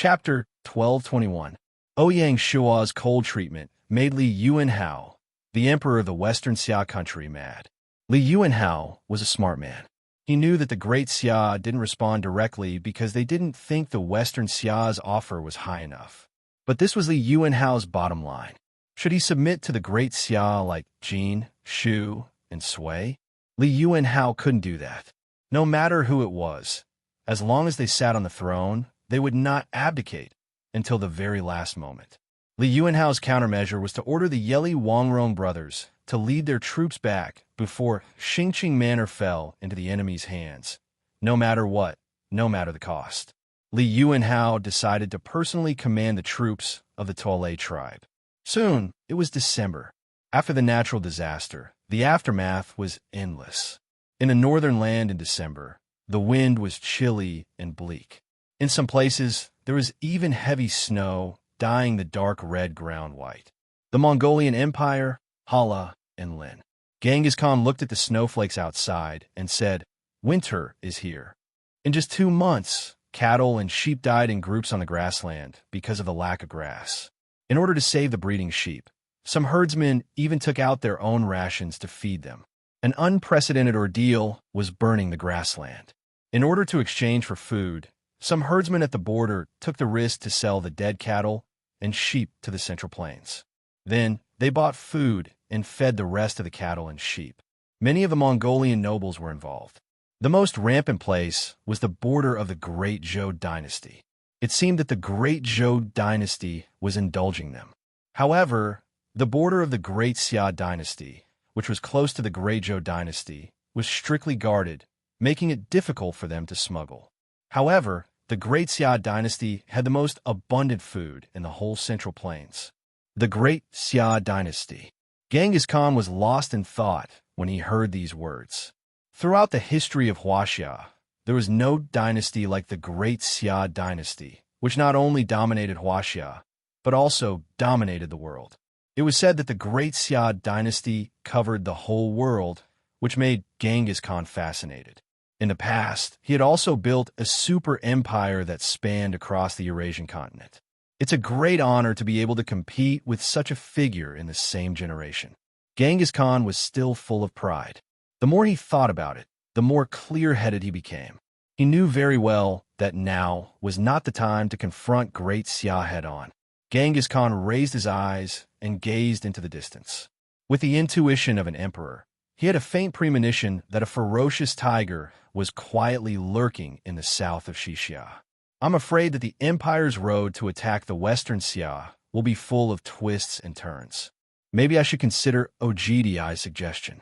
Chapter 1221. Ouyang Shua's cold treatment made Li Yuanhao, the emperor of the Western Xia country, mad. Li Yuanhao was a smart man. He knew that the Great Xia didn't respond directly because they didn't think the Western Xia's offer was high enough. But this was Li Yuanhao's bottom line. Should he submit to the Great Xia like Jin, Shu, and Sui? Li Yuanhao couldn't do that. No matter who it was, as long as they sat on the throne, they would not abdicate until the very last moment. Li Yuanhao's countermeasure was to order the Yeli Wangrong brothers to lead their troops back before Xingqing Manor fell into the enemy's hands, no matter what, no matter the cost. Li Yuanhao decided to personally command the troops of the Tole tribe. Soon, it was December. After the natural disaster, the aftermath was endless. In the northern land in December, the wind was chilly and bleak. In some places, there was even heavy snow, dyeing the dark red ground white. The Mongolian Empire, Hala, and Lin. Genghis Khan looked at the snowflakes outside and said, "Winter is here." In just 2 months, cattle and sheep died in groups on the grassland because of the lack of grass. In order to save the breeding sheep, some herdsmen even took out their own rations to feed them. An unprecedented ordeal was burning the grassland. In order to exchange for food, some herdsmen at the border took the risk to sell the dead cattle and sheep to the Central Plains. Then, they bought food and fed the rest of the cattle and sheep. Many of the Mongolian nobles were involved. The most rampant place was the border of the Great Zhou dynasty. It seemed that the Great Zhou dynasty was indulging them. However, the border of the Great Xia dynasty, which was close to the Great Zhou dynasty, was strictly guarded, making it difficult for them to smuggle. However, the Great Xia dynasty had the most abundant food in the whole Central Plains. The Great Xia dynasty. Genghis Khan was lost in thought when he heard these words. Throughout the history of Huaxia, there was no dynasty like the Great Xia dynasty, which not only dominated Huaxia, but also dominated the world. It was said that the Great Xia dynasty covered the whole world, which made Genghis Khan fascinated. In the past, he had also built a super empire that spanned across the Eurasian continent. It's a great honor to be able to compete with such a figure in the same generation. Genghis Khan was still full of pride. The more he thought about it, the more clear-headed he became. He knew very well that now was not the time to confront Great Xia head-on. Genghis Khan raised his eyes and gazed into the distance. With the intuition of an emperor, he had a faint premonition that a ferocious tiger was quietly lurking in the south of Xixia. I'm afraid that the empire's road to attack the Western Xia will be full of twists and turns. Maybe I should consider Ogdi's suggestion.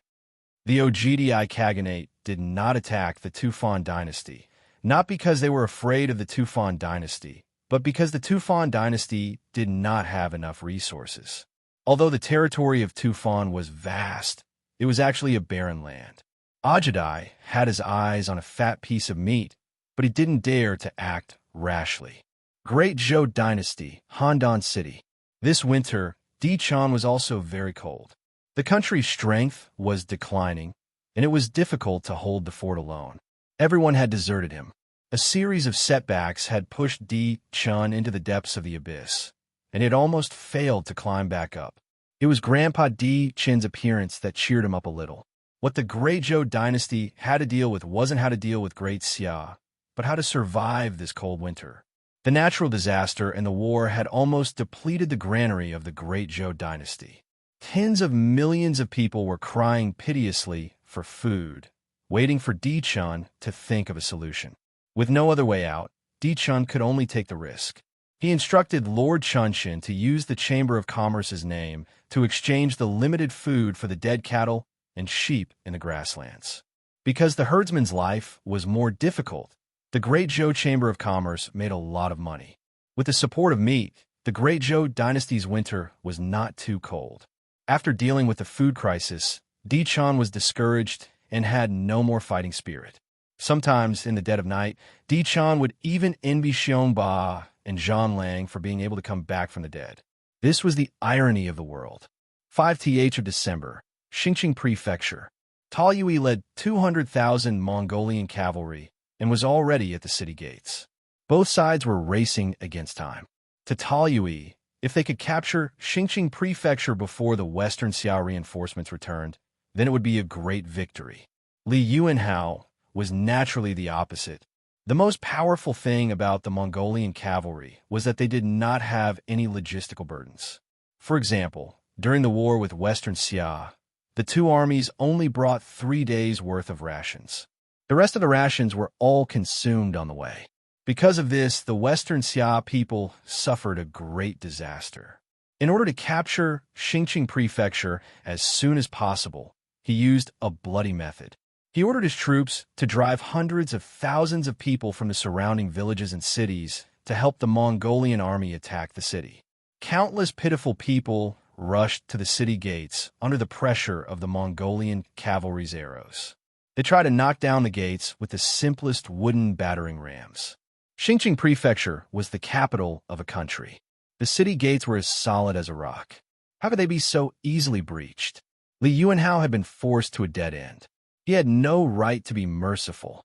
The Ogdi Khaganate did not attack the Tufan dynasty, not because they were afraid of the Tufan dynasty, but because the Tufan dynasty did not have enough resources. Although the territory of Tufan was vast, it was actually a barren land. Ogdi had his eyes on a fat piece of meat, but he didn't dare to act rashly. Great Zhou dynasty, Handan City. This winter, Dichan was also very cold. The country's strength was declining, and it was difficult to hold the fort alone. Everyone had deserted him. A series of setbacks had pushed Dichan into the depths of the abyss, and it almost failed to climb back up. It was Grandpa Dichan's appearance that cheered him up a little. What the Great Zhou dynasty had to deal with wasn't how to deal with Great Xia, but how to survive this cold winter. The natural disaster and the war had almost depleted the granary of the Great Zhou dynasty. Tens of millions of people were crying piteously for food, waiting for Dichan to think of a solution. With no other way out, Dichan could only take the risk. He instructed Lord Chunshin to use the Chamber of Commerce's name to exchange the limited food for the dead cattle and sheep in the grasslands. Because the herdsman's life was more difficult, the Great Zhou Chamber of Commerce made a lot of money. With the support of meat, the Great Zhou dynasty's winter was not too cold. After dealing with the food crisis, Dichan was discouraged and had no more fighting spirit. Sometimes, in the dead of night, Dichan would even envy Xiongba and Zhang Lang for being able to come back from the dead. This was the irony of the world. 5th of December, Xingqing Prefecture. Taoyui led 200,000 Mongolian cavalry and was already at the city gates. Both sides were racing against time. To Taoyuan, if they could capture Xingqing Prefecture before the Western Xiao reinforcements returned, then it would be a great victory. Li Yuanhao was naturally the opposite. The most powerful thing about the Mongolian cavalry was that they did not have any logistical burdens. For example, during the war with Western Xia, the two armies only brought 3 days' worth of rations. The rest of the rations were all consumed on the way. Because of this, the Western Xia people suffered a great disaster. In order to capture Xingqing Prefecture as soon as possible, he used a bloody method. He ordered his troops to drive hundreds of thousands of people from the surrounding villages and cities to help the Mongolian army attack the city. Countless pitiful people rushed to the city gates under the pressure of the Mongolian cavalry's arrows. They tried to knock down the gates with the simplest wooden battering rams. Xingqing Prefecture was the capital of a country. The city gates were as solid as a rock. How could they be so easily breached? Li Yuanhao had been forced to a dead end. He had no right to be merciful.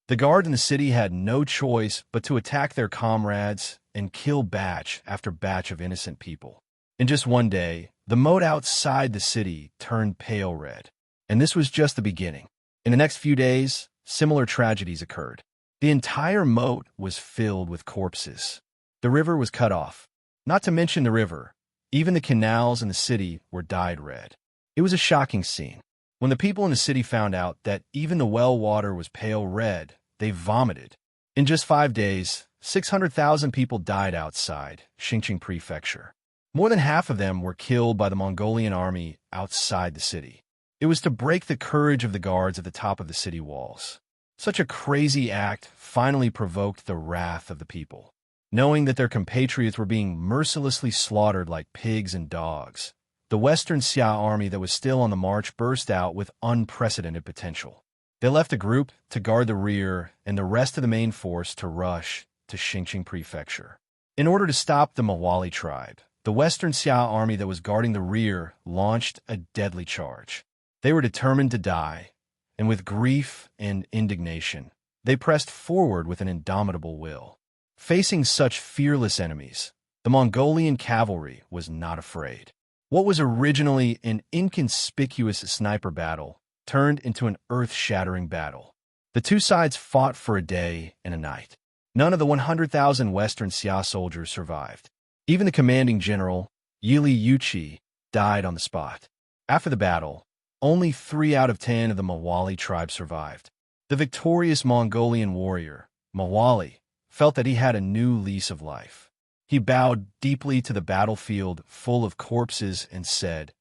The guard in the city had no choice but to attack their comrades and kill batch after batch of innocent people. In just one day, the moat outside the city turned pale red. And this was just the beginning. In the next few days, similar tragedies occurred. The entire moat was filled with corpses. The river was cut off. Not to mention the river, even the canals in the city were dyed red. It was a shocking scene. When the people in the city found out that even the well water was pale red, they vomited. In just 5 days, 600,000 people died outside Xingqing Prefecture. More than half of them were killed by the Mongolian army outside the city. It was to break the courage of the guards at the top of the city walls. Such a crazy act finally provoked the wrath of the people. Knowing that their compatriots were being mercilessly slaughtered like pigs and dogs, the Western Xia army that was still on the march burst out with unprecedented potential. They left a group to guard the rear and the rest of the main force to rush to Xingqing Prefecture. In order to stop the Mawali tribe, the Western Xia army that was guarding the rear launched a deadly charge. They were determined to die, and with grief and indignation, they pressed forward with an indomitable will. Facing such fearless enemies, the Mongolian cavalry was not afraid. What was originally an inconspicuous sniper battle turned into an earth-shattering battle. The two sides fought for a day and a night. None of the 100,000 Western Xia soldiers survived. Even the commanding general, Yili Yuqi, died on the spot. After the battle, only 3 out of 10 of the Mawali tribe survived. The victorious Mongolian warrior, Mawali, felt that he had a new lease of life. He bowed deeply to the battlefield full of corpses and said,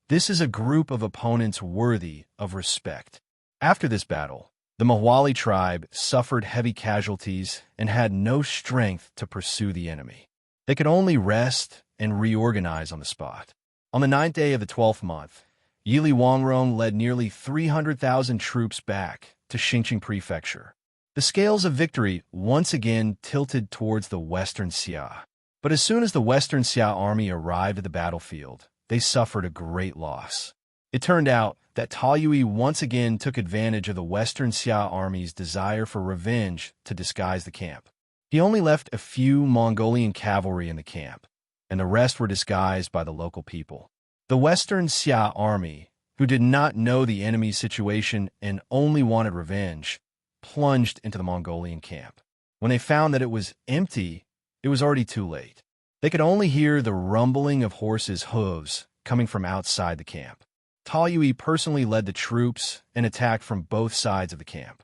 "This is a group of opponents worthy of respect." After this battle, the Mawali tribe suffered heavy casualties and had no strength to pursue the enemy. They could only rest and reorganize on the spot. On the 9th day of the 12th month, Yili Wangrong led nearly 300,000 troops back to Xingqing Prefecture. The scales of victory once again tilted towards the Western Xia. But as soon as the Western Xia army arrived at the battlefield, they suffered a great loss. It turned out that Taoyuan once again took advantage of the Western Xia army's desire for revenge to disguise the camp. He only left a few Mongolian cavalry in the camp, and the rest were disguised by the local people. The Western Xia army, who did not know the enemy's situation and only wanted revenge, plunged into the Mongolian camp. When they found that it was empty, it was already too late. They could only hear the rumbling of horses' hooves coming from outside the camp. Taoyuan personally led the troops and attacked from both sides of the camp.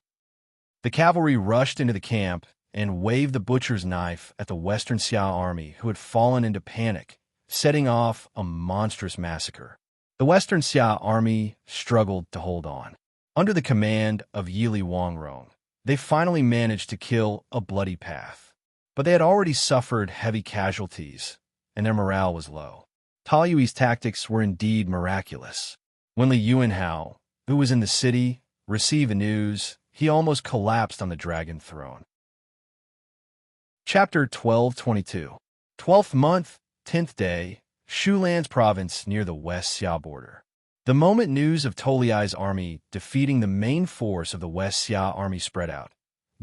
The cavalry rushed into the camp and waved the butcher's knife at the Western Xia army, who had fallen into panic, setting off a monstrous massacre. The Western Xia army struggled to hold on. Under the command of Yili Wangrong, they finally managed to kill a bloody path. But they had already suffered heavy casualties, and their morale was low. Taoyuan's tactics were indeed miraculous. When Li Yuanhao, who was in the city, received the news, he almost collapsed on the dragon throne. Chapter 1222. 12th month, 10th day, Shulan's province near the West Xia border. The moment news of Toliai's army defeating the main force of the West Xia army spread out,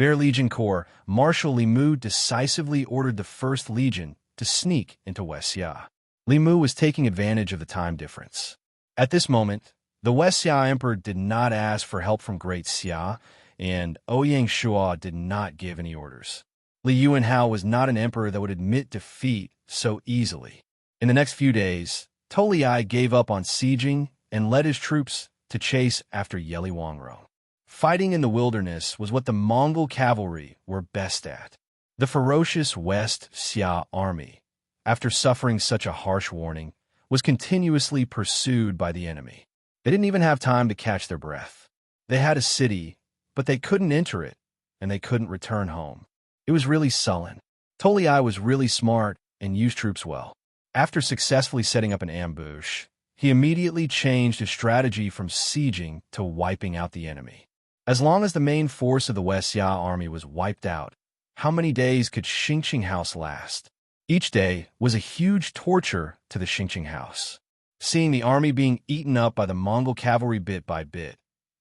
Bear Legion Corps, Marshal Li Mu decisively ordered the 1st Legion to sneak into West Xia. Li Mu was taking advantage of the time difference. At this moment, the West Xia Emperor did not ask for help from Great Xia, and Ouyang Shua did not give any orders. Li Yuanhao was not an emperor that would admit defeat so easily. In the next few days, Toliai gave up on sieging and led his troops to chase after Yeli Wangrong. Fighting in the wilderness was what the Mongol cavalry were best at. The ferocious West Xia army, after suffering such a harsh warning, was continuously pursued by the enemy. They didn't even have time to catch their breath. They had a city, but they couldn't enter it, and they couldn't return home. It was really sullen. Toliai was really smart and used troops well. After successfully setting up an ambush, he immediately changed his strategy from sieging to wiping out the enemy. As long as the main force of the West Xia army was wiped out, how many days could Xingqing House last? Each day was a huge torture to the Xingqing House. Seeing the army being eaten up by the Mongol cavalry bit by bit,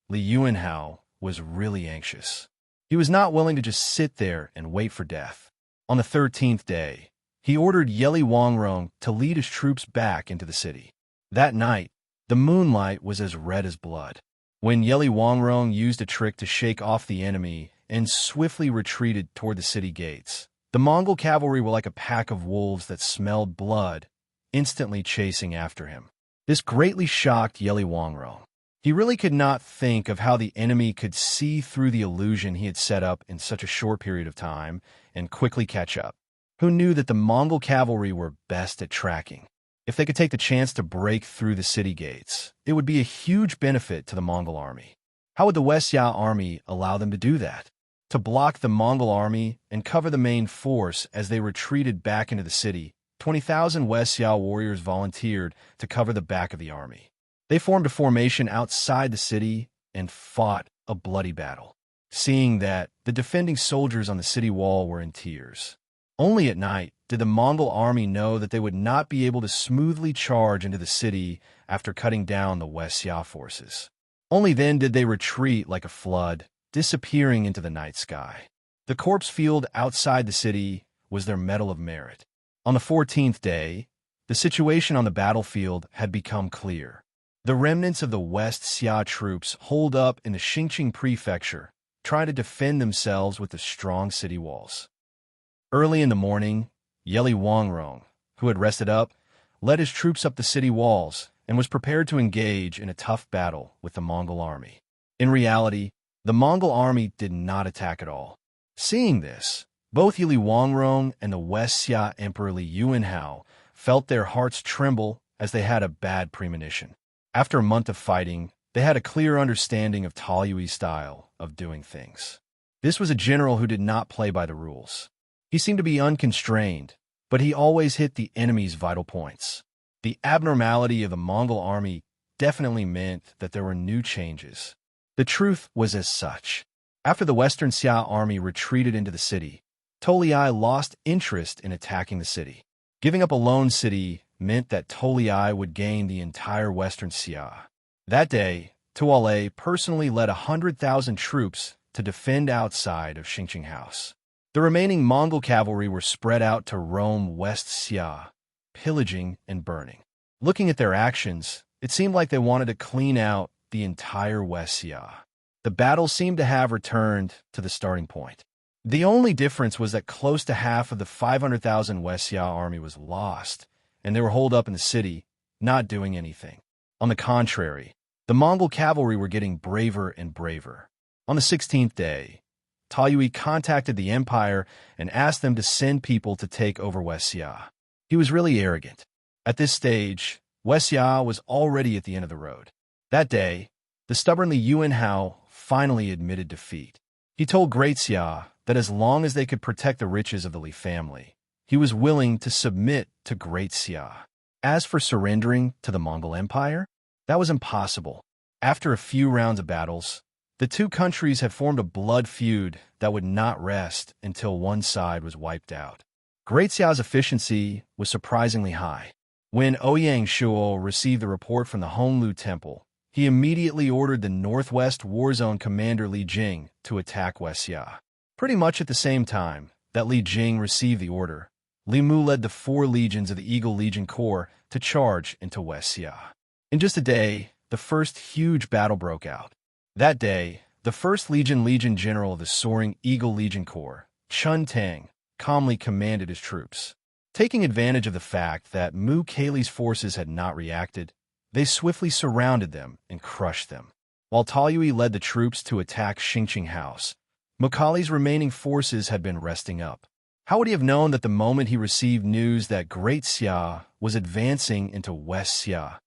Li Yuanhao was really anxious. He was not willing to just sit there and wait for death. On the 13th day, he ordered Yeli Wangrong to lead his troops back into the city. That night, the moonlight was as red as blood. When Yeli Wangrong used a trick to shake off the enemy and swiftly retreated toward the city gates, the Mongol cavalry were like a pack of wolves that smelled blood, instantly chasing after him. This greatly shocked Yeli Wangrong. He really could not think of how the enemy could see through the illusion he had set up in such a short period of time and quickly catch up. Who knew that the Mongol cavalry were best at tracking? If they could take the chance to break through the city gates, it would be a huge benefit to the Mongol army. How would the West Xia army allow them to do that? To block the Mongol army and cover the main force as they retreated back into the city, 20,000 West Xia warriors volunteered to cover the back of the army. They formed a formation outside the city and fought a bloody battle. Seeing that, the defending soldiers on the city wall were in tears. Only at night did the Mongol army know that they would not be able to smoothly charge into the city after cutting down the West Xia forces. Only then did they retreat like a flood, disappearing into the night sky. The corpse field outside the city was their medal of merit. On the 14th day, the situation on the battlefield had become clear. The remnants of the West Xia troops holed up in the Xingqing prefecture, trying to defend themselves with the strong city walls. Early in the morning, Yeli Wangrong, who had rested up, led his troops up the city walls and was prepared to engage in a tough battle with the Mongol army. In reality, the Mongol army did not attack at all. Seeing this, both Yeli Wangrong and the West Xia Emperor Li Yuanhao felt their hearts tremble as they had a bad premonition. After a month of fighting, they had a clear understanding of Taoyui's style of doing things. This was a general who did not play by the rules. He seemed to be unconstrained, but he always hit the enemy's vital points. The abnormality of the Mongol army definitely meant that there were new changes. The truth was as such. After the Western Xia army retreated into the city, Toliai lost interest in attacking the city. Giving up a lone city meant that Toliai would gain the entire Western Xia. That day, Tuolai personally led 100,000 troops to defend outside of Xingqing House. The remaining Mongol cavalry were spread out to roam West Xia, pillaging and burning. Looking at their actions, it seemed like they wanted to clean out the entire West Xia. The battle seemed to have returned to the starting point. The only difference was that close to half of the 500,000 West Xia army was lost, and they were holed up in the city, not doing anything. On the contrary, the Mongol cavalry were getting braver and braver. On the 16th day, Taoyui contacted the empire and asked them to send people to take over West Xia. He was really arrogant. At this stage, West Xia was already at the end of the road. That day, the stubborn Li Yuanhao finally admitted defeat. He told Great Xia that as long as they could protect the riches of the Li family, he was willing to submit to Great Xia. As for surrendering to the Mongol Empire, that was impossible. After a few rounds of battles, the two countries had formed a blood feud that would not rest until one side was wiped out. Great Xiao's efficiency was surprisingly high. When Ouyang Shuo received the report from the Honglu Temple, he immediately ordered the Northwest War Zone commander Li Jing to attack West Xia. Pretty much at the same time that Li Jing received the order, Li Mu led the 4 legions of the Eagle Legion Corps to charge into West Xia. In just a day, the first huge battle broke out. That day, the 1st Legion General of the soaring Eagle Legion Corps, Chun Tang, calmly commanded his troops. Taking advantage of the fact that Mu Kei's forces had not reacted, they swiftly surrounded them and crushed them. While Tal Yui led the troops to attack Xingqing House, Mukali's remaining forces had been resting up. How would he have known that the moment he received news that Great Xia was advancing into West Xia,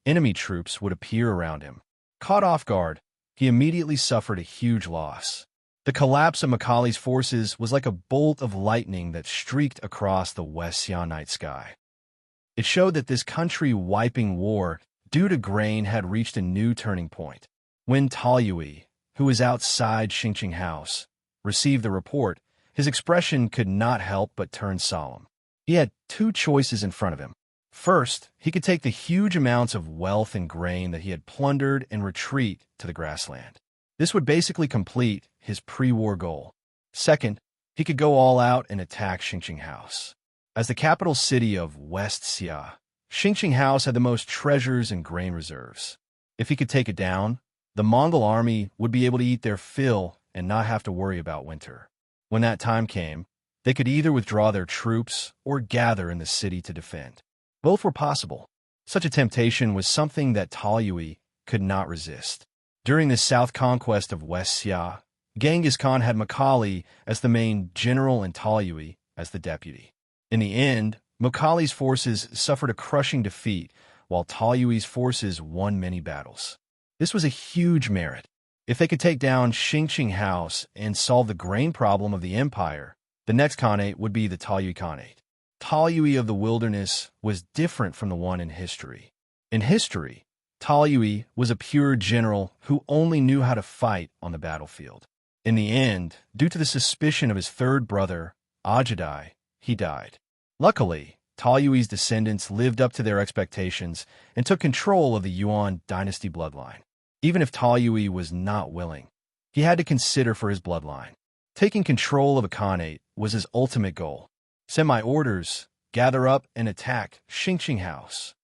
enemy troops would appear around him? Caught off guard, he immediately suffered a huge loss. The collapse of Mukali's forces was like a bolt of lightning that streaked across the West Xia night sky. It showed that this country-wiping war due to grain had reached a new turning point. When Tal Yui, who was outside Xingqing House, received the report, his expression could not help but turn solemn. He had 2 choices in front of him. First, he could take the huge amounts of wealth and grain that he had plundered and retreat to the grassland. This would basically complete his pre-war goal. Second, he could go all out and attack Xingqing House. As the capital city of West Xia, Xingqing House had the most treasures and grain reserves. If he could take it down, the Mongol army would be able to eat their fill and not have to worry about winter. When that time came, they could either withdraw their troops or gather in the city to defend. Both were possible. Such a temptation was something that Tal Yui could not resist. During the south conquest of West Xia, Genghis Khan had Mukali as the main general and Tal Yui as the deputy. In the end, Mukali's forces suffered a crushing defeat, while Tal Yui's forces won many battles. This was a huge merit. If they could take down Xingqing House and solve the grain problem of the empire, the next Khanate would be the Tal Yui Khanate. Tal Yui of the wilderness was different from the one in history. In history, Tal Yui was a pure general who only knew how to fight on the battlefield. In the end, due to the suspicion of his 3rd brother, Ajadai, he died. Luckily, Tal Yui's descendants lived up to their expectations and took control of the Yuan dynasty bloodline. Even if Tal Yui was not willing, he had to consider for his bloodline. Taking control of a Khanate was his ultimate goal. Send my orders, gather up and attack Xingqing House.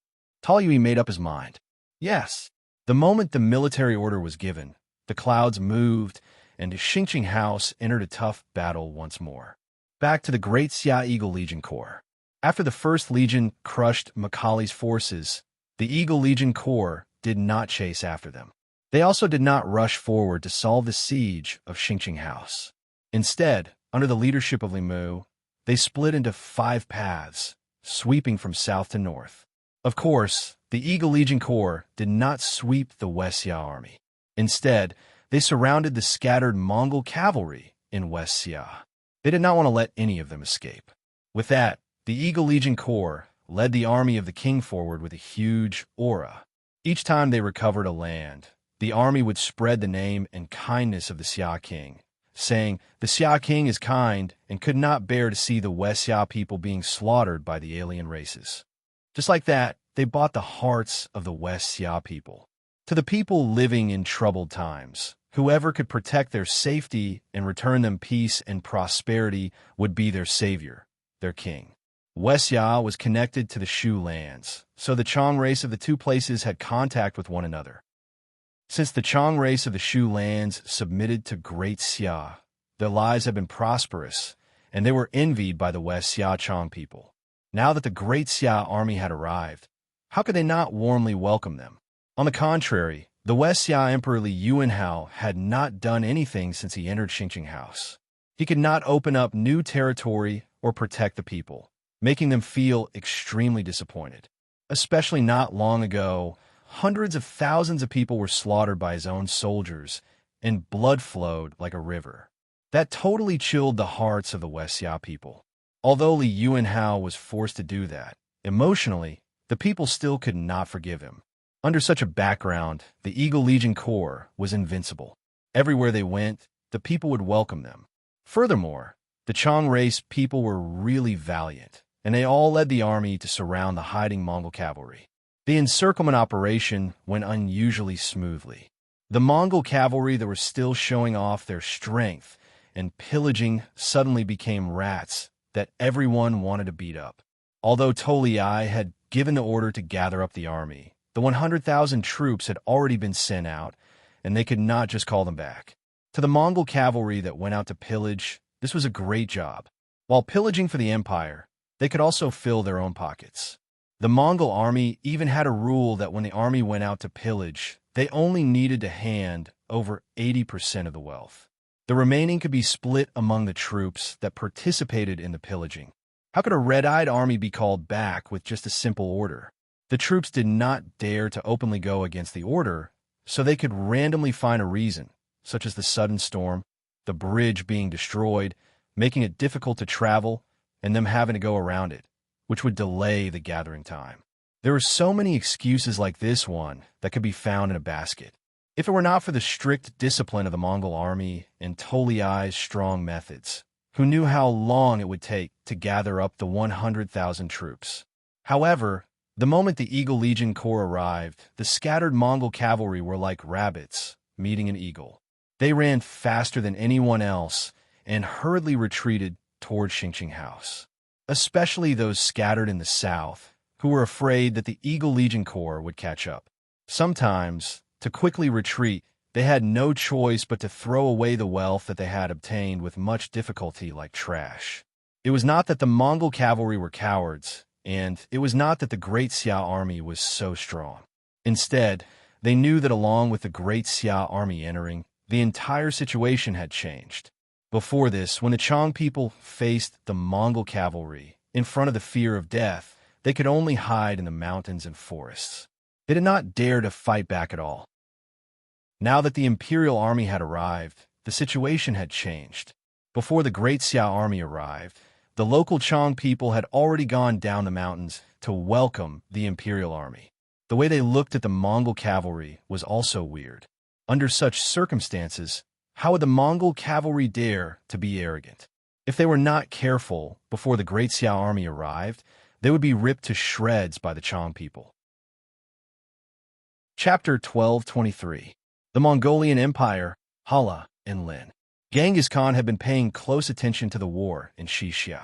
Tal Yui made up his mind. Yes. The moment the military order was given, the clouds moved and Xingqing House entered a tough battle once more. Back to the Great Xia Eagle Legion Corps. After the 1st Legion crushed Mukali's forces, the Eagle Legion Corps did not chase after them. They also did not rush forward to solve the siege of Xingqing House. Instead, under the leadership of Li Mu, they split into 5 paths, sweeping from south to north. Of course, the Eagle Legion Corps did not sweep the West Xia army. Instead, they surrounded the scattered Mongol cavalry in West Xia. They did not want to let any of them escape. With that, the Eagle Legion Corps led the army of the king forward with a huge aura. Each time they recovered a land, the army would spread the name and kindness of the Xia king, saying, "The Xia king is kind and could not bear to see the West Xia people being slaughtered by the alien races." Just like that, they bought the hearts of the West Xia people. To the people living in troubled times, whoever could protect their safety and return them peace and prosperity would be their savior, their king. West Xia was connected to the Shu lands, so the Chong race of the 2 places had contact with one another. Since the Chong race of the Shu lands submitted to Great Xia, their lives had been prosperous, and they were envied by the West Xia Chong people. Now that the Great Xia army had arrived, how could they not warmly welcome them? On the contrary, the West Xia Emperor Li Yuanhao had not done anything since he entered Xingqing House. He could not open up new territory or protect the people, making them feel extremely disappointed. Especially not long ago, hundreds of thousands of people were slaughtered by his own soldiers, and blood flowed like a river. That totally chilled the hearts of the West Xia people. Although Li Yuanhao was forced to do that, emotionally, the people still could not forgive him. Under such a background, the Eagle Legion Corps was invincible. Everywhere they went, the people would welcome them. Furthermore, the Chong race people were really valiant, and they all led the army to surround the hiding Mongol cavalry. The encirclement operation went unusually smoothly. The Mongol cavalry that were still showing off their strength and pillaging suddenly became rats that everyone wanted to beat up. Although Tolui had given the order to gather up the army, the 100,000 troops had already been sent out, and they could not just call them back. To the Mongol cavalry that went out to pillage, this was a great job. While pillaging for the empire, they could also fill their own pockets. The Mongol army even had a rule that when the army went out to pillage, they only needed to hand over 80% of the wealth. The remaining could be split among the troops that participated in the pillaging. How could a red-eyed army be called back with just a simple order? The troops did not dare to openly go against the order, so they could randomly find a reason, such as the sudden storm, the bridge being destroyed, making it difficult to travel, and them having to go around it, which would delay the gathering time. There were so many excuses like this one that could be found in a basket. If it were not for the strict discipline of the Mongol army and Tolui's strong methods, who knew how long it would take to gather up the 100,000 troops. However, the moment the Eagle Legion Corps arrived, the scattered Mongol cavalry were like rabbits meeting an eagle. They ran faster than anyone else and hurriedly retreated toward Xingqing House, especially those scattered in the south, who were afraid that the Eagle Legion Corps would catch up. Sometimes, to quickly retreat, they had no choice but to throw away the wealth that they had obtained with much difficulty like trash. It was not that the Mongol cavalry were cowards, and it was not that the Great Xia army was so strong. Instead, they knew that along with the Great Xia army entering, the entire situation had changed. Before this, when the Chang people faced the Mongol cavalry in front of the fear of death, they could only hide in the mountains and forests. They did not dare to fight back at all. Now that the imperial army had arrived, the situation had changed. Before the Great Xia army arrived, the local Chang people had already gone down the mountains to welcome the imperial army. The way they looked at the Mongol cavalry was also weird. Under such circumstances, how would the Mongol cavalry dare to be arrogant? If they were not careful before the Great Xia army arrived, they would be ripped to shreds by the Chang people. Chapter 1223. The Mongolian Empire, Hala, and Lin. Genghis Khan had been paying close attention to the war in Xixia.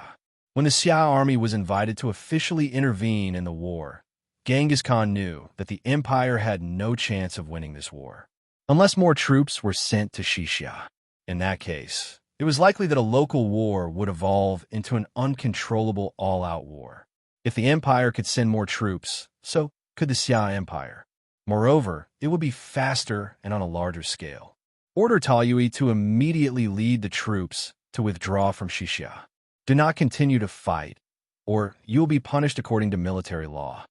When the Xia army was invited to officially intervene in the war, Genghis Khan knew that the empire had no chance of winning this war, unless more troops were sent to Xixia. In that case, it was likely that a local war would evolve into an uncontrollable all-out war. If the empire could send more troops, so could the Xia Empire. Moreover, it would be faster and on a larger scale. Order Taoyui to immediately lead the troops to withdraw from Xixia. Do not continue to fight, or you will be punished according to military law.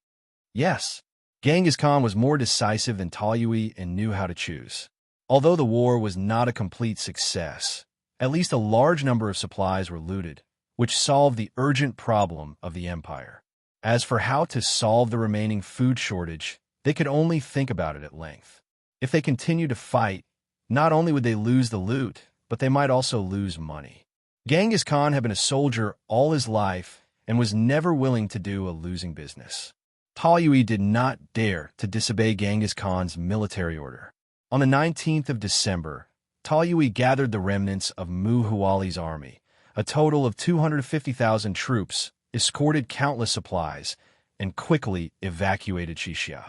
Yes, Genghis Khan was more decisive than Taoyui and knew how to choose. Although the war was not a complete success, at least a large number of supplies were looted, which solved the urgent problem of the empire. As for how to solve the remaining food shortage, they could only think about it at length. If they continued to fight, not only would they lose the loot, but they might also lose money. Genghis Khan had been a soldier all his life and was never willing to do a losing business. Taoyui did not dare to disobey Genghis Khan's military order. On the 19th of December, Taoyui gathered the remnants of Muhuali's army, a total of 250,000 troops, escorted countless supplies, and quickly evacuated Xixia.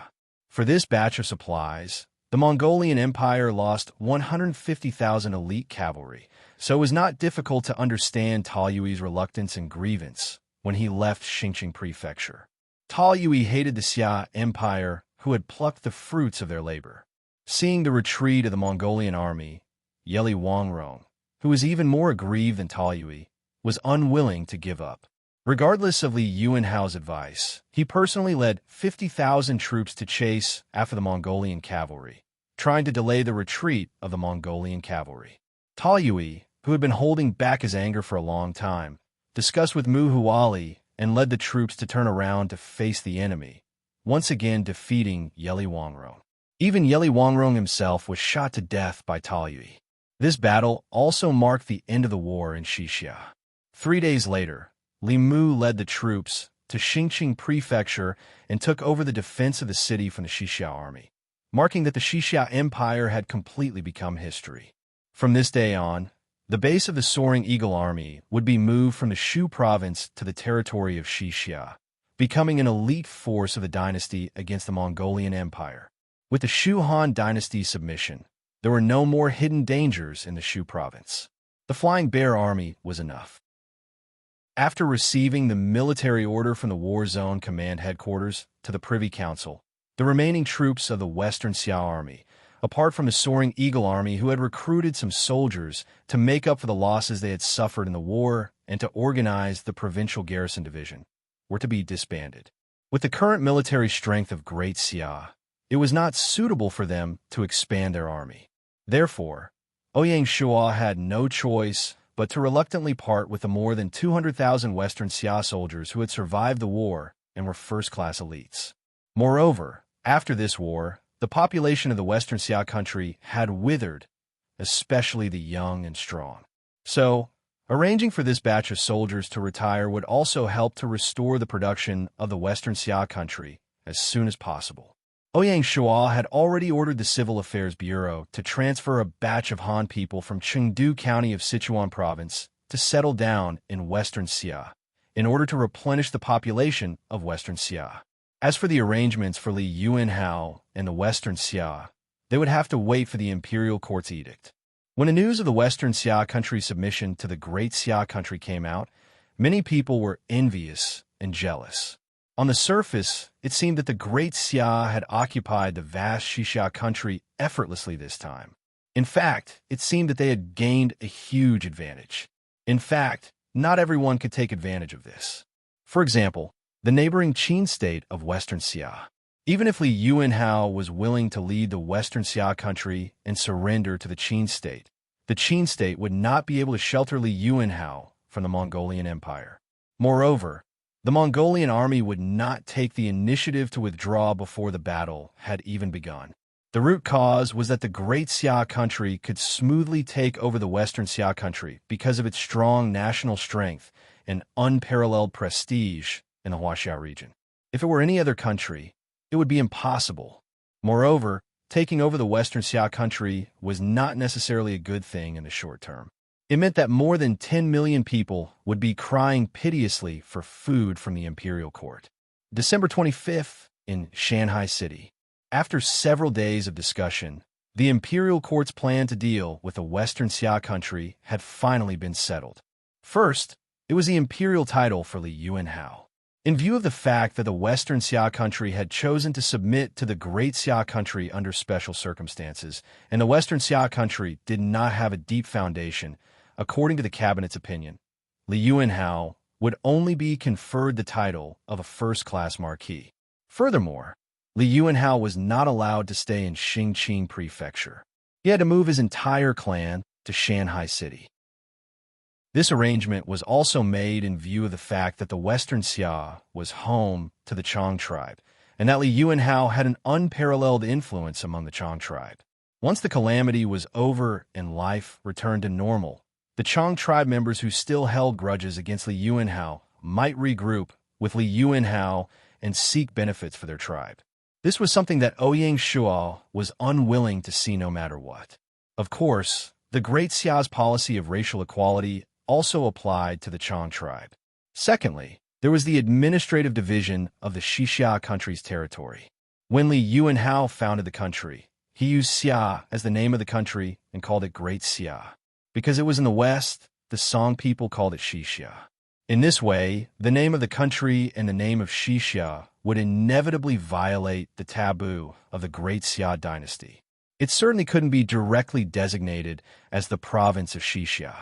For this batch of supplies, the Mongolian Empire lost 150,000 elite cavalry, so it was not difficult to understand Taoyui's reluctance and grievance when he left Xingqing Prefecture. Taoyui hated the Xia Empire, who had plucked the fruits of their labor. Seeing the retreat of the Mongolian army, Yeli Wangrong, who was even more aggrieved than Taoyui, was unwilling to give up. Regardless of Li Yuanhao's advice, he personally led 50,000 troops to chase after the Mongolian cavalry, trying to delay the retreat of the Mongolian cavalry. Taoyui, who had been holding back his anger for a long time, discussed with Muhuali and led the troops to turn around to face the enemy, once again defeating Yeli Wangrong. Even Yeli Wangrong himself was shot to death by Taoyui. This battle also marked the end of the war in Xixia. 3 days later, Li Mu led the troops to Xingqing Prefecture and took over the defense of the city from the Xixia army, marking that the Xixia Empire had completely become history. From this day on, The base of the Soaring Eagle Army would be moved from the Shu province to the territory of Xixia, becoming an elite force of the dynasty against the Mongolian Empire. With the Shu Han dynasty's submission, there were no more hidden dangers in the Shu province. The Flying Bear Army was enough. After receiving the military order from the War Zone Command Headquarters to the Privy Council, the remaining troops of the Western Xia Army, apart from the Soaring Eagle Army who had recruited some soldiers to make up for the losses they had suffered in the war and to organize the Provincial Garrison Division, were to be disbanded. With the current military strength of Great Xia, it was not suitable for them to expand their army. Therefore, Ouyang Shua had no choice but to reluctantly part with the more than 200,000 Western Xia soldiers who had survived the war and were first-class elites. Moreover, after this war, the population of the Western Xia country had withered, especially the young and strong. So, arranging for this batch of soldiers to retire would also help to restore the production of the Western Xia country as soon as possible. Ouyang Shua had already ordered the Civil Affairs Bureau to transfer a batch of Han people from Chengdu County of Sichuan Province to settle down in Western Xia, in order to replenish the population of Western Xia. As for the arrangements for Li Yuanhao and the Western Xia, they would have to wait for the imperial court's edict. When the news of the Western Xia country's submission to the Great Xia country came out, many people were envious and jealous. On the surface, it seemed that the Great Xia had occupied the vast Xixia country effortlessly this time. In fact, it seemed that they had gained a huge advantage. In fact, not everyone could take advantage of this. For example, the neighboring Qin state of Western Xia. Even if Li Yuanhao was willing to lead the Western Xia country and surrender to the Qin state, the Qin state would not be able to shelter Li Yuanhao from the Mongolian Empire. Moreover, the Mongolian army would not take the initiative to withdraw before the battle had even begun. The root cause was that the Great Xia country could smoothly take over the Western Xia country because of its strong national strength and unparalleled prestige in the Huaxia region. If it were any other country, it would be impossible. Moreover, taking over the Western Xia country was not necessarily a good thing in the short term. It meant that more than 10 million people would be crying piteously for food from the imperial court. December 25th, in Shanghai City. After several days of discussion, the imperial court's plan to deal with the Western Xia country had finally been settled. First, it was the imperial title for Li Yuanhao. In view of the fact that the Western Xia country had chosen to submit to the Great Xia country under special circumstances, and the Western Xia country did not have a deep foundation, according to the cabinet's opinion, Li Yuanhao would only be conferred the title of a first-class marquis. Furthermore, Li Yuanhao was not allowed to stay in Xingqing Prefecture. He had to move his entire clan to Shanghai City. This arrangement was also made in view of the fact that the Western Xia was home to the Chang tribe, and that Li Yuanhao had an unparalleled influence among the Chang tribe. Once the calamity was over and life returned to normal, the Chang tribe members who still held grudges against Li Yuanhao might regroup with Li Yuanhao and seek benefits for their tribe. This was something that Ouyang Shua was unwilling to see no matter what. Of course, the Great Xia's policy of racial equality also applied to the Chang tribe. Secondly, there was the administrative division of the Xixia country's territory. When Li Yuanhao founded the country, he used Xia as the name of the country and called it Great Xia. Because it was in the west, the Song people called it Xixia. In this way, the name of the country and the name of Xixia would inevitably violate the taboo of the Great Xia dynasty. It certainly couldn't be directly designated as the province of Xixia.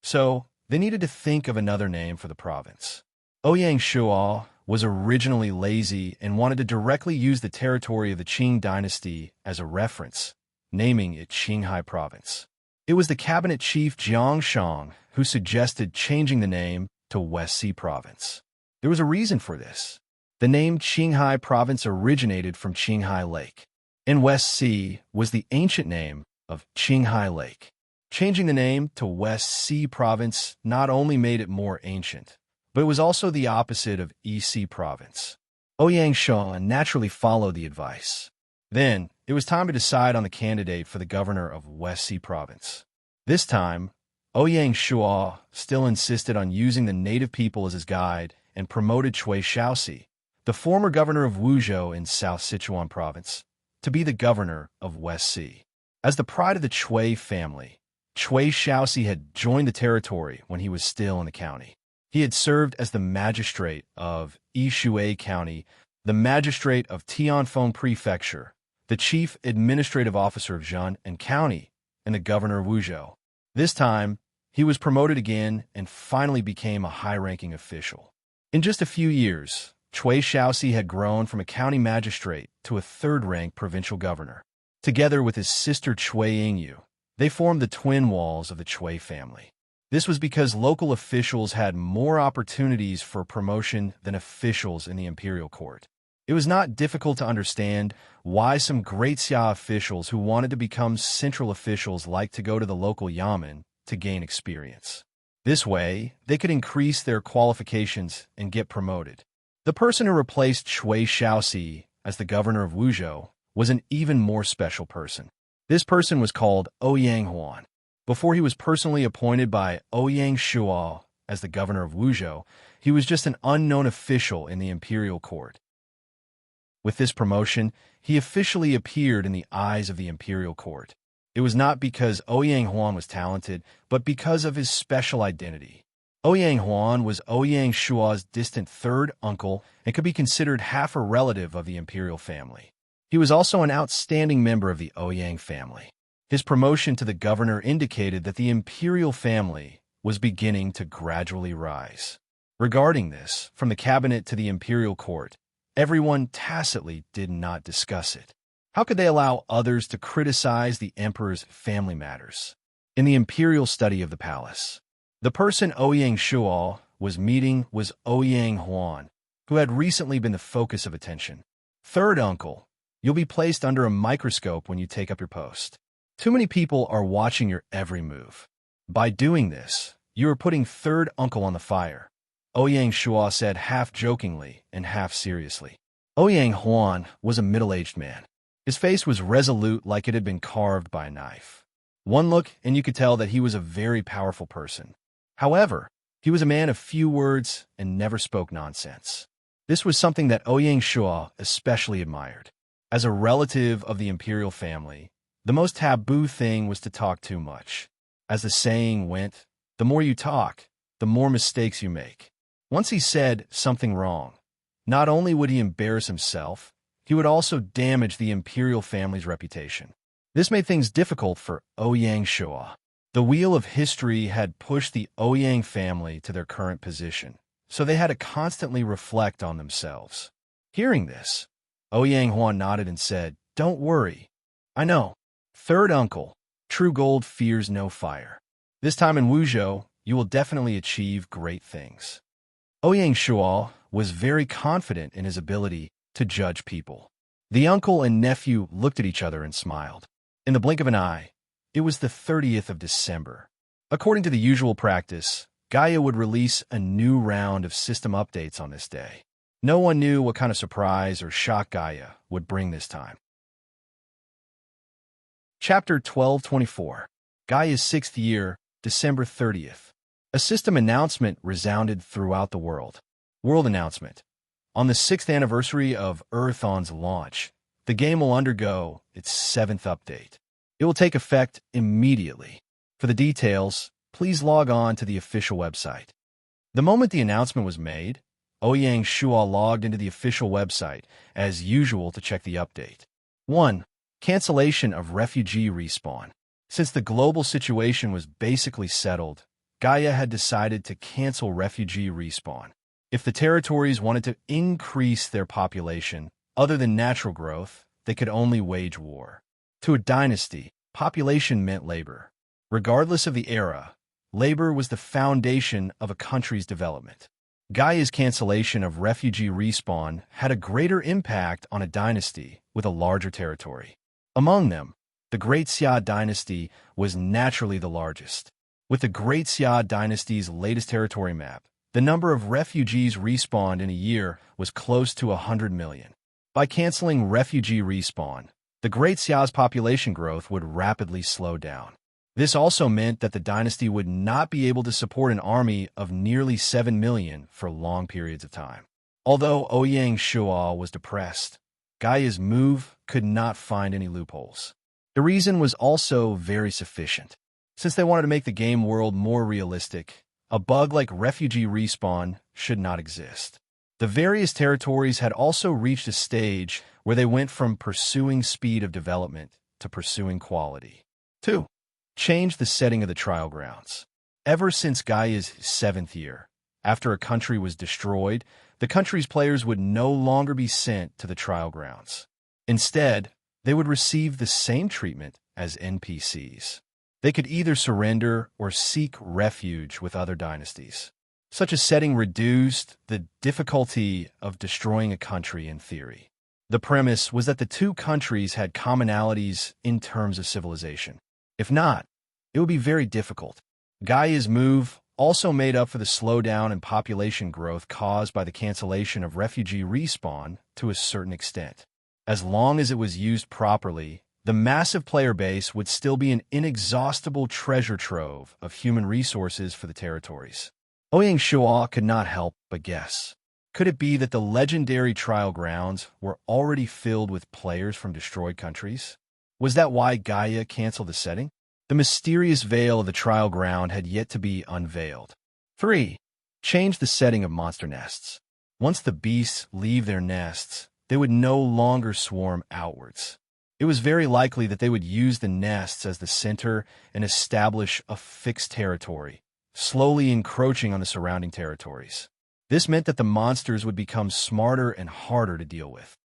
So, they needed to think of another name for the province. Ouyang Shua was originally lazy and wanted to directly use the territory of the Qing dynasty as a reference, naming it Qinghai Province. It was the cabinet chief Jiang Shang who suggested changing the name to West Sea Province. There was a reason for this. The name Qinghai Province originated from Qinghai Lake, and West Sea was the ancient name of Qinghai Lake. Changing the name to West Sea Province not only made it more ancient, but it was also the opposite of EC Province. Ouyang Shua naturally followed the advice. Then, it was time to decide on the candidate for the governor of West Sea Province. This time, Ouyang Shua still insisted on using the native people as his guide and promoted Chui Shaoxi, the former governor of Wuzhou in South Sichuan province, to be the governor of West Sea. As the pride of the Chui family, Chui Shaoxi had joined the territory when he was still in the county. He had served as the magistrate of Yishui County, the magistrate of Tianfeng Prefecture, the chief administrative officer of Zhenan County, and the governor of Wuzhou. This time, he was promoted again and finally became a high-ranking official. In just a few years, Chui Shaoxi had grown from a county magistrate to a third-rank provincial governor. Together with his sister Chui Yingyu, they formed the twin walls of the Chui family. This was because local officials had more opportunities for promotion than officials in the imperial court. It was not difficult to understand why some Great Xia officials who wanted to become central officials liked to go to the local yamen to gain experience. This way, they could increase their qualifications and get promoted. The person who replaced Chui Shaoxi as the governor of Wuzhou was an even more special person. This person was called Ouyang Huan. Before he was personally appointed by Ouyang Shua as the governor of Wuzhou, he was just an unknown official in the imperial court. With this promotion, he officially appeared in the eyes of the imperial court. It was not because Ouyang Huan was talented, but because of his special identity. Ouyang Huan was Ouyang Shua's distant third uncle and could be considered half a relative of the imperial family. He was also an outstanding member of the Ouyang family. His promotion to the governor indicated that the imperial family was beginning to gradually rise. Regarding this, from the cabinet to the imperial court, everyone tacitly did not discuss it. How could they allow others to criticize the emperor's family matters? In the imperial study of the palace, the person Ouyang Shua was meeting was Ouyang Huan, who had recently been the focus of attention. Third uncle, you'll be placed under a microscope when you take up your post. Too many people are watching your every move. By doing this, you are putting third uncle on the fire, Ouyang Shua said half-jokingly and half-seriously. Ouyang Huan was a middle-aged man. His face was resolute like it had been carved by a knife. One look and you could tell that he was a very powerful person. However, he was a man of few words and never spoke nonsense. This was something that Ouyang Shua especially admired. As a relative of the imperial family, the most taboo thing was to talk too much. As the saying went, the more you talk, the more mistakes you make. Once he said something wrong, not only would he embarrass himself, he would also damage the imperial family's reputation. This made things difficult for Ouyang Shua. The wheel of history had pushed the Ouyang family to their current position, so they had to constantly reflect on themselves. Hearing this, Ouyang Huan nodded and said, "Don't worry. I know. Third uncle, true gold fears no fire. This time in Wuzhou, you will definitely achieve great things." Ouyang Shua was very confident in his ability to judge people. The uncle and nephew looked at each other and smiled. In the blink of an eye, it was the 30th of December. According to the usual practice, Gaia would release a new round of system updates on this day. No one knew what kind of surprise or shock Gaia would bring this time. Chapter 1224, Gaia's 6th year, December 30th. A system announcement resounded throughout the world. World announcement. On the 6th anniversary of Earthon's launch, the game will undergo its 7th update. It will take effect immediately. For the details, please log on to the official website. The moment the announcement was made, Ouyang Shua logged into the official website, as usual, to check the update. 1. Cancellation of refugee respawn. Since the global situation was basically settled, Gaia had decided to cancel refugee respawn. If the territories wanted to increase their population, other than natural growth, they could only wage war. To a dynasty, population meant labor. Regardless of the era, labor was the foundation of a country's development. Gaia's cancellation of refugee respawn had a greater impact on a dynasty with a larger territory. Among them, the Great Xia dynasty was naturally the largest. With the Great Xia dynasty's latest territory map, the number of refugees respawned in a year was close to 100 million. By canceling refugee respawn, the Great Xia's population growth would rapidly slow down. This also meant that the dynasty would not be able to support an army of nearly 7 million for long periods of time. Although Ouyang Shuo was depressed, Gaia's move could not find any loopholes. The reason was also very sufficient. Since they wanted to make the game world more realistic, a bug like refugee respawn should not exist. The various territories had also reached a stage where they went from pursuing speed of development to pursuing quality. 2. Change the setting of the trial grounds. Ever since Gaia's 7th year, after a country was destroyed, the country's players would no longer be sent to the trial grounds. Instead, they would receive the same treatment as NPCs. They could either surrender or seek refuge with other dynasties. Such a setting reduced the difficulty of destroying a country in theory. The premise was that the two countries had commonalities in terms of civilization. If not, it would be very difficult. Gaia's move also made up for the slowdown in population growth caused by the cancellation of refugee respawn to a certain extent. As long as it was used properly, the massive player base would still be an inexhaustible treasure trove of human resources for the territories. Ouyang Shuo could not help but guess. Could it be that the legendary trial grounds were already filled with players from destroyed countries? Was that why Gaia canceled the setting? The mysterious veil of the trial ground had yet to be unveiled. 3. Change the setting of monster nests. Once the beasts leave their nests, they would no longer swarm outwards. It was very likely that they would use the nests as the center and establish a fixed territory, slowly encroaching on the surrounding territories. This meant that the monsters would become smarter and harder to deal with.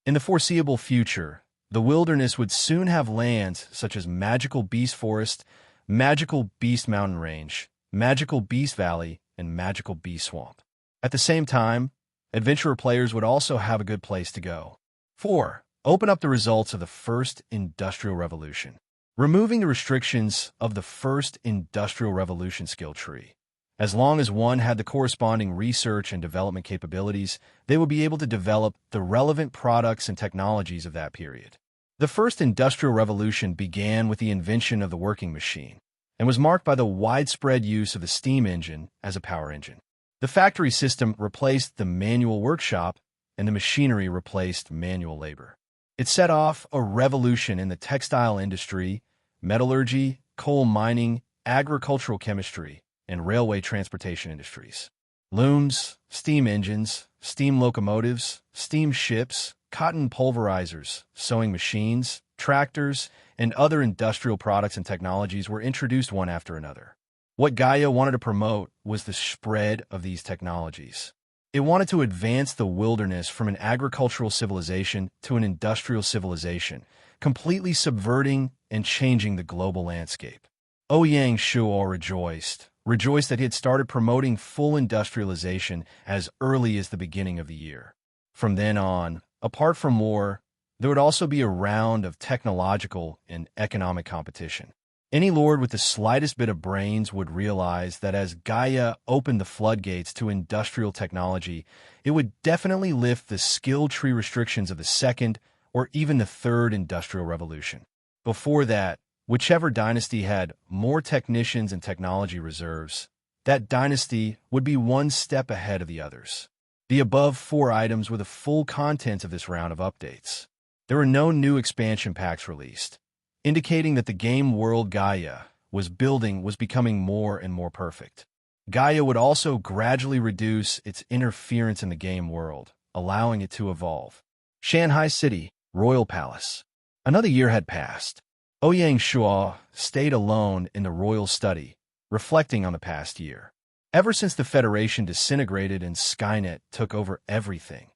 In the foreseeable future, the wilderness would soon have lands such as Magical Beast Forest, Magical Beast Mountain Range, Magical Beast Valley, and Magical Beast Swamp. At the same time, adventurer players would also have a good place to go. 4. Open up the results of the First Industrial Revolution. Removing the restrictions of the First Industrial Revolution skill tree. As long as one had the corresponding research and development capabilities, they would be able to develop the relevant products and technologies of that period. The First Industrial Revolution began with the invention of the working machine and was marked by the widespread use of the steam engine as a power engine. The factory system replaced the manual workshop, and the machinery replaced manual labor. It set off a revolution in the textile industry, metallurgy, coal mining, agricultural chemistry, and railway transportation industries. Looms, steam engines, steam locomotives, steam ships, cotton pulverizers, sewing machines, tractors, and other industrial products and technologies were introduced one after another. What Gaia wanted to promote was the spread of these technologies. It wanted to advance the wilderness from an agricultural civilization to an industrial civilization, completely subverting and changing the global landscape. Ouyang Shuo rejoiced that he had started promoting full industrialization as early as the beginning of the year. From then on, apart from war, there would also be a round of technological and economic competition. Any lord with the slightest bit of brains would realize that as Gaia opened the floodgates to industrial technology, it would definitely lift the skill tree restrictions of the second or even the third industrial revolution. Before that, whichever dynasty had more technicians and technology reserves, that dynasty would be one step ahead of the others. The above 4 items were the full contents of this round of updates. There were no new expansion packs released, indicating that the game world Gaia was building was becoming more and more perfect. Gaia would also gradually reduce its interference in the game world, allowing it to evolve. Shanghai City, Royal Palace. Another year had passed. Ouyang Shuo stayed alone in the royal study, reflecting on the past year. Ever since the Federation disintegrated and Skynet took over everything,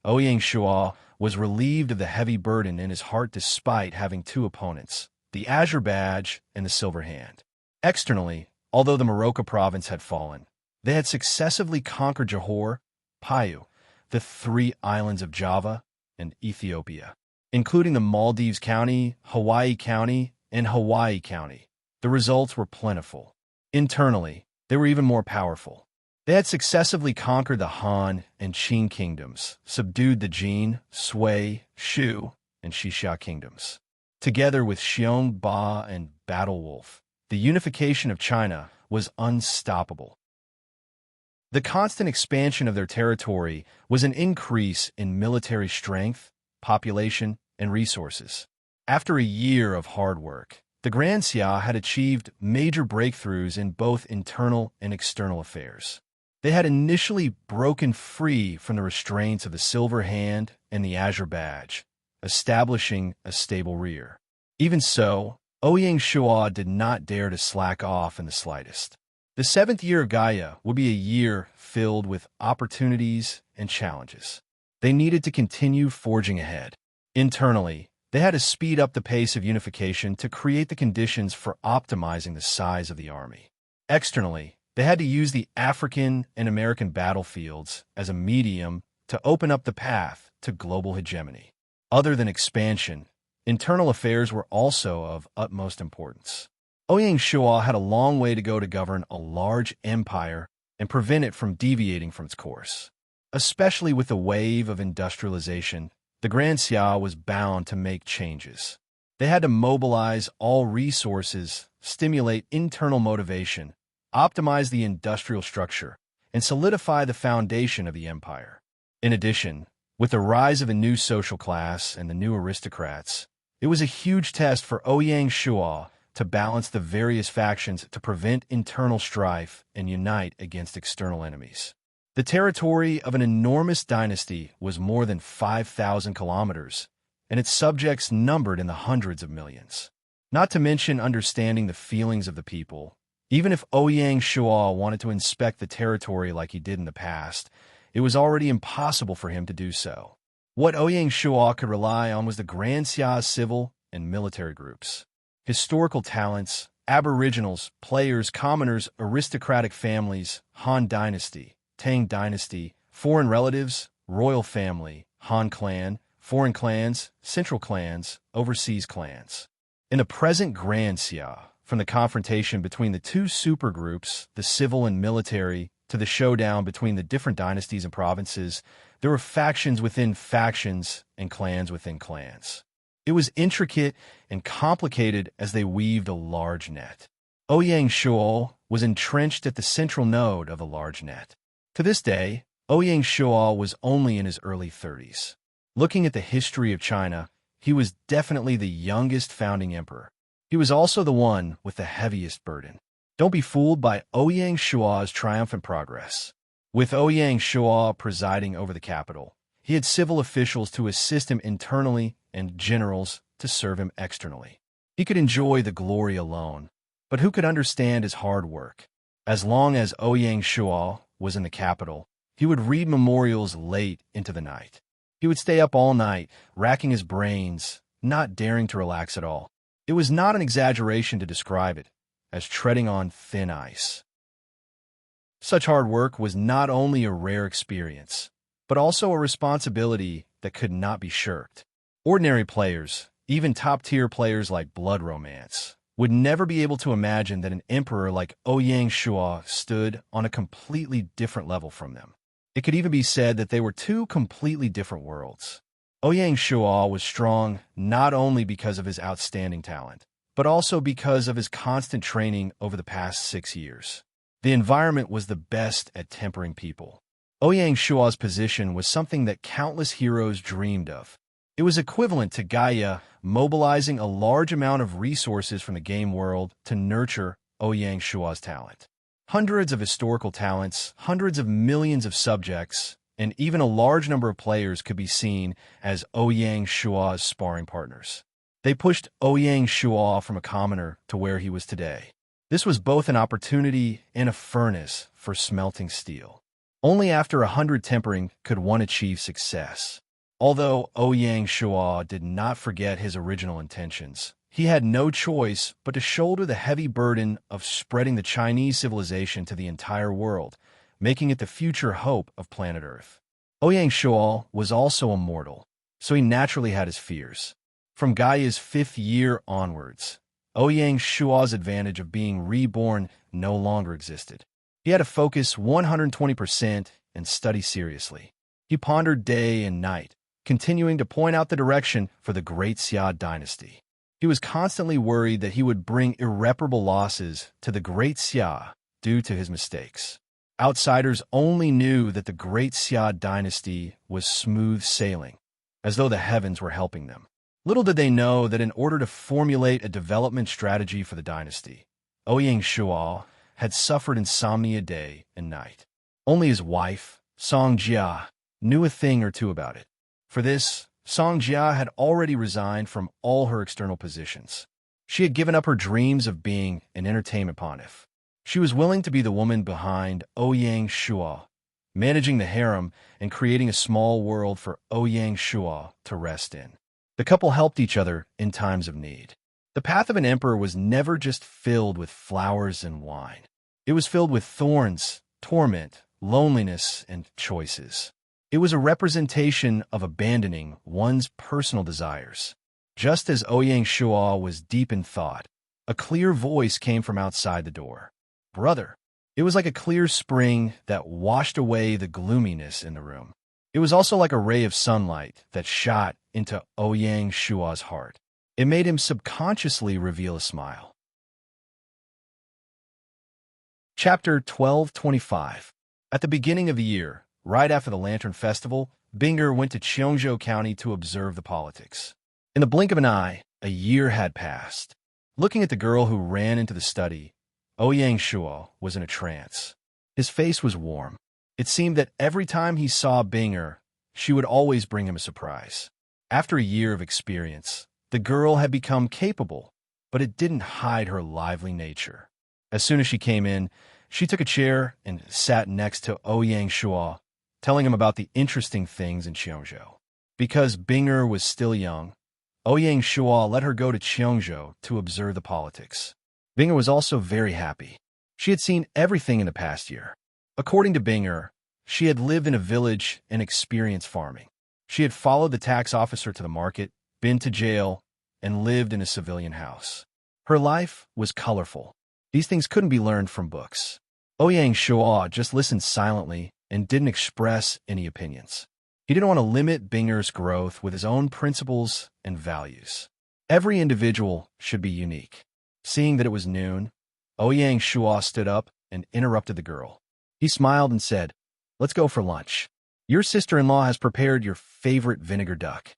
Ouyang Shuo was relieved of the heavy burden in his heart despite having 2 opponents, the Azure Badge and the Silver Hand. Externally, although the Morocco province had fallen, they had successively conquered Johor, Payu, the 3 islands of Java, and Ethiopia, including the Maldives County, Hawaii County, and Hawaii County. The results were plentiful. Internally, they were even more powerful. They had successively conquered the Han and Qin kingdoms, subdued the Jin, Sui, Shu, and Xixia kingdoms. Together with Xiong Ba and Battle Wolf, the unification of China was unstoppable. The constant expansion of their territory was an increase in military strength, population, and resources. After a year of hard work, the Grand Xia had achieved major breakthroughs in both internal and external affairs. They had initially broken free from the restraints of the Silver Hand and the Azure Badge, establishing a stable rear. Even so, Ouyang Shua did not dare to slack off in the slightest. The seventh year of Gaia would be a year filled with opportunities and challenges. They needed to continue forging ahead. Internally, they had to speed up the pace of unification to create the conditions for optimizing the size of the army. Externally, they had to use the African and American battlefields as a medium to open up the path to global hegemony. Other than expansion, internal affairs were also of utmost importance. Ouyang Shua had a long way to go to govern a large empire and prevent it from deviating from its course. Especially with the wave of industrialization, the Grand Xia was bound to make changes. They had to mobilize all resources, stimulate internal motivation, optimize the industrial structure, and solidify the foundation of the empire. In addition, with the rise of a new social class and the new aristocrats, it was a huge test for Ouyang Shua to balance the various factions to prevent internal strife and unite against external enemies. The territory of an enormous dynasty was more than 5,000 kilometers, and its subjects numbered in the hundreds of millions. Not to mention understanding the feelings of the people. Even if Ouyang Shua wanted to inspect the territory like he did in the past, it was already impossible for him to do so. What Ouyang Shua could rely on was the Grand Xia's civil and military groups. Historical talents, aboriginals, players, commoners, aristocratic families, Han Dynasty, Tang Dynasty, foreign relatives, royal family, Han clan, foreign clans, central clans, overseas clans. In the present Grand Xia, from the confrontation between the two supergroups, the civil and military, to the showdown between the different dynasties and provinces, there were factions within factions and clans within clans. It was intricate and complicated as they weaved a large net. Ouyang Shua was entrenched at the central node of the large net. To this day, Ouyang Shua was only in his early 30s. Looking at the history of China, he was definitely the youngest founding emperor. He was also the one with the heaviest burden. Don't be fooled by Ouyang Shua's triumphant progress. With Ouyang Shua presiding over the capital, he had civil officials to assist him internally and generals to serve him externally. He could enjoy the glory alone, but who could understand his hard work? As long as Ouyang Shua was in the capital, he would read memorials late into the night. He would stay up all night, racking his brains, not daring to relax at all. It was not an exaggeration to describe it as treading on thin ice. Such hard work was not only a rare experience, but also a responsibility that could not be shirked. Ordinary players, even top-tier players like Blood Romance, would never be able to imagine that an emperor like Ouyang Shua stood on a completely different level from them. It could even be said that they were two completely different worlds. Ouyang Shua was strong not only because of his outstanding talent, but also because of his constant training over the past 6 years. The environment was the best at tempering people. Ouyang Shua's position was something that countless heroes dreamed of. It was equivalent to Gaia mobilizing a large amount of resources from the game world to nurture Ouyang Shua's talent. Hundreds of historical talents, hundreds of millions of subjects, and even a large number of players could be seen as Ouyang Shua's sparring partners. They pushed Ouyang Shua from a commoner to where he was today. This was both an opportunity and a furnace for smelting steel. Only after 100 tempering could one achieve success. Although Ouyang Shua did not forget his original intentions, he had no choice but to shoulder the heavy burden of spreading the Chinese civilization to the entire world, making it the future hope of planet Earth. Ouyang Shua was also immortal, so he naturally had his fears. From Gaia's 5th year onwards, Ouyang Shua's advantage of being reborn no longer existed. He had to focus 120% and study seriously. He pondered day and night, continuing to point out the direction for the Great Xia dynasty. He was constantly worried that he would bring irreparable losses to the Great Xia due to his mistakes. Outsiders only knew that the Great Xia dynasty was smooth sailing, as though the heavens were helping them. Little did they know that in order to formulate a development strategy for the dynasty, Ouyang Shuo had suffered insomnia day and night. Only his wife, Song Jia, knew a thing or two about it. For this, Song Jia had already resigned from all her external positions. She had given up her dreams of being an entertainment pontiff. She was willing to be the woman behind Ouyang Shuo, managing the harem and creating a small world for Ouyang Shuo to rest in. The couple helped each other in times of need. The path of an emperor was never just filled with flowers and wine. It was filled with thorns, torment, loneliness, and choices. It was a representation of abandoning one's personal desires. Just as Ouyang Shuo was deep in thought, a clear voice came from outside the door. "Brother." It was like a clear spring that washed away the gloominess in the room. It was also like a ray of sunlight that shot into Ouyang Shuo's heart. It made him subconsciously reveal a smile. Chapter 1225. At the beginning of the year, right after the Lantern Festival, Binger went to Cheongzhou County to observe the politics. In the blink of an eye, a year had passed. Looking at the girl who ran into the study, Ouyang Shuo was in a trance. His face was warm. It seemed that every time he saw Binger, she would always bring him a surprise. After a year of experience, the girl had become capable, but it didn't hide her lively nature. As soon as she came in, she took a chair and sat next to Ouyang Shuo, telling him about the interesting things in Cheongzhou. Because Binger was still young, Ouyang Shuo let her go to Cheongzhou to observe the politics. Binger was also very happy. She had seen everything in the past year. According to Binger, she had lived in a village and experienced farming. She had followed the tax officer to the market, been to jail, and lived in a civilian house. Her life was colorful. These things couldn't be learned from books. Ouyang Shuo just listened silently and didn't express any opinions. He didn't want to limit Binger's growth with his own principles and values. Every individual should be unique. Seeing that it was noon, Ouyang Shuo stood up and interrupted the girl. He smiled and said, "Let's go for lunch. Your sister-in-law has prepared your favorite vinegar duck."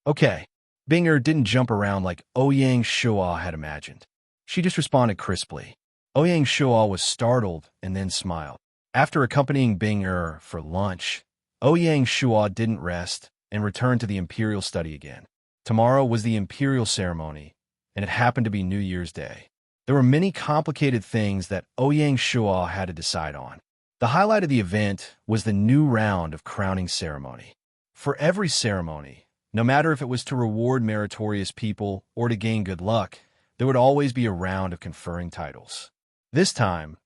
Okay. Binger didn't jump around like Ouyang Shuo had imagined. She just responded crisply. Ouyang Shuo was startled and then smiled. After accompanying Binger for lunch, Ouyang Shuo didn't rest and returned to the imperial study again. Tomorrow was the imperial ceremony, and it happened to be New Year's Day. There were many complicated things that Ouyang Shuo had to decide on. The highlight of the event was the new round of crowning ceremony. For every ceremony, no matter if it was to reward meritorious people or to gain good luck, there would always be a round of conferring titles. This time,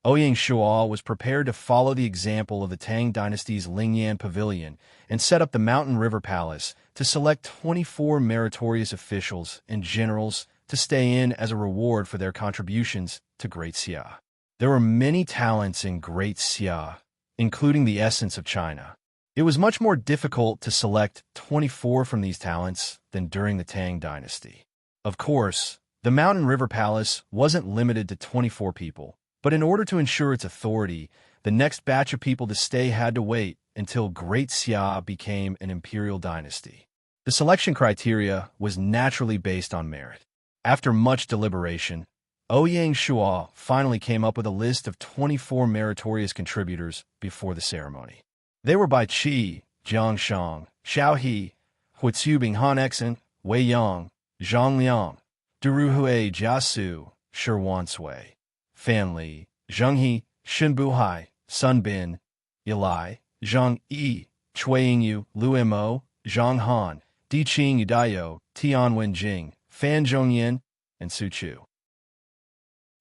Ouyang Shuo was prepared to follow the example of the Tang Dynasty's Lingyan Pavilion and set up the Mountain River Palace to select 24 meritorious officials and generals to stay in as a reward for their contributions to Great Xia. There were many talents in Great Xia, including the essence of China. It was much more difficult to select 24 from these talents than during the Tang Dynasty. Of course, the Mountain River Palace wasn't limited to 24 people, but in order to ensure its authority, the next batch of people to stay had to wait until Great Xia became an imperial dynasty. The selection criteria was naturally based on merit. After much deliberation, Ouyang Shuo finally came up with a list of 24 meritorious contributors before the ceremony. They were by Qi, Jiang Shang, Xiao He, Huizubing Han Exen, Wei Yang, Zhang Liang, Duruhui Jiasu, Shi Wansui, Fan Li, Zheng He, Shin Buhai, Sun Bin, Yilai, Zhang Yi, Cui Yingyu, Lu Mo, Zhang Han, Di Qing Yudayo, Tian Wenjing, Fan Zhongyan, and Su Chu.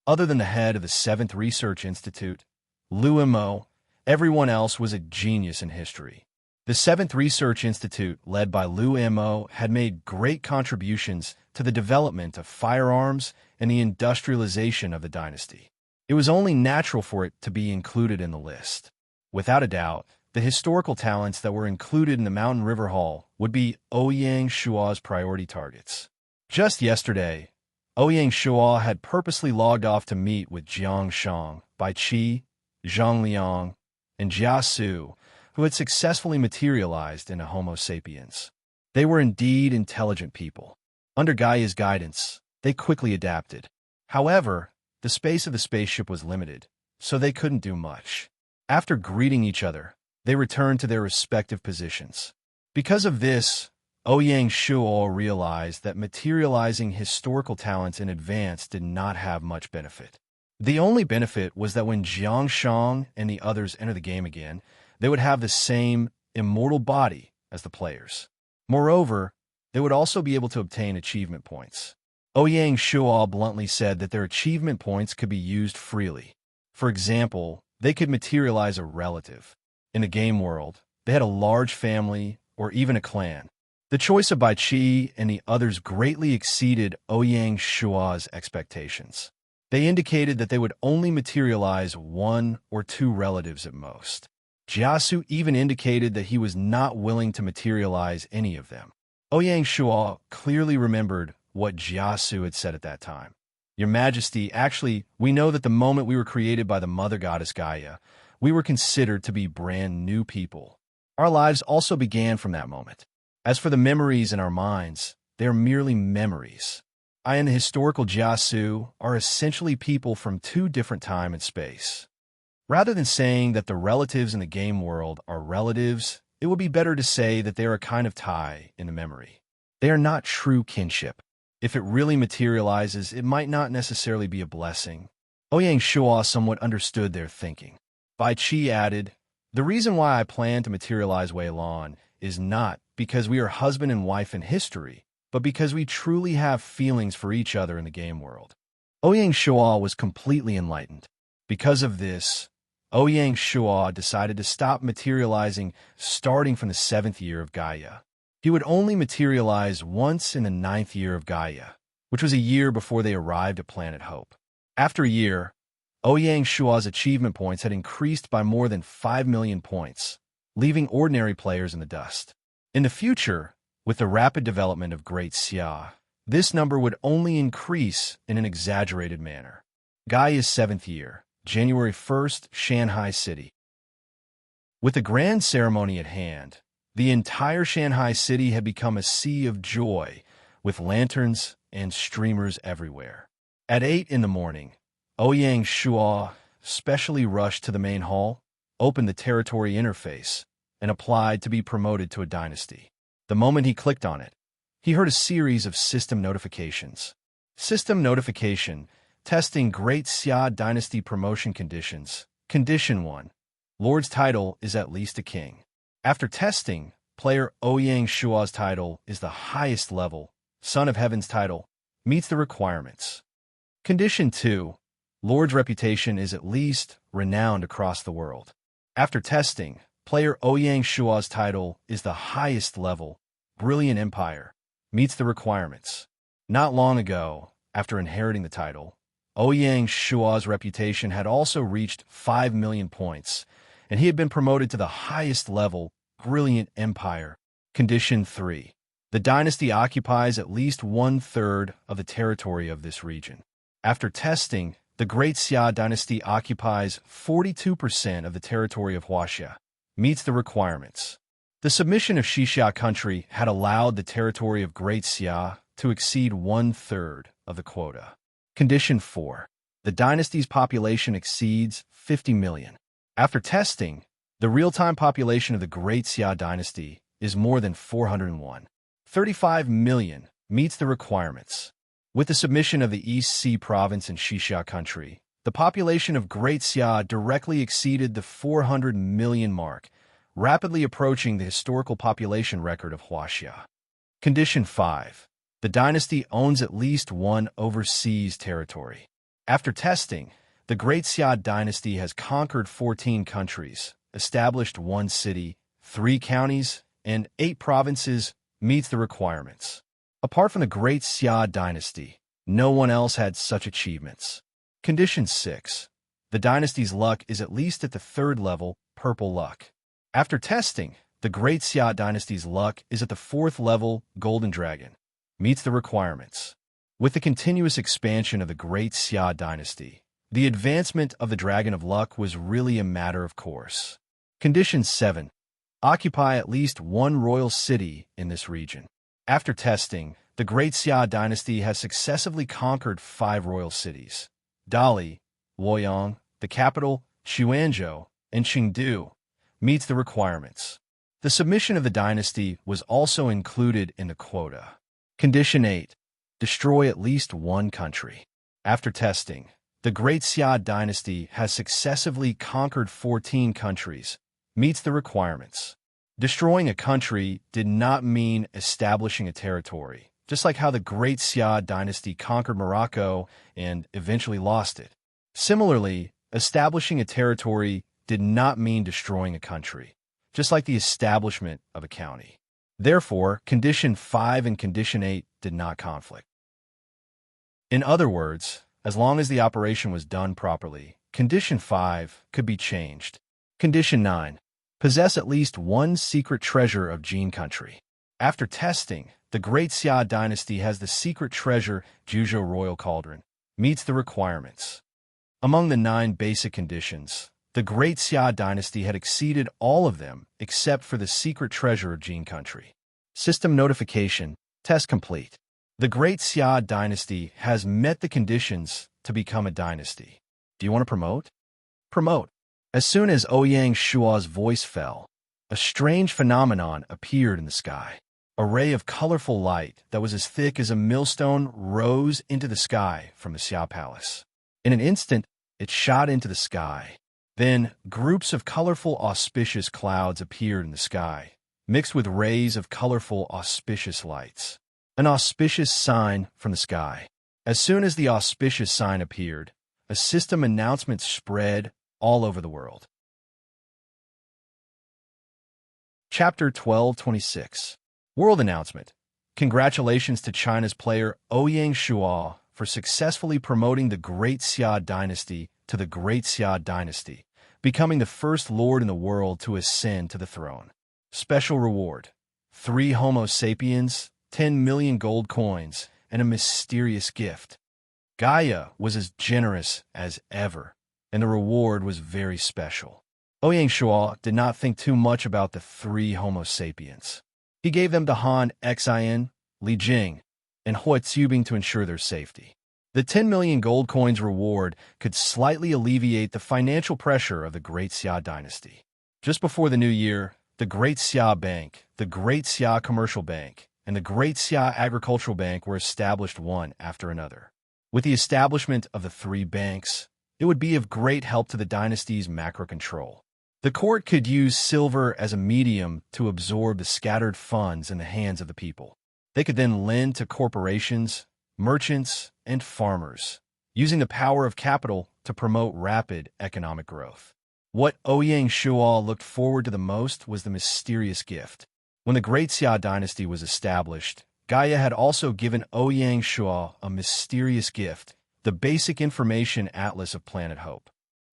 Other than the head of the 7th Research Institute, Lu Mo, everyone else was a genius in history. The 7th Research Institute, led by Lu Mo, had made great contributions to the development of firearms and the industrialization of the dynasty. It was only natural for it to be included in the list. Without a doubt, the historical talents that were included in the Mountain River Hall would be Ouyang Shuo's priority targets. Just yesterday, Ouyang Shuo had purposely logged off to meet with Jiang Shang, Bai Qi, Zhang Liang, and Jia Su, who had successfully materialized into Homo sapiens. They were indeed intelligent people. Under Gaia's guidance, they quickly adapted. However, the space of the spaceship was limited, so they couldn't do much. After greeting each other, they returned to their respective positions. Because of this, Ouyang Shuo realized that materializing historical talents in advance did not have much benefit. The only benefit was that when Jiang Shang and the others enter the game again, they would have the same immortal body as the players. Moreover, they would also be able to obtain achievement points. Ouyang Shuo bluntly said that their achievement points could be used freely. For example, they could materialize a relative. In the game world, they had a large family or even a clan. The choice of Bai Qi and the others greatly exceeded Ouyang Shuo's expectations. They indicated that they would only materialize 1 or 2 relatives at most. Jiasu even indicated that he was not willing to materialize any of them. Ouyang Shuo clearly remembered what Jiasu had said at that time. Your Majesty, actually, we know that the moment we were created by the Mother Goddess Gaia, we were considered to be brand new people. Our lives also began from that moment. As for the memories in our minds, they are merely memories. I and the historical Jiasu are essentially people from 2 different time and space. Rather than saying that the relatives in the game world are relatives, it would be better to say that they are a kind of tie in the memory. They are not true kinship. If it really materializes, it might not necessarily be a blessing. Ouyang Shuo somewhat understood their thinking. Bai Qi added, "The reason why I plan to materialize Wei Lan is not because we are husband and wife in history, but because we truly have feelings for each other in the game world." Ouyang Shuo was completely enlightened. Because of this, Ouyang Shuo decided to stop materializing starting from the 7th year of Gaia. He would only materialize once in the 9th year of Gaia, which was a year before they arrived at Planet Hope. After a year, Ouyang Shuo's achievement points had increased by more than 5 million points, leaving ordinary players in the dust. In the future, with the rapid development of Great Xia, this number would only increase in an exaggerated manner. Gaia's 7th year, January 1st, Shanghai City. With the grand ceremony at hand, the entire Shanghai city had become a sea of joy, with lanterns and streamers everywhere. At 8 in the morning, Ouyang Shuo specially rushed to the main hall, opened the territory interface, and applied to be promoted to a dynasty. The moment he clicked on it, he heard a series of system notifications. System notification, testing Great Xia Dynasty promotion conditions. Condition 1. Lord's title is at least a king. After testing, player Ouyang Shuo's title is the highest level. Son of Heaven's title meets the requirements. Condition 2. Lord's reputation is at least renowned across the world. After testing, player Ouyang Shuo's title is the highest level. Brilliant Empire meets the requirements. Not long ago, after inheriting the title, Ouyang Shuo's reputation had also reached 5 million points, and he had been promoted to the highest level, Brilliant Empire. Condition 3. The dynasty occupies at least 1/3 of the territory of this region. After testing, the Great Xia Dynasty occupies 42% of the territory of Huaxia, meets the requirements. The submission of Xixia country had allowed the territory of Great Xia to exceed 1/3 of the quota. Condition 4. The dynasty's population exceeds 50 million. After testing, the real-time population of the Great Xia Dynasty is more than 401. 35 million meets the requirements. With the submission of the East Sea province in Xixia country, the population of Great Xia directly exceeded the 400 million mark, rapidly approaching the historical population record of Huaxia. Condition 5. The dynasty owns at least 1 overseas territory. After testing, the Great Xia Dynasty has conquered 14 countries, established 1 city, 3 counties, and 8 provinces, meets the requirements. Apart from the Great Xia Dynasty, no one else had such achievements. Condition 6. The dynasty's luck is at least at the 3rd level, Purple Luck. After testing, the Great Xia Dynasty's luck is at the 4th level, Golden Dragon. meets the requirements. With the continuous expansion of the Great Xia dynasty, the advancement of the Dragon of Luck was really a matter of course. Condition 7. Occupy at least one royal city in this region. After testing, the Great Xia dynasty has successively conquered 5 royal cities: Dali, Luoyang, the capital, Xuanzhou, and Chengdu, meets the requirements. The submission of the dynasty was also included in the quota. Condition 8. Destroy at least one country. After testing, the Great Xia dynasty has successively conquered 14 countries, meets the requirements. Destroying a country did not mean establishing a territory, just like how the Great Xia dynasty conquered Morocco and eventually lost it. Similarly, establishing a territory did not mean destroying a country, just like the establishment of a county. Therefore, Condition 5 and Condition 8 did not conflict. In other words, as long as the operation was done properly, Condition 5 could be changed. Condition 9. Possess at least one secret treasure of Jin country. After testing, the Great Xia dynasty has the secret treasure Juzhou Royal Cauldron, meets the requirements. Among the 9 basic conditions, the Great Xia dynasty had exceeded all of them except for the secret treasure of Jin country. System notification. Test complete. The Great Xia dynasty has met the conditions to become a dynasty. Do you want to promote? Promote. As soon as Ouyang Shua's voice fell, a strange phenomenon appeared in the sky. A ray of colorful light that was as thick as a millstone rose into the sky from the Xia Palace. In an instant, it shot into the sky. Then, groups of colorful auspicious clouds appeared in the sky, mixed with rays of colorful auspicious lights. An auspicious sign from the sky. As soon as the auspicious sign appeared, a system announcement spread all over the world. Chapter 1226. World Announcement. Congratulations to China's player Ouyang Shua for successfully promoting the Great Xia dynasty to the Great Xia dynasty, becoming the first lord in the world to ascend to the throne. Special reward: 3 Homo sapiens, 10 million gold coins, and a mysterious gift. Gaia was as generous as ever, and the reward was very special. Ouyang Shua did not think too much about the 3 Homo sapiens. He gave them to Han Xian, Li Jing, and Hui Tsubing to ensure their safety. The 10 million gold coins reward could slightly alleviate the financial pressure of the Great Xia dynasty. Just before the new year, the Great Xia Bank, the Great Xia Commercial Bank, and the Great Xia Agricultural Bank were established one after another. With the establishment of the 3 banks, it would be of great help to the dynasty's macro control. The court could use silver as a medium to absorb the scattered funds in the hands of the people. They could then lend to corporations, merchants, and farmers, using the power of capital to promote rapid economic growth. What Ouyang Shua looked forward to the most was the mysterious gift. When the Great Xia dynasty was established, Gaia had also given Ouyang Shua a mysterious gift, the Basic Information Atlas of Planet Hope.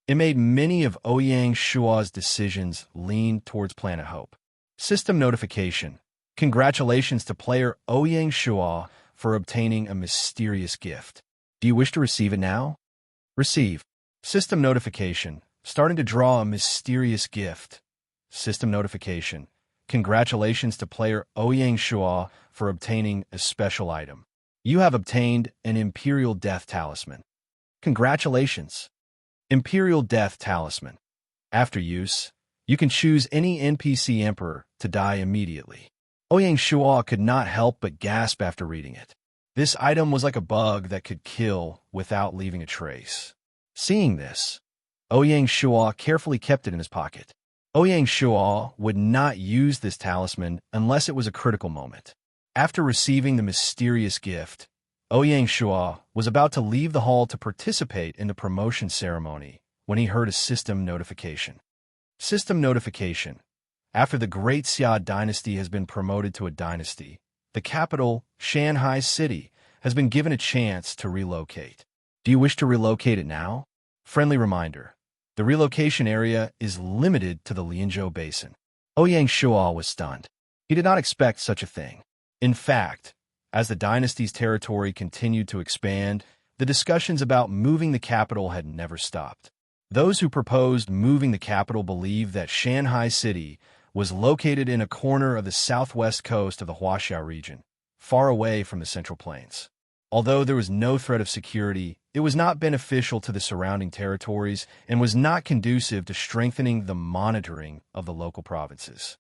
It made many of Ouyang Shua's decisions lean towards Planet Hope. System notification. Congratulations to player Ouyang Shua for obtaining a mysterious gift. Do you wish to receive it now? Receive. System notification. Starting to draw a mysterious gift. System notification. Congratulations to player Ouyang Shua for obtaining a special item. You have obtained an Imperial Death Talisman. Congratulations. Imperial Death Talisman. After use, you can choose any NPC Emperor to die immediately. Ouyang Shua could not help but gasp after reading it. This item was like a bug that could kill without leaving a trace. Seeing this, Ouyang Shua carefully kept it in his pocket. Ouyang Shua would not use this talisman unless it was a critical moment. After receiving the mysterious gift, Ouyang Shua was about to leave the hall to participate in the promotion ceremony when he heard a system notification. System notification. After the Great Xia dynasty has been promoted to a dynasty, the capital, Shanghai City, has been given a chance to relocate. Do you wish to relocate it now? Friendly reminder. The relocation area is limited to the Lianzhou Basin. Ouyang Shua was stunned. He did not expect such a thing. In fact, As the dynasty's territory continued to expand, the discussions about moving the capital had never stopped. Those who proposed moving the capital believed that Shanghai City was located in a corner of the southwest coast of the Huaxia region, far away from the Central Plains. Although there was no threat of security, it was not beneficial to the surrounding territories and was not conducive to strengthening the monitoring of the local provinces.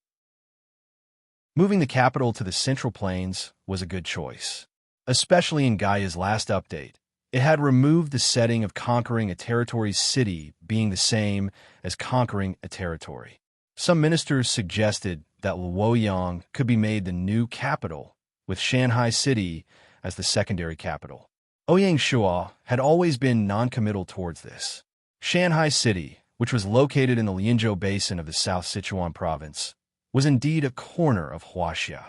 Moving the capital to the Central Plains was a good choice, especially in Gaia's last update. It had removed the setting of conquering a territory's city being the same as conquering a territory. Some ministers suggested that Luoyang could be made the new capital, with Shanghai City as the secondary capital. Ouyang Shua had always been non-committal towards this. Shanghai City, which was located in the Lianzhou Basin of the South Sichuan province, was indeed a corner of Huaxia.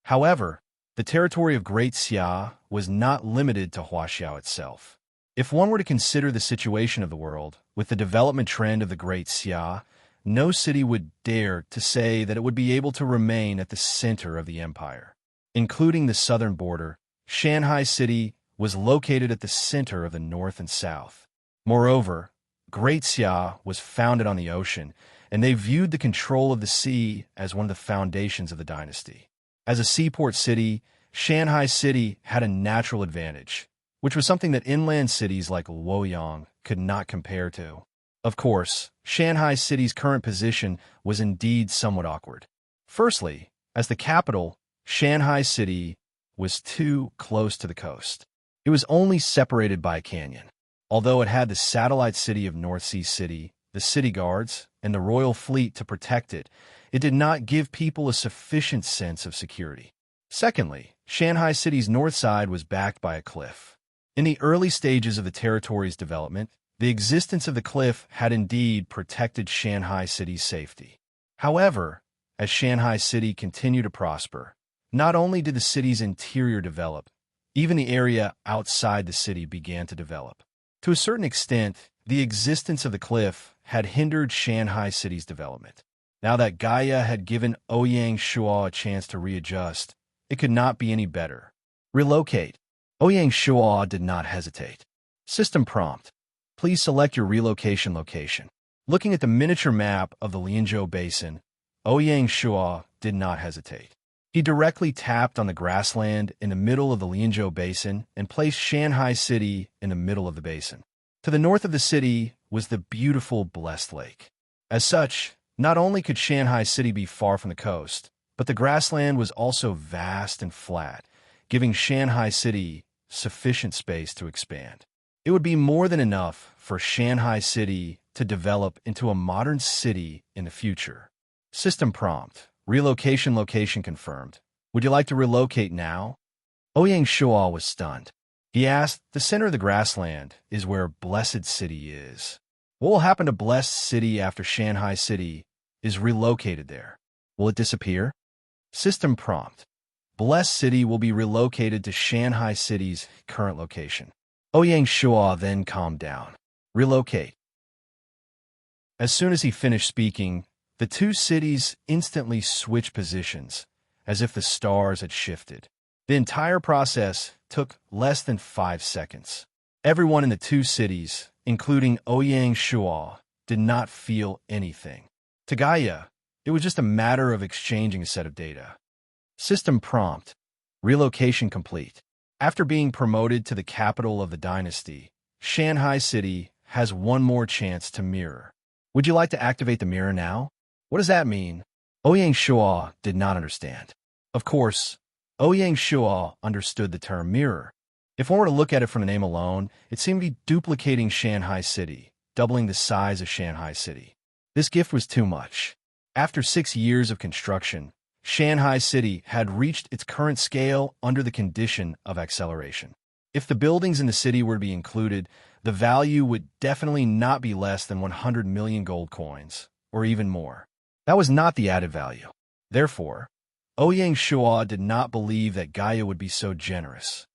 However, the territory of Great Xia was not limited to Huaxia itself. If one were to consider the situation of the world, with the development trend of the Great Xia, no city would dare to say that it would be able to remain at the center of the empire. Including the southern border, Shanghai City was located at the center of the north and south. Moreover, Great Xia was founded on the ocean, and they viewed the control of the sea as one of the foundations of the dynasty. As a seaport city, Shanghai City had a natural advantage, which was something that inland cities like Luoyang could not compare to. Of course, Shanghai City's current position was indeed somewhat awkward. Firstly, as the capital, Shanghai City was too close to the coast. It was only separated by a canyon. Although it had the satellite city of North Sea City, the city guards, and the royal fleet to protect it, it did not give people a sufficient sense of security. Secondly, Shanghai City's north side was backed by a cliff. In the early stages of the territory's development, the existence of the cliff had indeed protected Shanghai City's safety. However, as Shanghai City continued to prosper, not only did the city's interior develop, even the area outside the city began to develop. To a certain extent, the existence of the cliff had hindered Shanghai City's development. Now that Gaia had given Ouyang Shua a chance to readjust, it could not be any better. Relocate. Ouyang Shua did not hesitate. System prompt. Please select your relocation location. Looking at the miniature map of the Lianzhou Basin, Ouyang Shua did not hesitate. He directly tapped on the grassland in the middle of the Lianzhou Basin and placed Shanghai City in the middle of the basin. To the north of the city was the beautiful Blessed Lake. As such, not only could Shanghai City be far from the coast, but the grassland was also vast and flat, giving Shanghai City sufficient space to expand. It would be more than enough for Shanghai City to develop into a modern city in the future. System prompt. Relocation location confirmed. Would you like to relocate now? Ouyang Shua was stunned. He asked, the center of the grassland is where Blessed City is. What will happen to Blessed City after Shanghai City is relocated there? Will it disappear? System prompt. Blessed City will be relocated to Shanghai City's current location. Ouyang Shua then calmed down. Relocate. As soon as he finished speaking, the two cities instantly switched positions, as if the stars had shifted. The entire process took less than 5 seconds. Everyone in the two cities, including Ouyang Shua, did not feel anything. To Gaia, it was just a matter of exchanging a set of data. System prompt. Relocation complete. After being promoted to the capital of the dynasty, Shanghai City has one more chance to mirror. Would you like to activate the mirror now? What does that mean? Ouyang Shua did not understand. Of course, Ouyang Shua understood the term mirror. If one were to look at it from the name alone, it seemed to be duplicating Shanghai City, doubling the size of Shanghai City. This gift was too much. After 6 years of construction, Shanghai City had reached its current scale under the condition of acceleration. If the buildings in the city were to be included, the value would definitely not be less than 100 million gold coins, or even more. That was not the added value. Therefore, Ouyang Shua did not believe that Gaia would be so generous.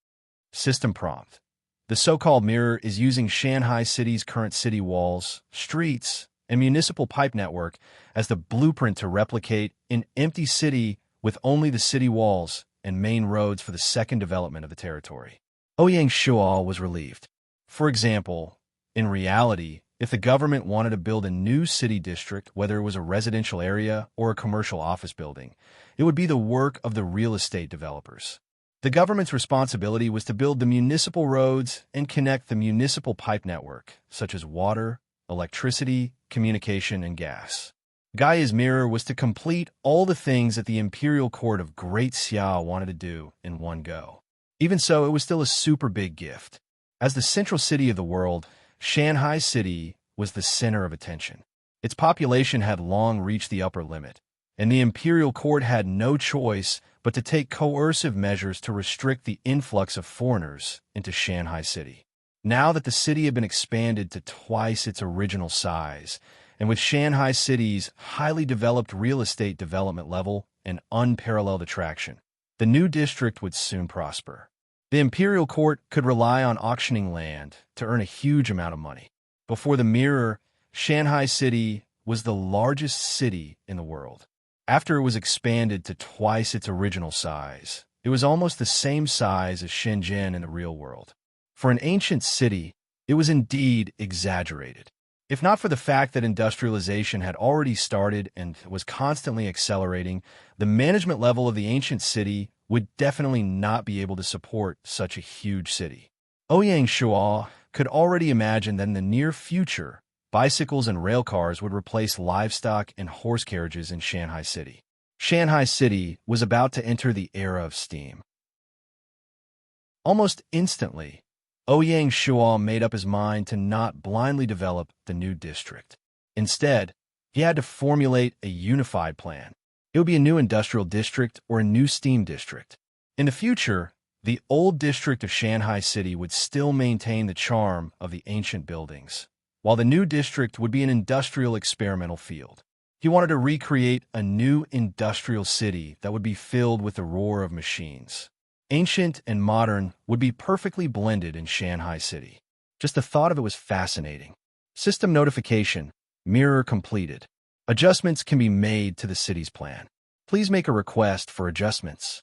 System prompt. The so-called mirror is using Shanghai City's current city walls, streets, and municipal pipe network as the blueprint to replicate an empty city with only the city walls and main roads for the second development of the territory. Ouyang Shuo was relieved. For example, in reality, if the government wanted to build a new city district, whether it was a residential area or a commercial office building, it would be the work of the real estate developers. The government's responsibility was to build the municipal roads and connect the municipal pipe network, such as water, electricity, communication, and gas. Gaia's mirror was to complete all the things that the imperial court of Great Xia wanted to do in one go. Even so, it was still a super big gift. As the central city of the world, Shanghai City was the center of attention. Its population had long reached the upper limit, and the imperial court had no choice but to take coercive measures to restrict the influx of foreigners into Shanghai City. Now that the city had been expanded to twice its original size, and with Shanghai City's highly developed real estate development level and unparalleled attraction, the new district would soon prosper. The imperial court could rely on auctioning land to earn a huge amount of money. Before the mirror, Shanghai City was the largest city in the world. After it was expanded to twice its original size, it was almost the same size as Shenzhen in the real world. For an ancient city, it was indeed exaggerated. If not for the fact that industrialization had already started and was constantly accelerating, the management level of the ancient city would definitely not be able to support such a huge city. Ouyang Shuo could already imagine that in the near future, bicycles and rail cars would replace livestock and horse carriages in Shanghai City. Shanghai City was about to enter the era of steam. Almost instantly, Ouyang Shuo made up his mind to not blindly develop the new district. Instead, he had to formulate a unified plan. It would be a new industrial district or a new steam district. In the future, the old district of Shanghai City would still maintain the charm of the ancient buildings, while the new district would be an industrial experimental field. He wanted to recreate a new industrial city that would be filled with the roar of machines. Ancient and modern would be perfectly blended in Shanghai City. Just the thought of it was fascinating. System notification, mirror completed. Adjustments can be made to the city's plan. Please make a request for adjustments.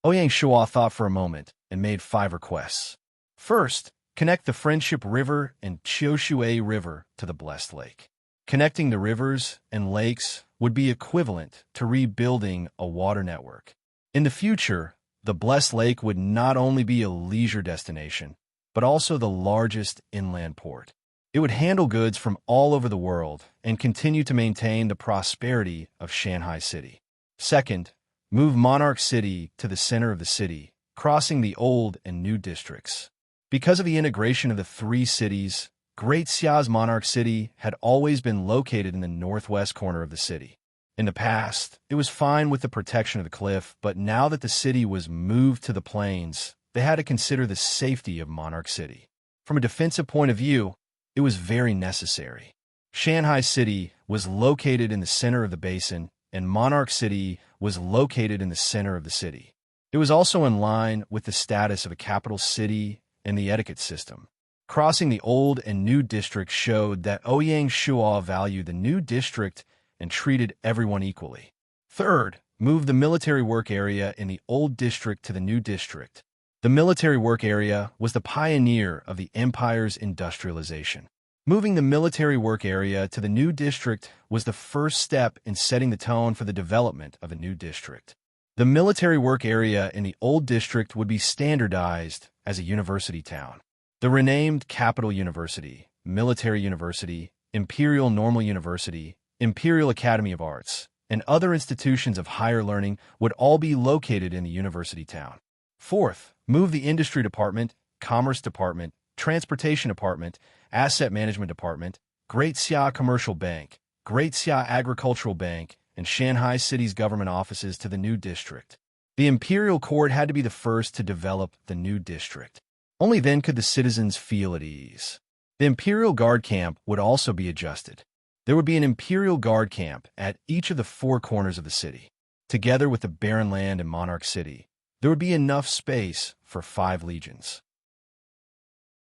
Ouyang Shuo thought for a moment and made 5 requests. First, connect the Friendship River and Qiushui River to the Blessed Lake. Connecting the rivers and lakes would be equivalent to rebuilding a water network. In the future, the Blessed Lake would not only be a leisure destination, but also the largest inland port. It would handle goods from all over the world and continue to maintain the prosperity of Shanghai City. Second, move Monarch City to the center of the city, crossing the old and new districts. Because of the integration of the 3 cities, Great Xia's Monarch City had always been located in the northwest corner of the city. In the past, it was fine with the protection of the cliff, but now that the city was moved to the plains, they had to consider the safety of Monarch City. From a defensive point of view, it was very necessary. Shanghai City was located in the center of the basin, and Monarch City was located in the center of the city. It was also in line with the status of a capital city and the etiquette system. Crossing the old and new districts showed that Ouyang Shuo valued the new district and treated everyone equally. Third, move the military work area in the old district to the new district. The military work area was the pioneer of the empire's industrialization. Moving the military work area to the new district was the first step in setting the tone for the development of a new district. The military work area in the old district would be standardized as a university town. The renamed Capital University, Military University, Imperial Normal University, Imperial Academy of Arts, and other institutions of higher learning would all be located in the university town. Fourth, move the Industry Department, Commerce Department, Transportation Department, Asset Management Department, Great Xia Commercial Bank, Great Xia Agricultural Bank, and Shanghai City's government offices to the new district. The imperial court had to be the first to develop the new district. Only then could the citizens feel at ease. The imperial guard camp would also be adjusted. There would be an imperial guard camp at each of the 4 corners of the city. Together with the barren land in Monarch City, there would be enough space for 5 legions.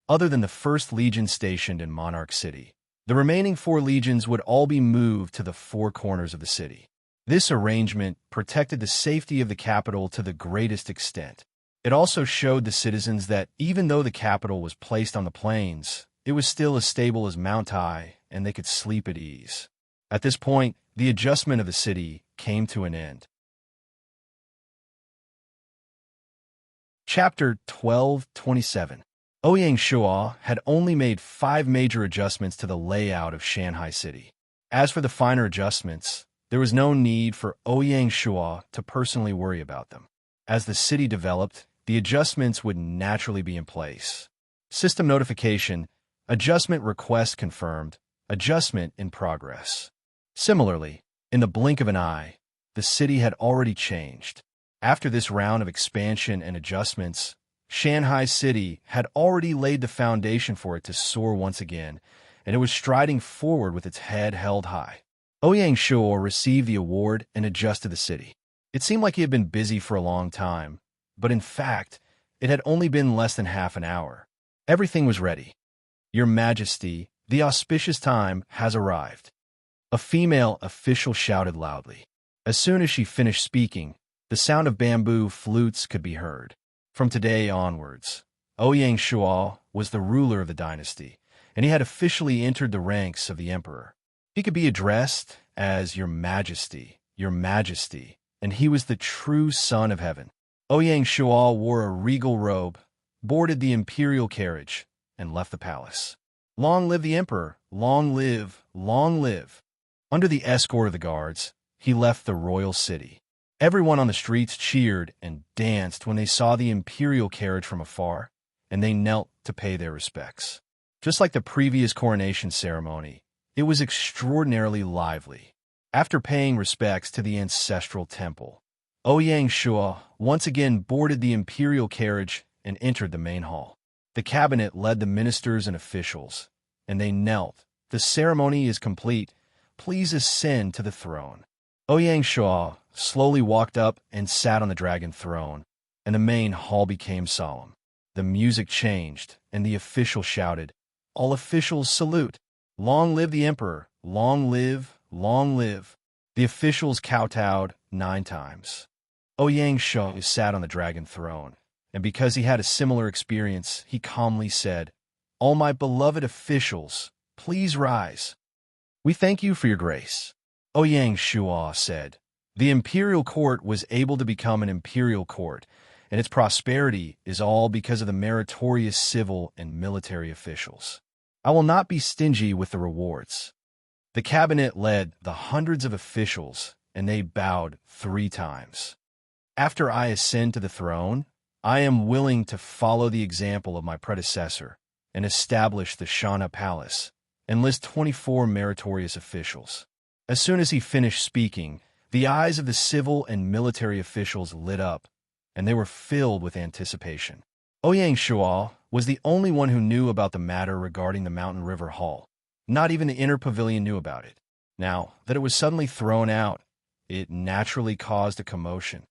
Other than the 1st Legion stationed in Monarch City, the remaining 4 legions would all be moved to the 4 corners of the city. This arrangement protected the safety of the capital to the greatest extent. It also showed the citizens that even though the capital was placed on the plains, it was still as stable as Mount High, and they could sleep at ease. At this point, the adjustment of the city came to an end. Chapter 12:27. Ouyang Shua had only made 5 major adjustments to the layout of Shanghai City. As for the finer adjustments, there was no need for Ouyang Shua to personally worry about them. As the city developed, the adjustments would naturally be in place. System notification, adjustment request confirmed, adjustment in progress. Similarly, in the blink of an eye, the city had already changed. After this round of expansion and adjustments, Shanghai City had already laid the foundation for it to soar once again, and it was striding forward with its head held high. Ouyang Shua received the award and adjusted the city. It seemed like he had been busy for a long time, but in fact, it had only been less than half an hour. Everything was ready. Your Majesty, the auspicious time has arrived. A female official shouted loudly. As soon as she finished speaking, the sound of bamboo flutes could be heard. From today onwards, Ouyang Shua was the ruler of the dynasty, and he had officially entered the ranks of the emperor. He could be addressed as Your Majesty, and he was the true son of heaven. Ouyang Shua wore a regal robe, boarded the imperial carriage, and left the palace. Long live the emperor! Long live! Long live! Under the escort of the guards, he left the royal city. Everyone on the streets cheered and danced when they saw the imperial carriage from afar, and they knelt to pay their respects. Just like the previous coronation ceremony, it was extraordinarily lively. After paying respects to the ancestral temple, Ouyang Shua once again boarded the imperial carriage and entered the main hall. The cabinet led the ministers and officials, and they knelt. The ceremony is complete. Please ascend to the throne. Ouyang Shua slowly walked up and sat on the dragon throne, and the main hall became solemn. The music changed, and the official shouted, "All officials salute! Long live the emperor! Long live! Long live!" The officials kowtowed 9 times. Ouyang Shua sat on the dragon throne, and because he had a similar experience, he calmly said, "All my beloved officials, please rise. We thank you for your grace." Ouyang Shua said, "The imperial court was able to become an imperial court, and its prosperity is all because of the meritorious civil and military officials. I will not be stingy with the rewards." The cabinet led the hundreds of officials, and they bowed 3 times. "After I ascend to the throne, I am willing to follow the example of my predecessor and establish the Shana Palace, and list 24 meritorious officials." As soon as he finished speaking, the eyes of the civil and military officials lit up, and they were filled with anticipation. Ouyang Shua was the only one who knew about the matter regarding the Mountain River Hall. Not even the inner pavilion knew about it. Now that it was suddenly thrown out, it naturally caused a commotion.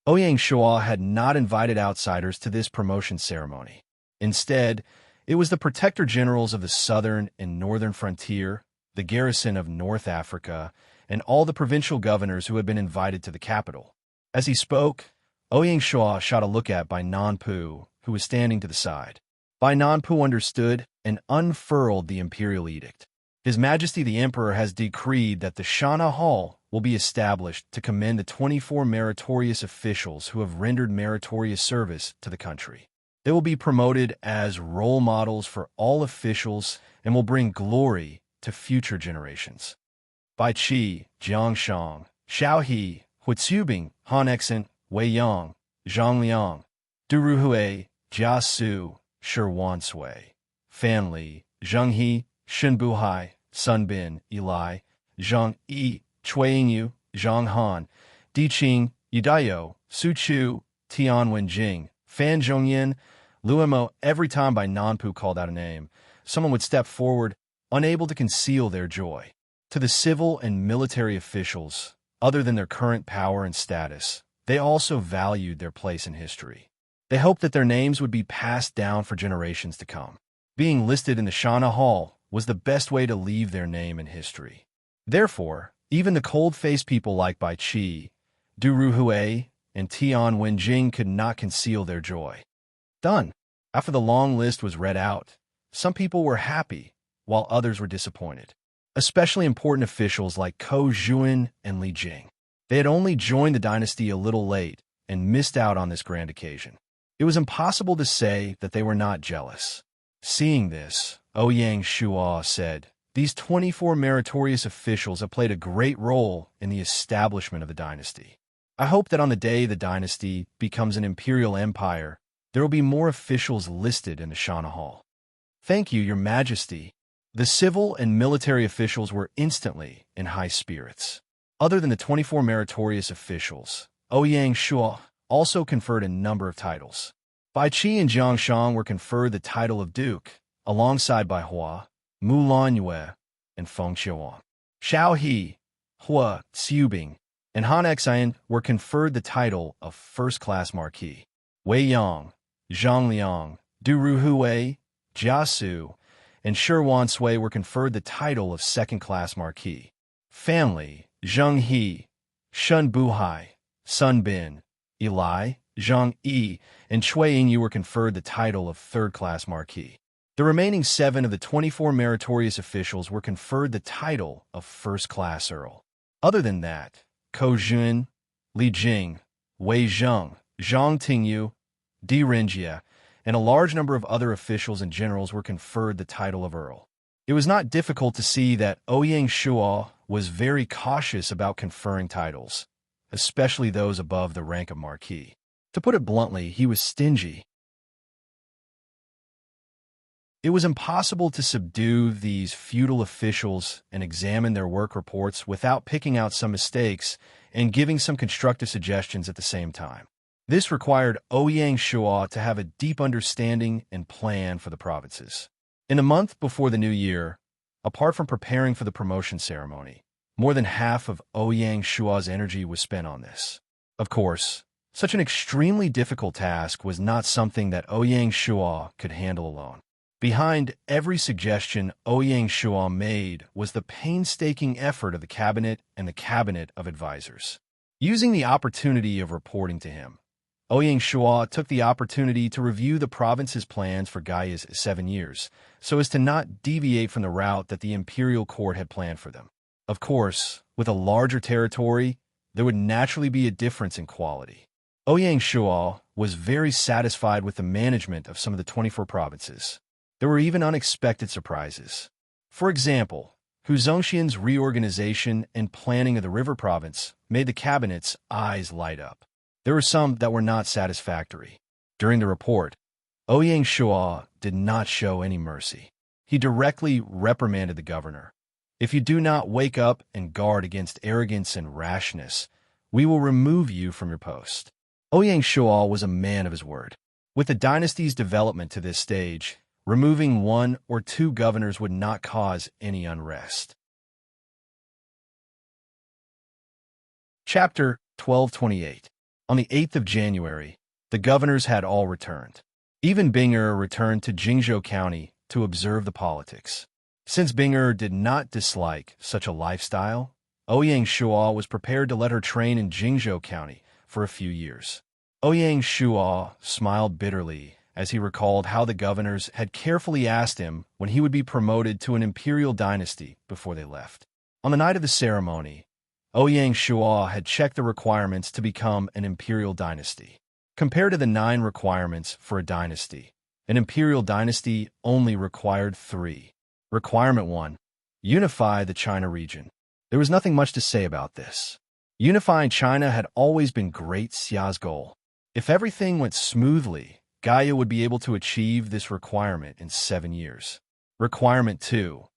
Ouyang Shua had not invited outsiders to this promotion ceremony. Instead, it was the Protector Generals of the southern and northern frontier, the garrison of North Africa, and all the provincial governors who had been invited to the capital. As he spoke, Ouyang Shua shot a look at Bai Nanpu, who was standing to the side. Bai Nanpu understood and unfurled the imperial edict. His Majesty the Emperor has decreed that the Shana Hall will be established to commend the 24 meritorious officials who have rendered meritorious service to the country. They will be promoted as role models for all officials and will bring glory to future generations. Bai Qi, Jiang Shang, Xiao He, Huizubing, Han Exen, Wei Yang, Zhang Liang, Du Ruhui, Jia Su, Shi Wan Sui, Fan Li, Zheng He, Shen Buhai, Sun Bin, Eli, Zhang Yi, Cui Yingyu, Zhang Han, Di Qing, Yudayo, Su Chu, Tian Wenjing, Fan Zhongyin, Luimo. Every time Bai Nanpu called out a name, someone would step forward, unable to conceal their joy. To the civil and military officials, other than their current power and status, they also valued their place in history. They hoped that their names would be passed down for generations to come. Being listed in the Shana Hall was the best way to leave their name in history. Therefore, Even the cold-faced people like Bai Qi, Du Ruhui, and Tian Wenjing could not conceal their joy. Done. After the long list was read out, some people were happy, while others were disappointed. Especially important officials like Ko Zhuan and Li Jing. They had only joined the dynasty a little late and missed out on this grand occasion. It was impossible to say that they were not jealous. Seeing this, Ouyang Shua said, "These 24 meritorious officials have played a great role in the establishment of the dynasty. I hope that on the day the dynasty becomes an imperial empire, there will be more officials listed in the Shana Hall." "Thank you, Your Majesty." The civil and military officials were instantly in high spirits. Other than the 24 meritorious officials, Ouyang Shua also conferred a number of titles. Bai Qi and Jiang Shang were conferred the title of Duke, alongside Bai Hua, Mu Lanyue, and Feng Xiaowang. Xiao He, Hua Xiubing, and Han Xian were conferred the title of First-Class Marquis. Wei Yang, Zhang Liang, Du Ruhui, Jia Su, and Shi Wansui were conferred the title of Second-Class Marquis. Family, Zheng He, Shun Buhai, Sun Bin, Eli, Zhang Yi, and Cui Yingyu were conferred the title of Third-Class Marquis. The remaining 7 of the 24 meritorious officials were conferred the title of First-Class Earl. Other than that, Ko Zhuan, Li Jing, Wei Zheng, Zhang Tingyu, Di Renjie, and a large number of other officials and generals were conferred the title of Earl. It was not difficult to see that Ouyang Shua was very cautious about conferring titles, especially those above the rank of Marquis. To put it bluntly, he was stingy. It was impossible to subdue these feudal officials and examine their work reports without picking out some mistakes and giving some constructive suggestions at the same time. This required Ouyang Shua to have a deep understanding and plan for the provinces. In a month before the new year, apart from preparing for the promotion ceremony, more than half of Ouyang Shua's energy was spent on this. Of course, such an extremely difficult task was not something that Ouyang Shua could handle alone. Behind every suggestion Ouyang Shua made was the painstaking effort of the cabinet and the cabinet of advisors. Using the opportunity of reporting to him, Ouyang Shua took the opportunity to review the province's plans for Gaia's 7 years, so as to not deviate from the route that the imperial court had planned for them. Of course, with a larger territory, there would naturally be a difference in quality. Ouyang Shua was very satisfied with the management of some of the 24 provinces. There were even unexpected surprises. For example, Hu Zongxian's reorganization and planning of the river province made the cabinet's eyes light up. There were some that were not satisfactory. During the report, Ouyang Shua did not show any mercy. He directly reprimanded the governor. "If you do not wake up and guard against arrogance and rashness, we will remove you from your post." Ouyang Shua was a man of his word. With the dynasty's development to this stage, removing 1 or 2 governors would not cause any unrest. Chapter 1228. On the 8th of January, the governors had all returned. Even Bing'er returned to Jingzhou County to observe the politics. Since Bing'er did not dislike such a lifestyle, Ouyang Shua was prepared to let her train in Jingzhou County for a few years. Ouyang Shua smiled bitterly as he recalled how the governors had carefully asked him when he would be promoted to an imperial dynasty before they left. On the night of the ceremony, Ouyang Shua had checked the requirements to become an imperial dynasty. Compared to the 9 requirements for a dynasty, an imperial dynasty only required 3. Requirement 1. Unify the China region. There was nothing much to say about this. Unifying China had always been Great Xia's goal. If everything went smoothly, Gaia would be able to achieve this requirement in 7 years. Requirement 2.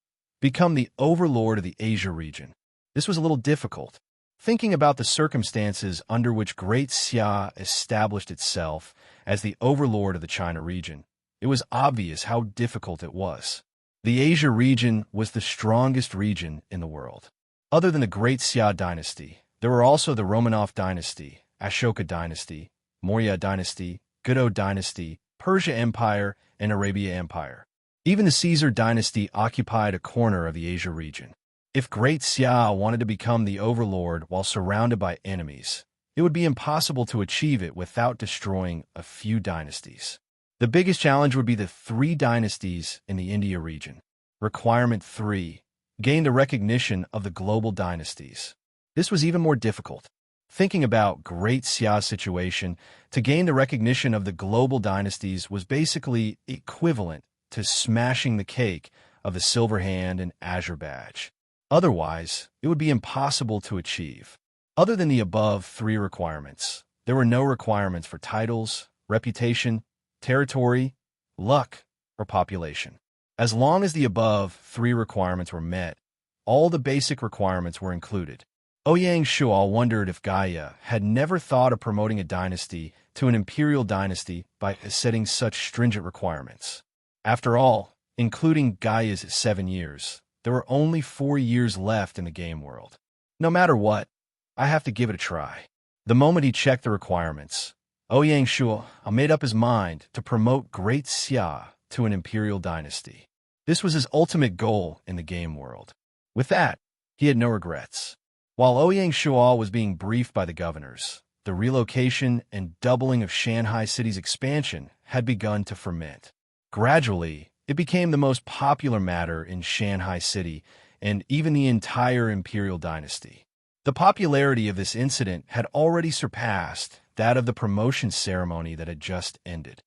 Become the overlord of the Asia region. This was a little difficult. Thinking about the circumstances under which Great Xia established itself as the overlord of the China region, it was obvious how difficult it was. The Asia region was the strongest region in the world. Other than the Great Xia dynasty, there were also the Romanov dynasty, Ashoka dynasty, Maurya dynasty, Gupta dynasty, Persia Empire, and Arabia Empire. Even the Caesar dynasty occupied a corner of the Asia region. If Great Xia wanted to become the overlord while surrounded by enemies, it would be impossible to achieve it without destroying a few dynasties. The biggest challenge would be the 3 dynasties in the India region. Requirement 3. Gain the recognition of the global dynasties. This was even more difficult. Thinking about Great Xia's situation, to gain the recognition of the global dynasties was basically equivalent to smashing the cake of the Silver Hand and Azure Badge. Otherwise, it would be impossible to achieve. Other than the above 3 requirements, there were no requirements for titles, reputation, territory, luck, or population. As long as the above 3 requirements were met, all the basic requirements were included. Ouyang Shual wondered if Gaia had never thought of promoting a dynasty to an imperial dynasty by setting such stringent requirements. After all, including Gaia's 7 years, there were only 4 years left in the game world. No matter what, I have to give it a try. The moment he checked the requirements, Ouyang Shual made up his mind to promote Great Xia to an imperial dynasty. This was his ultimate goal in the game world. With that, he had no regrets. While Ouyang Shual was being briefed by the governors, the relocation and doubling of Shanghai City's expansion had begun to ferment. Gradually, it became the most popular matter in Shanghai City and even the entire imperial dynasty. The popularity of this incident had already surpassed that of the promotion ceremony that had just ended.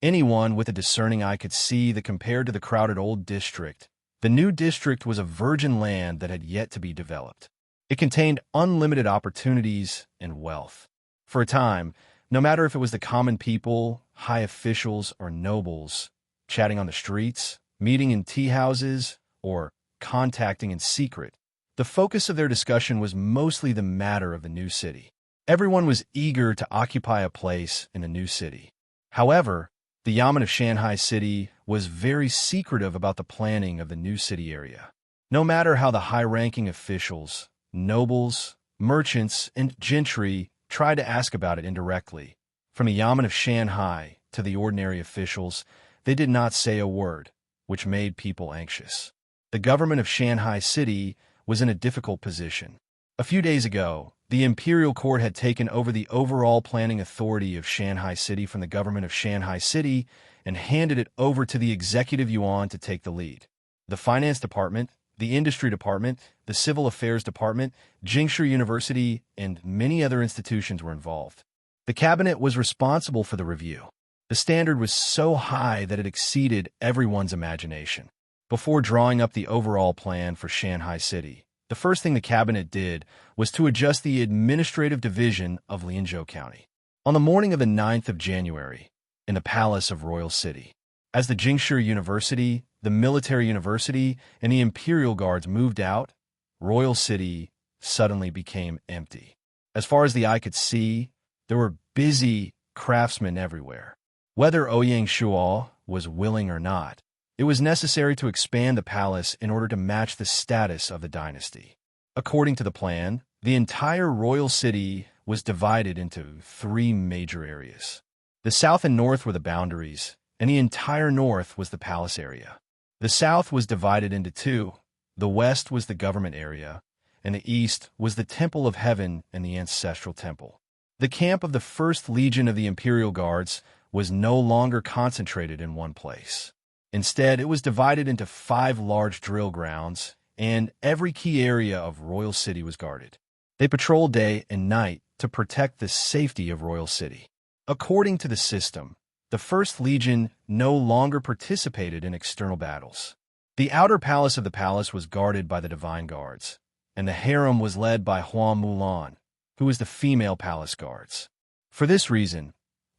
Anyone with a discerning eye could see that compared to the crowded old district, the new district was a virgin land that had yet to be developed. It contained unlimited opportunities and wealth. For a time, no matter if it was the common people, high officials, or nobles, chatting on the streets, meeting in tea houses, or contacting in secret, the focus of their discussion was mostly the matter of the new city. Everyone was eager to occupy a place in the new city. However, the Yamen of Shanghai City was very secretive about the planning of the new city area. No matter how the high-ranking officials, nobles, merchants, and gentry tried to ask about it indirectly, from the Yamen of Shanghai to the ordinary officials, they did not say a word, which made people anxious. The government of Shanghai City was in a difficult position. A few days ago, the imperial court had taken over the overall planning authority of Shanghai City from the government of Shanghai City and handed it over to the executive yuan to take the lead. The finance department, the industry department, the civil affairs department, Jingshu University, and many other institutions were involved. The cabinet was responsible for the review. The standard was so high that it exceeded everyone's imagination. Before drawing up the overall plan for Shanghai City, the first thing the cabinet did was to adjust the administrative division of Lianzhou County. On the morning of the 9th of January, in the Palace of Royal City, as the Jingshu University, the military university, and the Imperial Guards moved out, Royal City suddenly became empty. As far as the eye could see, there were busy craftsmen everywhere. Whether Ouyang Shual was willing or not, it was necessary to expand the palace in order to match the status of the dynasty. According to the plan, the entire royal city was divided into 3 major areas. The south and north were the boundaries, and the entire north was the palace area. The south was divided into 2. The west was the government area, and the east was the Temple of Heaven and the Ancestral Temple. The camp of the 1st Legion of the Imperial Guards was no longer concentrated in one place. Instead, it was divided into 5 large drill grounds, and every key area of Royal City was guarded. They patrolled day and night to protect the safety of Royal City. According to the system, the 1st Legion no longer participated in external battles. The outer palace of the palace was guarded by the Divine Guards, and the harem was led by Hua Mulan, who was the female palace guards. For this reason,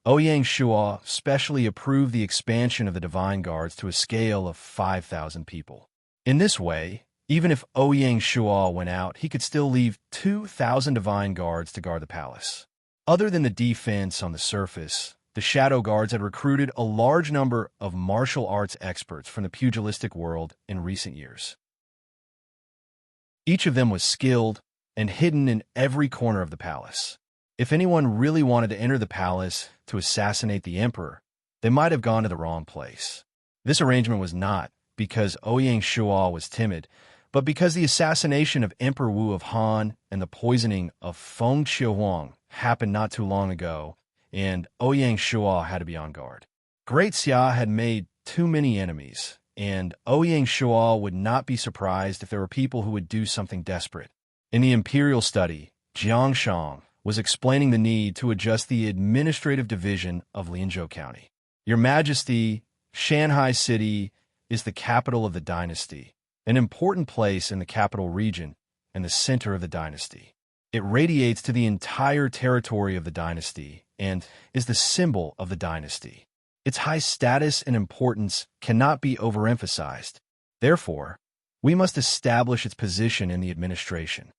Ouyang Shual specially approved the expansion of the Divine Guards to a scale of 5,000 people. In this way, even if Ouyang Shual went out, he could still leave 2,000 Divine Guards to guard the palace. Other than the defense on the surface, the Shadow Guards had recruited a large number of martial arts experts from the pugilistic world in recent years. Each of them was skilled and hidden in every corner of the palace. If anyone really wanted to enter the palace to assassinate the emperor, they might have gone to the wrong place. This arrangement was not because Ouyang Shuo was timid, but because the assassination of Emperor Wu of Han and the poisoning of Feng Qiuhuang happened not too long ago, and Ouyang Shuo had to be on guard. Great Xia had made too many enemies, and Ouyang Shuo would not be surprised if there were people who would do something desperate. In the imperial study, Jiang Shang was explaining the need to adjust the administrative division of Lianzhou County. Your Majesty, Shanghai City is the capital of the dynasty, an important place in the capital region and the center of the dynasty. It radiates to the entire territory of the dynasty and is the symbol of the dynasty. Its high status and importance cannot be overemphasized. Therefore, we must establish its position in the administration.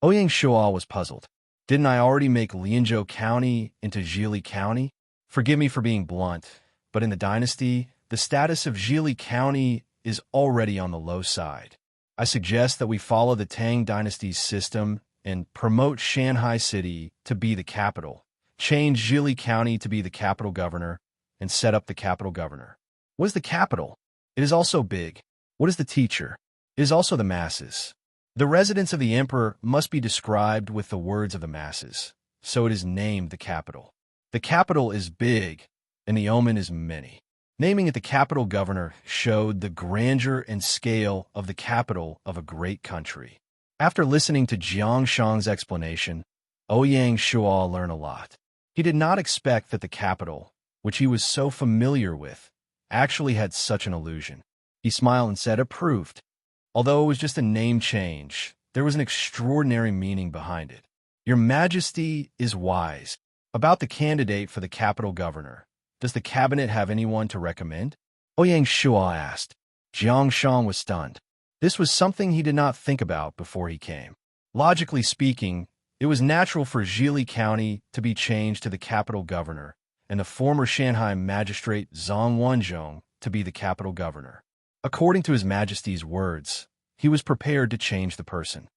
Ouyang Shuo was puzzled. Didn't I already make Lianzhou County into Zhili County? Forgive me for being blunt, but in the dynasty, the status of Zhili County is already on the low side. I suggest that we follow the Tang Dynasty's system and promote Shanghai City to be the capital, change Zhili County to be the capital governor, and set up the capital governor. What is the capital? It is also big. What is the teacher? It is also the masses. The residence of the emperor must be described with the words of the masses, so it is named the capital. The capital is big, and the omen is many. Naming it the capital governor showed the grandeur and scale of the capital of a great country. After listening to Jiang Shang's explanation, Ouyang Shuo learned a lot. He did not expect that the capital, which he was so familiar with, actually had such an illusion. He smiled and said, "Approved." Although it was just a name change, there was an extraordinary meaning behind it. Your Majesty is wise. About the candidate for the capital governor, does the cabinet have anyone to recommend? Ouyang Shuo asked. Jiang Shang was stunned. This was something he did not think about before he came. Logically speaking, it was natural for Zhili County to be changed to the capital governor, and the former Shanghai magistrate Zhang Wenzhong to be the capital governor. According to His Majesty's words, he was prepared to change the person.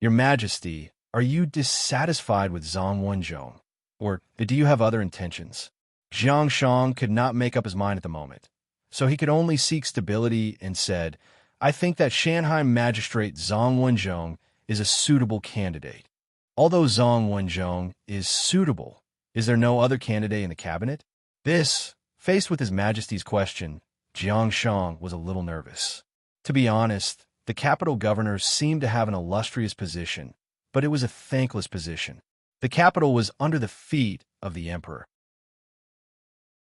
Your Majesty, are you dissatisfied with Zhang Wenzhong, or do you have other intentions? Jiang Shang could not make up his mind at the moment, so he could only seek stability and said, "I think that Shanghai magistrate Zhang Wenzhong is a suitable candidate." Although Zhang Wenzhong is suitable, is there no other candidate in the cabinet? Faced with His Majesty's question, Jiang Shang was a little nervous. To be honest, the capital governor seemed to have an illustrious position, but it was a thankless position. The capital was under the feet of the emperor.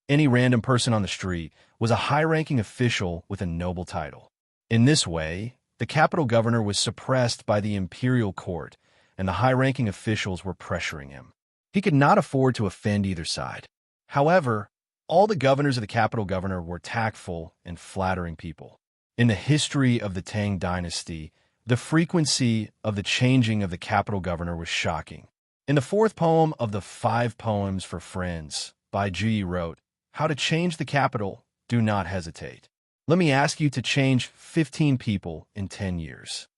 Any random person on the street was a high-ranking official with a noble title. In this way, the capital governor was suppressed by the imperial court, and the high-ranking officials were pressuring him. He could not afford to offend either side. However, all the governors of the capital governor were tactful and flattering people. In the history of the Tang Dynasty, the frequency of the changing of the capital governor was shocking. In the fourth poem of the 5 Poems for Friends, Bai Ji wrote, "How to change the capital, do not hesitate. Let me ask you to change 15 people in 10 years.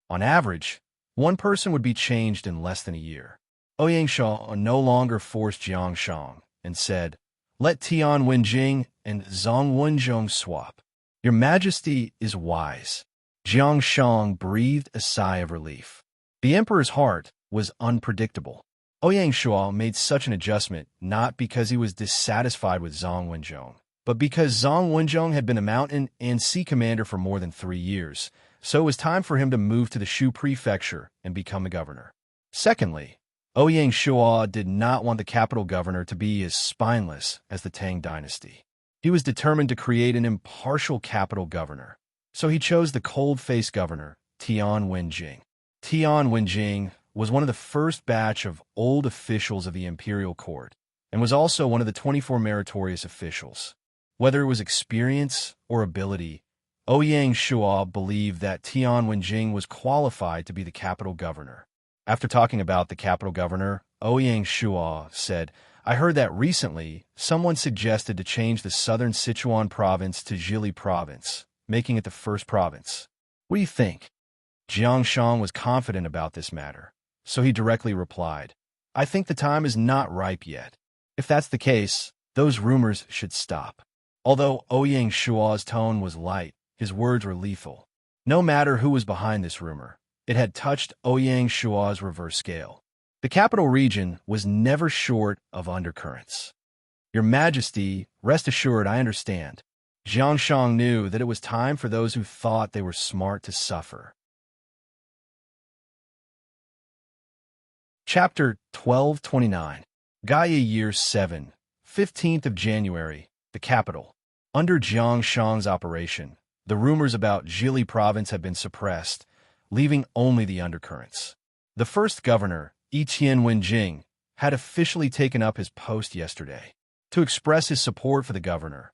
On average, one person would be changed in less than a year." Ouyang Shuo no longer forced Jiang Shang and said, "Let Tian Wenjing and Zhang Wenzhong swap. Your Majesty is wise." Jiang Shang breathed a sigh of relief. The emperor's heart was unpredictable. Ouyang Shuo made such an adjustment not because he was dissatisfied with Zhang Wenzhong, but because Zhang Wenzhong had been a mountain and sea commander for more than 3 years, so it was time for him to move to the Shu prefecture and become the governor. Secondly, Ouyang Shuo did not want the capital governor to be as spineless as the Tang Dynasty. He was determined to create an impartial capital governor, so he chose the cold-faced governor, Tian Wenjing. Tian Wenjing was one of the first batch of old officials of the imperial court, and was also one of the 24 meritorious officials. Whether it was experience or ability, Ouyang Shuo believed that Tian Wenjing was qualified to be the capital governor. After talking about the capital governor, Ouyang Shuo said, "I heard that recently someone suggested to change the southern Sichuan province to Zhili province, making it the first province. What do you think?" Jiang Shang was confident about this matter, so he directly replied, "I think the time is not ripe yet. If that's the case, those rumors should stop." Although Ouyang Shuo's tone was light, His words were lethal. No matter who was behind this rumor, it had touched Ouyang Shua's reverse scale. The capital region was never short of undercurrents. Your Majesty, rest assured I understand. Jiang Shang knew that it was time for those who thought they were smart to suffer. Chapter 1229. Gaia Year 7, 15th of January, the capital. Under Jiang Shang's operation, the rumors about Jili province had been suppressed, leaving only the undercurrents. The first governor, Etienne Wenjing, had officially taken up his post yesterday. To express his support for the governor,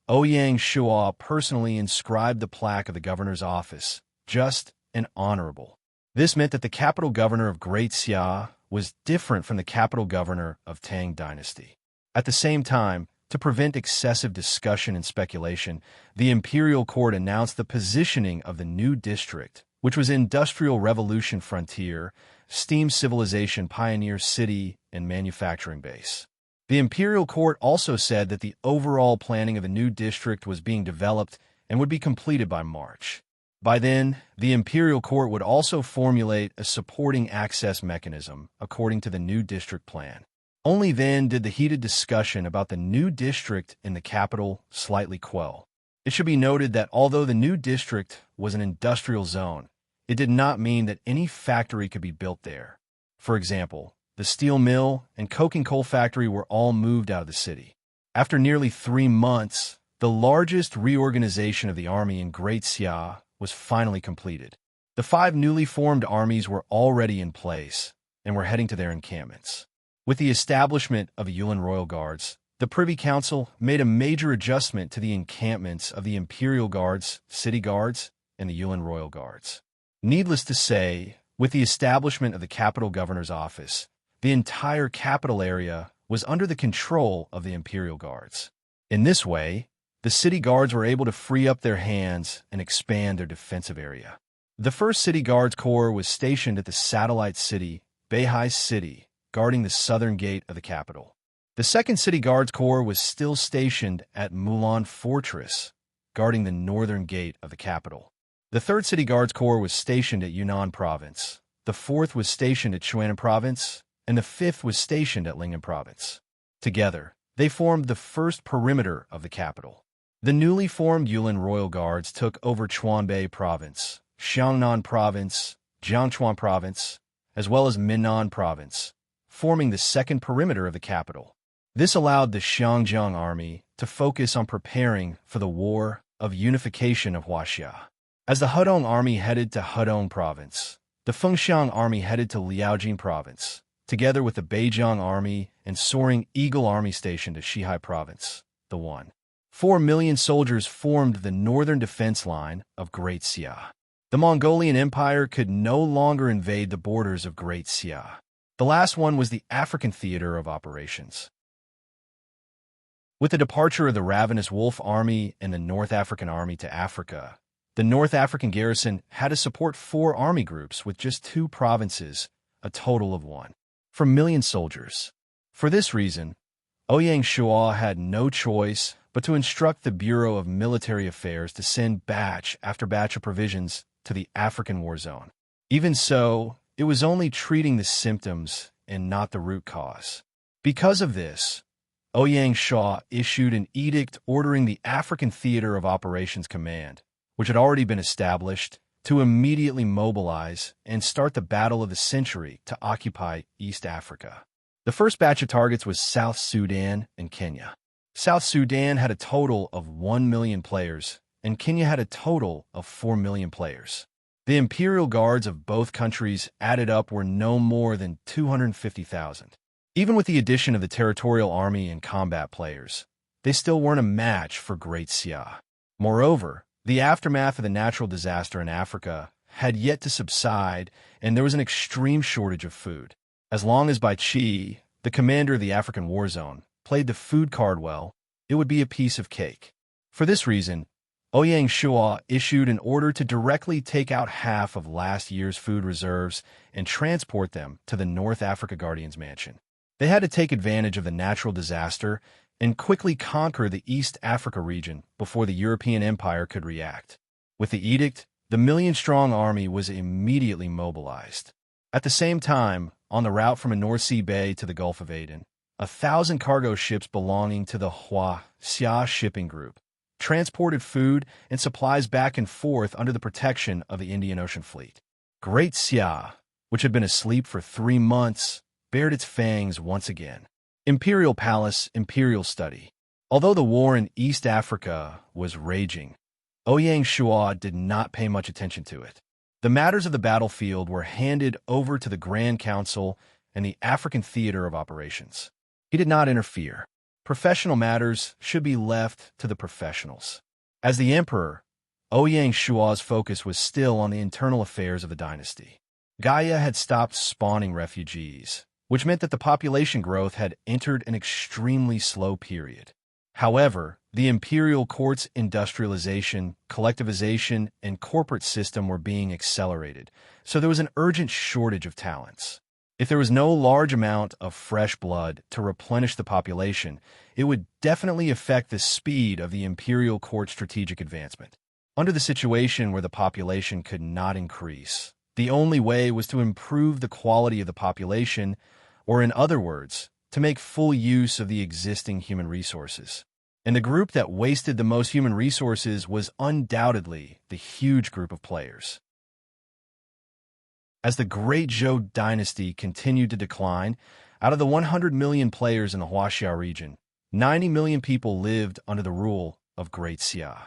Ouyang Shua personally inscribed the plaque of the governor's office, just and honorable. This meant that the capital governor of Great Xia was different from the capital governor of Tang Dynasty. At the same time, to prevent excessive discussion and speculation, the imperial court announced the positioning of the new district, which was Industrial Revolution Frontier, Steam Civilization Pioneer City, and Manufacturing Base. The imperial court also said that the overall planning of the new district was being developed and would be completed by March. By then, the imperial court would also formulate a supporting access mechanism according to the new district plan. Only then did the heated discussion about the new district in the capital slightly quell. It should be noted that although the new district was an industrial zone, it did not mean that any factory could be built there. For example, the steel mill and coking coal factory were all moved out of the city. After nearly 3 months, the largest reorganization of the army in Great Xia was finally completed. The 5 newly formed armies were already in place and were heading to their encampments. With the establishment of the Yulin Royal Guards, the Privy Council made a major adjustment to the encampments of the Imperial Guards, City Guards, and the Yulin Royal Guards. Needless to say, with the establishment of the capital governor's office, the entire capital area was under the control of the Imperial Guards. In this way, the City Guards were able to free up their hands and expand their defensive area. The 1st City Guards Corps was stationed at the satellite city, Beihai City, guarding the southern gate of the capital. The 2nd City Guards Corps was still stationed at Mulan Fortress, guarding the northern gate of the capital. The 3rd City Guards Corps was stationed at Yunnan Province, the 4th was stationed at Chuanan Province, and the 5th was stationed at Lingnan Province. Together, they formed the first perimeter of the capital. The newly formed Yulin Royal Guards took over Chuanbei Province, Xiangnan Province, Jiangchuan Province, as well as Minnan Province, forming the second perimeter of the capital. This allowed the Xiangjiang Army to focus on preparing for the War of Unification of Huaxia. As the Hudong Army headed to Hudong Province, the Fengxiang Army headed to Liaojin Province, together with the Beijiang Army and Soaring Eagle Army stationed at Xihai Province, the 1.4 million soldiers formed the northern defense line of Great Xia. The Mongolian Empire could no longer invade the borders of Great Xia. The last one was the African theater of operations. With the departure of the Ravenous Wolf Army and the North African Army to Africa, the North African garrison had to support 4 army groups with just 2 provinces, a total of 1.4 million soldiers. For this reason, Ouyang Shua had no choice but to instruct the Bureau of Military Affairs to send batch after batch of provisions to the African war zone. Even so, it was only treating the symptoms and not the root cause. Because of this, Ouyang Shua issued an edict ordering the African Theater of Operations Command, which had already been established, to immediately mobilize and start the battle of the century to occupy East Africa. The first batch of targets was South Sudan and Kenya. South Sudan had a total of 1 million players, and Kenya had a total of 4 million players. The imperial guards of both countries added up were no more than 250,000. Even with the addition of the territorial army and combat players, they still weren't a match for Great Xia. Moreover, the aftermath of the natural disaster in Africa had yet to subside, and there was an extreme shortage of food. As long as Bai Qi, the commander of the African war zone, played the food card well, it would be a piece of cake. For this reason, Ouyang Shua issued an order to directly take out half of last year's food reserves and transport them to the North Africa Guardian's mansion. They had to take advantage of the natural disaster and quickly conquer the East Africa region before the European Empire could react. With the edict, the million-strong army was immediately mobilized. At the same time, on the route from a North Sea bay to the Gulf of Aden, 1,000 cargo ships belonging to the Xia shipping group transported food and supplies back and forth under the protection of the Indian Ocean Fleet. Great Xia, which had been asleep for 3 months, bared its fangs once again. Imperial Palace, Imperial Study. Although the war in East Africa was raging, Ouyang Shua did not pay much attention to it. The matters of the battlefield were handed over to the Grand Council and the African Theater of Operations. He did not interfere. Professional matters should be left to the professionals. As the emperor, Ouyang Shua's focus was still on the internal affairs of the dynasty. Gaia had stopped spawning refugees, which meant that the population growth had entered an extremely slow period. However, the imperial court's industrialization, collectivization, and corporate system were being accelerated, so there was an urgent shortage of talents. If there was no large amount of fresh blood to replenish the population, it would definitely affect the speed of the imperial court's strategic advancement. Under the situation where the population could not increase, the only way was to improve the quality of the population, or in other words, to make full use of the existing human resources. And the group that wasted the most human resources was undoubtedly the huge group of players. As the Great Zhou dynasty continued to decline, out of the 100 million players in the Huaxia region, 90 million people lived under the rule of Great Xia.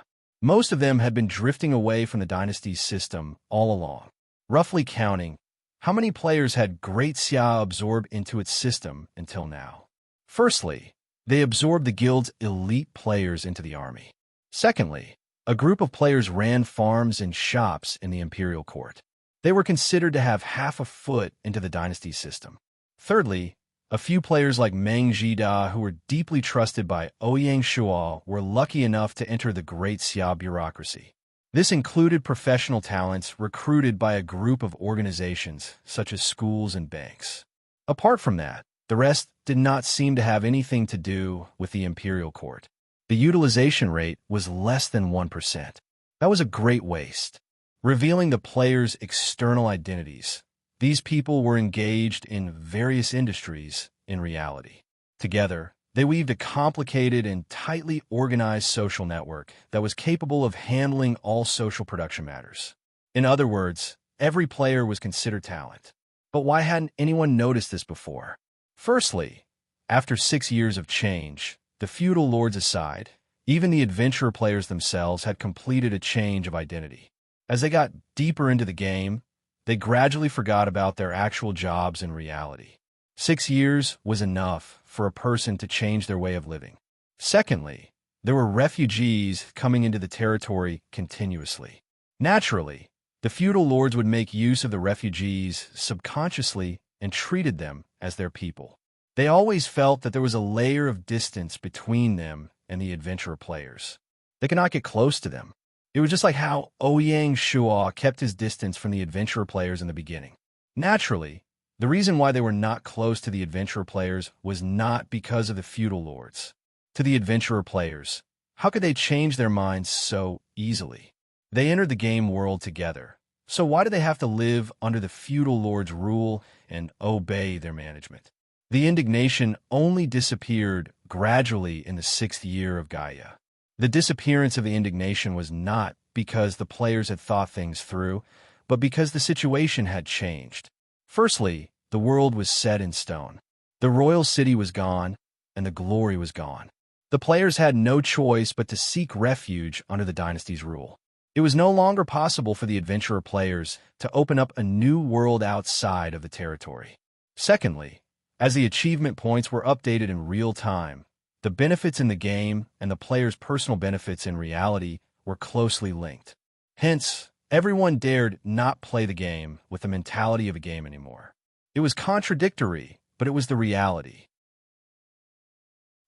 Most of them had been drifting away from the dynasty's system all along. Roughly counting, how many players had Great Xia absorbed into its system until now? Firstly, they absorbed the guild's elite players into the army. Secondly, a group of players ran farms and shops in the imperial court. They were considered to have half a foot into the dynasty's system. Thirdly, a few players like Meng Jida, who were deeply trusted by Ouyang Shua, were lucky enough to enter the Great Xia bureaucracy. This included professional talents recruited by a group of organizations, such as schools and banks. Apart from that, the rest did not seem to have anything to do with the imperial court. The utilization rate was less than 1%. That was a great waste. Revealing the players' external identities, these people were engaged in various industries in reality. Together, they weaved a complicated and tightly organized social network that was capable of handling all social production matters. In other words, every player was considered talent. But why hadn't anyone noticed this before? Firstly, after 6 years of change, the feudal lords aside, even the adventurer players themselves had completed a change of identity. As they got deeper into the game, they gradually forgot about their actual jobs in reality. 6 years was enough for a person to change their way of living. Secondly, there were refugees coming into the territory continuously. Naturally, the feudal lords would make use of the refugees subconsciously and treated them as their people. They always felt that there was a layer of distance between them and the adventurer players. They could not get close to them. It was just like how Ouyang Shua kept his distance from the adventurer players in the beginning. Naturally, the reason why they were not close to the adventurer players was not because of the feudal lords. To the adventurer players, how could they change their minds so easily? They entered the game world together, so why do they have to live under the feudal lords' rule and obey their management? The indignation only disappeared gradually in the 6th year of Gaia. The disappearance of the indignation was not because the players had thought things through, but because the situation had changed. Firstly, the world was set in stone. The royal city was gone, and the glory was gone. The players had no choice but to seek refuge under the dynasty's rule. It was no longer possible for the adventurer players to open up a new world outside of the territory. Secondly, as the achievement points were updated in real time, the benefits in the game and the player's personal benefits in reality were closely linked. Hence, everyone dared not play the game with the mentality of a game anymore. It was contradictory, but it was the reality.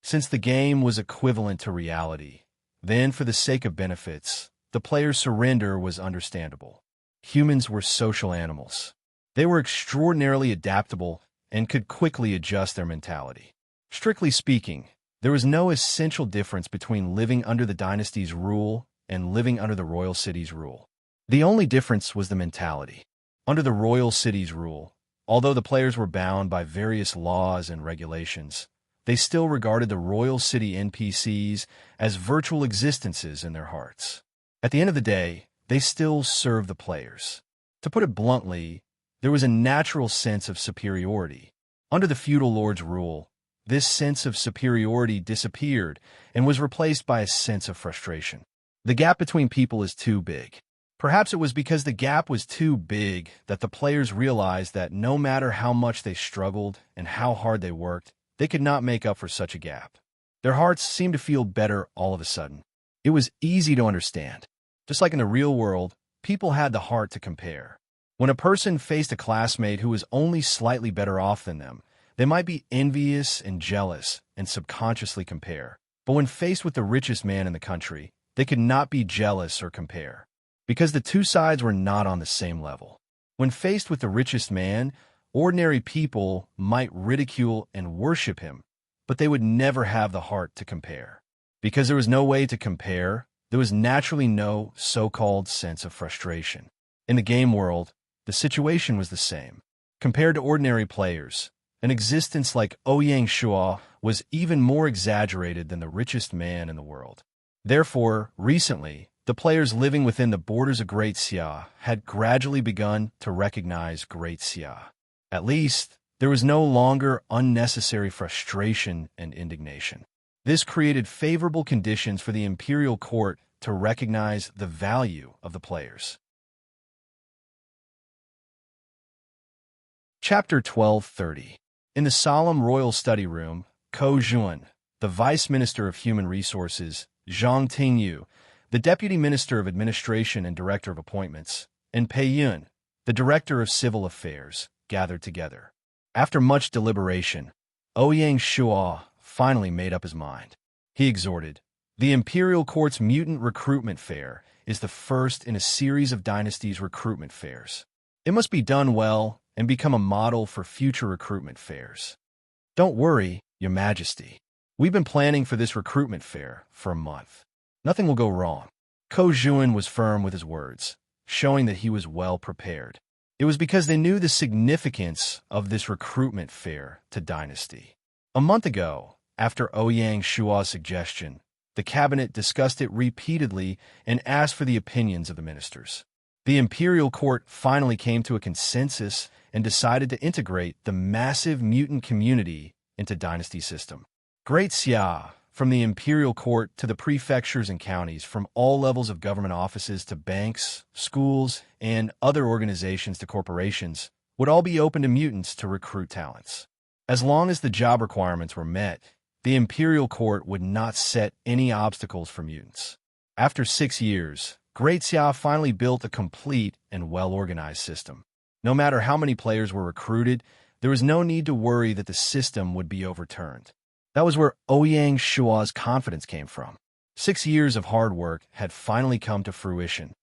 Since the game was equivalent to reality, then for the sake of benefits, the player's surrender was understandable. Humans were social animals. They were extraordinarily adaptable and could quickly adjust their mentality. Strictly speaking, there was no essential difference between living under the dynasty's rule and living under the royal city's rule. The only difference was the mentality. Under the royal city's rule, although the players were bound by various laws and regulations, they still regarded the royal city NPCs as virtual existences in their hearts. At the end of the day, they still served the players. To put it bluntly, there was a natural sense of superiority. Under the feudal lord's rule, this sense of superiority disappeared and was replaced by a sense of frustration. The gap between people is too big. Perhaps it was because the gap was too big that the players realized that no matter how much they struggled and how hard they worked, they could not make up for such a gap. Their hearts seemed to feel better all of a sudden. It was easy to understand. Just like in the real world, people had the heart to compare. When a person faced a classmate who was only slightly better off than them, they might be envious and jealous and subconsciously compare. But when faced with the richest man in the country, they could not be jealous or compare, because the two sides were not on the same level. When faced with the richest man, ordinary people might ridicule and worship him, but they would never have the heart to compare. Because there was no way to compare, there was naturally no so-called sense of frustration. In the game world, the situation was the same. Compared to ordinary players, an existence like Ouyang Shua was even more exaggerated than the richest man in the world. Therefore, recently, the players living within the borders of Great Xia had gradually begun to recognize Great Xia. At least, there was no longer unnecessary frustration and indignation. This created favorable conditions for the imperial court to recognize the value of the players. Chapter 1230. In the solemn royal study room, Ko Zhuan, the Vice Minister of Human Resources, Zhang Tingyu, the Deputy Minister of Administration and Director of Appointments, and Pei Yun, the Director of Civil Affairs, gathered together. After much deliberation, Ouyang Shua finally made up his mind. He exhorted, "The Imperial Court's Mutant Recruitment Fair is the first in a series of Dynasty's recruitment fairs. It must be done well and become a model for future recruitment fairs. Don't worry, Your Majesty. We've been planning for this recruitment fair for a month. Nothing will go wrong." Ko Zhuan was firm with his words, showing that he was well prepared. It was because they knew the significance of this recruitment fair to Dynasty. A month ago, after Ouyang Shua's suggestion, the cabinet discussed it repeatedly and asked for the opinions of the ministers. The imperial court finally came to a consensus and decided to integrate the massive mutant community into Dynasty system. Great Xia, from the imperial court to the prefectures and counties, from all levels of government offices to banks, schools, and other organizations to corporations, would all be open to mutants to recruit talents. As long as the job requirements were met, the imperial court would not set any obstacles for mutants. After 6 years, Great Xia finally built a complete and well-organized system. No matter how many players were recruited, there was no need to worry that the system would be overturned. That was where Ouyang Shua's confidence came from. 6 years of hard work had finally come to fruition.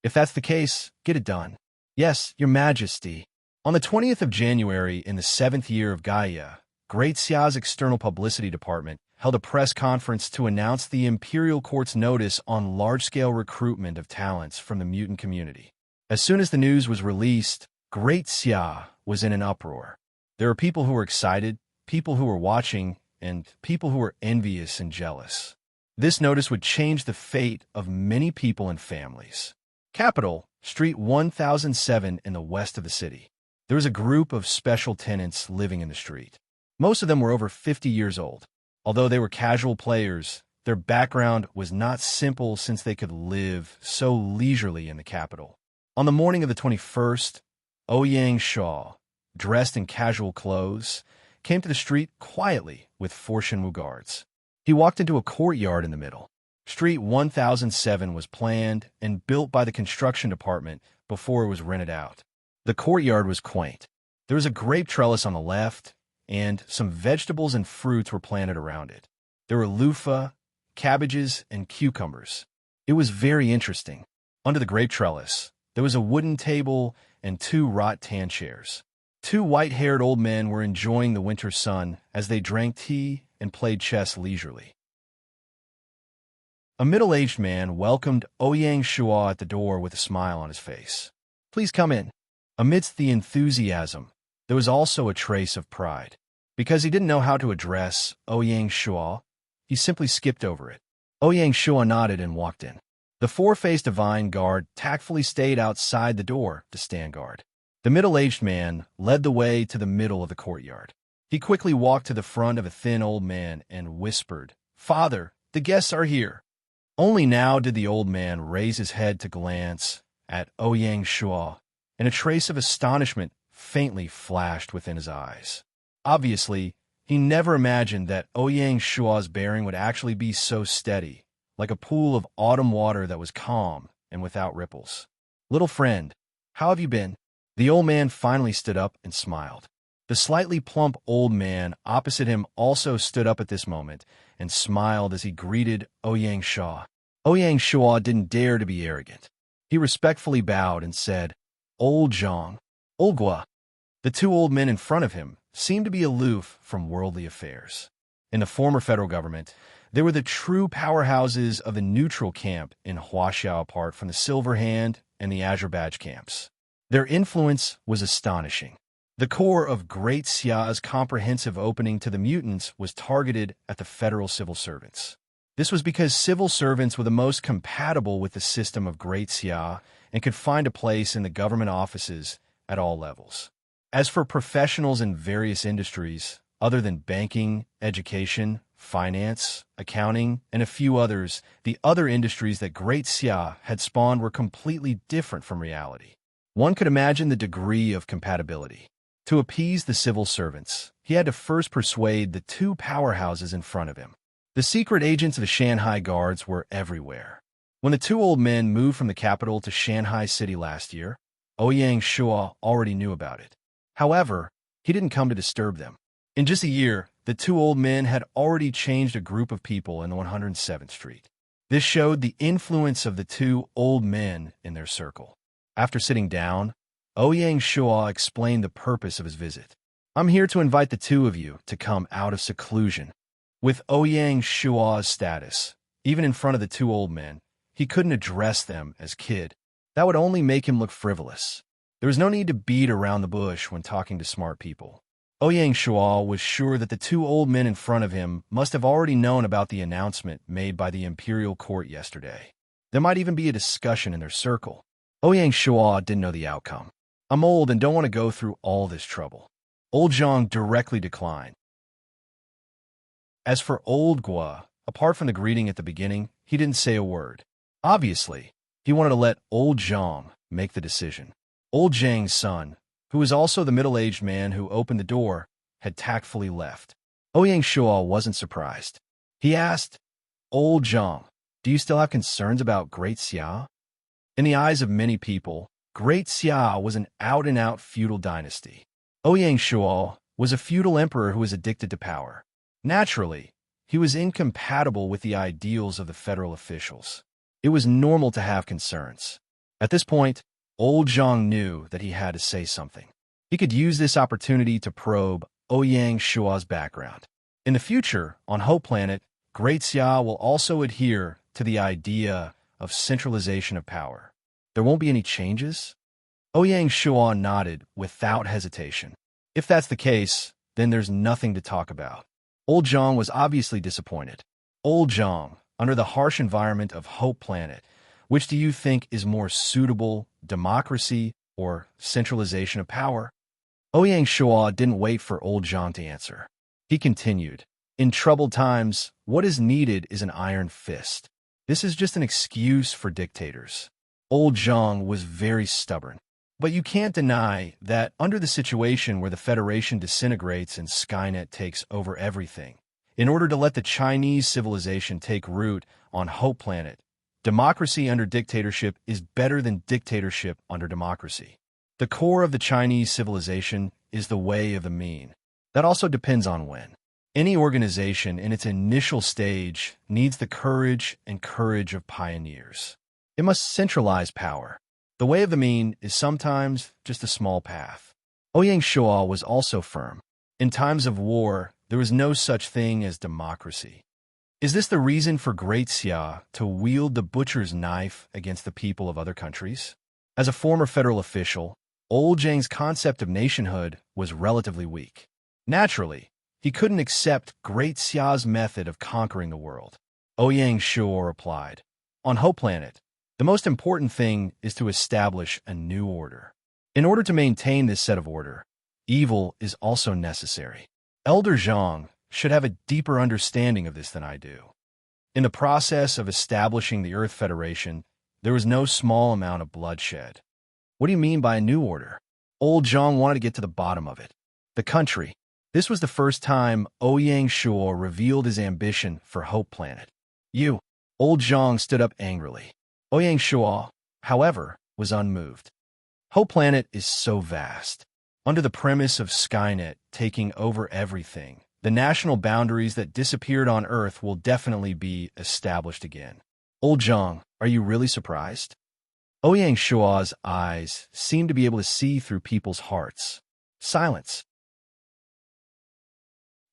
If that's the case, get it done. Yes, Your Majesty. On the 20th of January in the 7th year of Gaia, Great Xia's external publicity department held a press conference to announce the Imperial Court's notice on large-scale recruitment of talents from the mutant community. As soon as the news was released, Great Xia was in an uproar. There were people who were excited, people who were watching, and people who were envious and jealous. This notice would change the fate of many people and families. Capital, Street 1007 in the west of the city. There was a group of special tenants living in the street. Most of them were over 50 years old. Although they were casual players, their background was not simple since they could live so leisurely in the capital. On the morning of the 21st, Ouyang Shua, dressed in casual clothes, came to the street quietly with 4 Shenwu guards. He walked into a courtyard in the middle. Street 1007 was planned and built by the construction department before it was rented out. The courtyard was quaint. There was a grape trellis on the left, and some vegetables and fruits were planted around it. There were loofah, cabbages, and cucumbers. It was very interesting. Under the grape trellis, there was a wooden table and 2 wrought-tan chairs. 2 white-haired old men were enjoying the winter sun as they drank tea and played chess leisurely. A middle-aged man welcomed Ouyang Shua at the door with a smile on his face. "Please come in." Amidst the enthusiasm, there was also a trace of pride. Because he didn't know how to address Ouyang Shua, he simply skipped over it. Ouyang Shua nodded and walked in. The four-faced divine guard tactfully stayed outside the door to stand guard. The middle-aged man led the way to the middle of the courtyard. He quickly walked to the front of a thin old man and whispered, "Father, the guests are here." Only now did the old man raise his head to glance at Ouyang Shua, and a trace of astonishment faintly flashed within his eyes. Obviously, he never imagined that Ouyang Shua's bearing would actually be so steady, like a pool of autumn water that was calm and without ripples. "Little friend, how have you been?" The old man finally stood up and smiled. The slightly plump old man opposite him also stood up at this moment and smiled as he greeted Ouyang Shua. Ouyang Shua didn't dare to be arrogant. He respectfully bowed and said, "Old Zhang, Old Gua." The two old men in front of him seemed to be aloof from worldly affairs. In the former federal government, they were the true powerhouses of the neutral camp in Huaxiao, apart from the Silver Hand and the Azure Badge camps. Their influence was astonishing. The core of Great Xia's comprehensive opening to the mutants was targeted at the federal civil servants. This was because civil servants were the most compatible with the system of Great Xia and could find a place in the government offices at all levels. As for professionals in various industries, other than banking, education, finance, accounting, and a few others, the other industries that Great Xia had spawned were completely different from reality. One could imagine the degree of compatibility. To appease the civil servants, he had to first persuade the two powerhouses in front of him. The secret agents of the Shanghai Guards were everywhere. When the two old men moved from the capital to Shanghai City last year, Ouyang Shua already knew about it. However, he didn't come to disturb them. In just a year, the two old men had already changed a group of people in the 107th Street. This showed the influence of the two old men in their circle. After sitting down, Ouyang Shua explained the purpose of his visit. "I'm here to invite the two of you to come out of seclusion." With Ouyang Shua's status, even in front of the two old men, he couldn't address them as kid. That would only make him look frivolous. There was no need to beat around the bush when talking to smart people. Ouyang Shua was sure that the two old men in front of him must have already known about the announcement made by the imperial court yesterday. There might even be a discussion in their circle. Ouyang Shua didn't know the outcome. "I'm old and don't want to go through all this trouble." Old Zhang directly declined. As for Old Gua, apart from the greeting at the beginning, he didn't say a word. Obviously, he wanted to let Old Zhang make the decision. Old Zhang's son, who was also the middle-aged man who opened the door, had tactfully left. Ouyang Shua wasn't surprised. He asked, "Old Zhang, do you still have concerns about Great Xia?" In the eyes of many people, Great Xia was an out-and-out feudal dynasty. Ouyang Shua was a feudal emperor who was addicted to power. Naturally, he was incompatible with the ideals of the federal officials. It was normal to have concerns. At this point, Old Zhang knew that he had to say something. He could use this opportunity to probe Ouyang Shua's background. In the future, on Hope Planet, Great Xia will also adhere to the idea of centralization of power. There won't be any changes? Ouyang Shua nodded without hesitation. If that's the case, then there's nothing to talk about. Old Zhang was obviously disappointed. "Old Zhang, under the harsh environment of Hope Planet, which do you think is more suitable, democracy or centralization of power?" Ouyang Shua didn't wait for Old Zhang to answer. He continued, "In troubled times, what is needed is an iron fist. This is just an excuse for dictators." Old Zhang was very stubborn. But you can't deny that under the situation where the Federation disintegrates and Skynet takes over everything, in order to let the Chinese civilization take root on Hope Planet, democracy under dictatorship is better than dictatorship under democracy. The core of the Chinese civilization is the way of the mean. That also depends on when. Any organization in its initial stage needs the courage of pioneers. It must centralize power. The way of the mean is sometimes just a small path. Ouyang Shua was also firm. In times of war, there was no such thing as democracy. Is this the reason for Great Xia to wield the butcher's knife against the people of other countries? As a former federal official, Old Zhang's concept of nationhood was relatively weak. Naturally, he couldn't accept Great Xia's method of conquering the world. Ouyang Shuo replied, "On Hope Planet, the most important thing is to establish a new order. In order to maintain this set of order, evil is also necessary. Elder Zhang should have a deeper understanding of this than I do. In the process of establishing the Earth Federation, there was no small amount of bloodshed." "What do you mean by a new order?" Old Zhang wanted to get to the bottom of it. The country. This was the first time Ouyang Shuo revealed his ambition for Hope Planet. "You." Old Zhang stood up angrily. Ouyang Shuo, however, was unmoved. "Hope Planet is so vast. Under the premise of Skynet taking over everything, the national boundaries that disappeared on Earth will definitely be established again." "Old Zhang, are you really surprised?" Ouyang Shuo's eyes seemed to be able to see through people's hearts. Silence.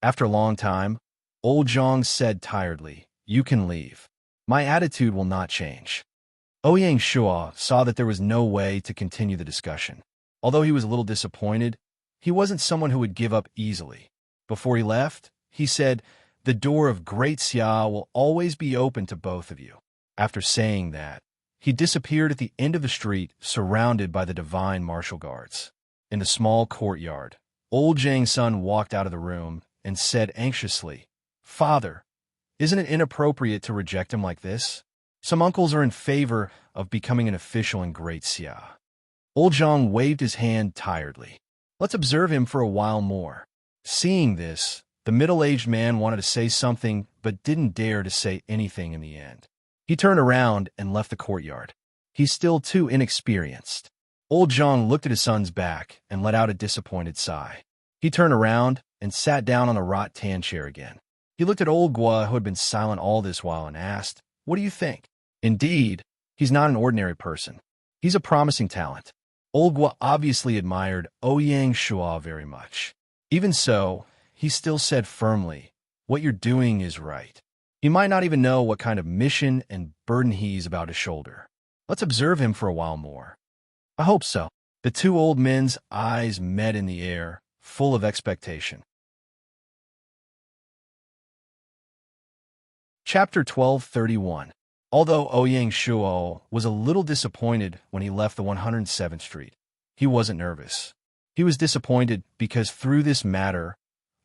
After a long time, Old Zhang said tiredly, "You can leave. My attitude will not change." Ouyang Shuo saw that there was no way to continue the discussion. Although he was a little disappointed, he wasn't someone who would give up easily. Before he left, he said, "The door of Great Xia will always be open to both of you." After saying that, he disappeared at the end of the street, surrounded by the divine martial guards. In the small courtyard, Old Zhang's son walked out of the room and said anxiously, "Father, isn't it inappropriate to reject him like this? Some uncles are in favor of becoming an official in Great Xia." Old Zhang waved his hand tiredly. "Let's observe him for a while more." Seeing this, the middle-aged man wanted to say something but didn't dare to say anything in the end. He turned around and left the courtyard. He's still too inexperienced. Old Zhang looked at his son's back and let out a disappointed sigh. He turned around and sat down on a rattan chair again. He looked at Old Gua, who had been silent all this while, and asked, "What do you think?" Indeed, he's not an ordinary person. He's a promising talent. Old Gua obviously admired Ouyang Shuo very much. Even so, he still said firmly, "What you're doing is right." He might not even know what kind of mission and burden he's about to shoulder. Let's observe him for a while more. I hope so. The two old men's eyes met in the air, full of expectation. Chapter 12:31. Although Ouyang Shuo was a little disappointed when he left the 107th Street, he wasn't nervous. He was disappointed because through this matter,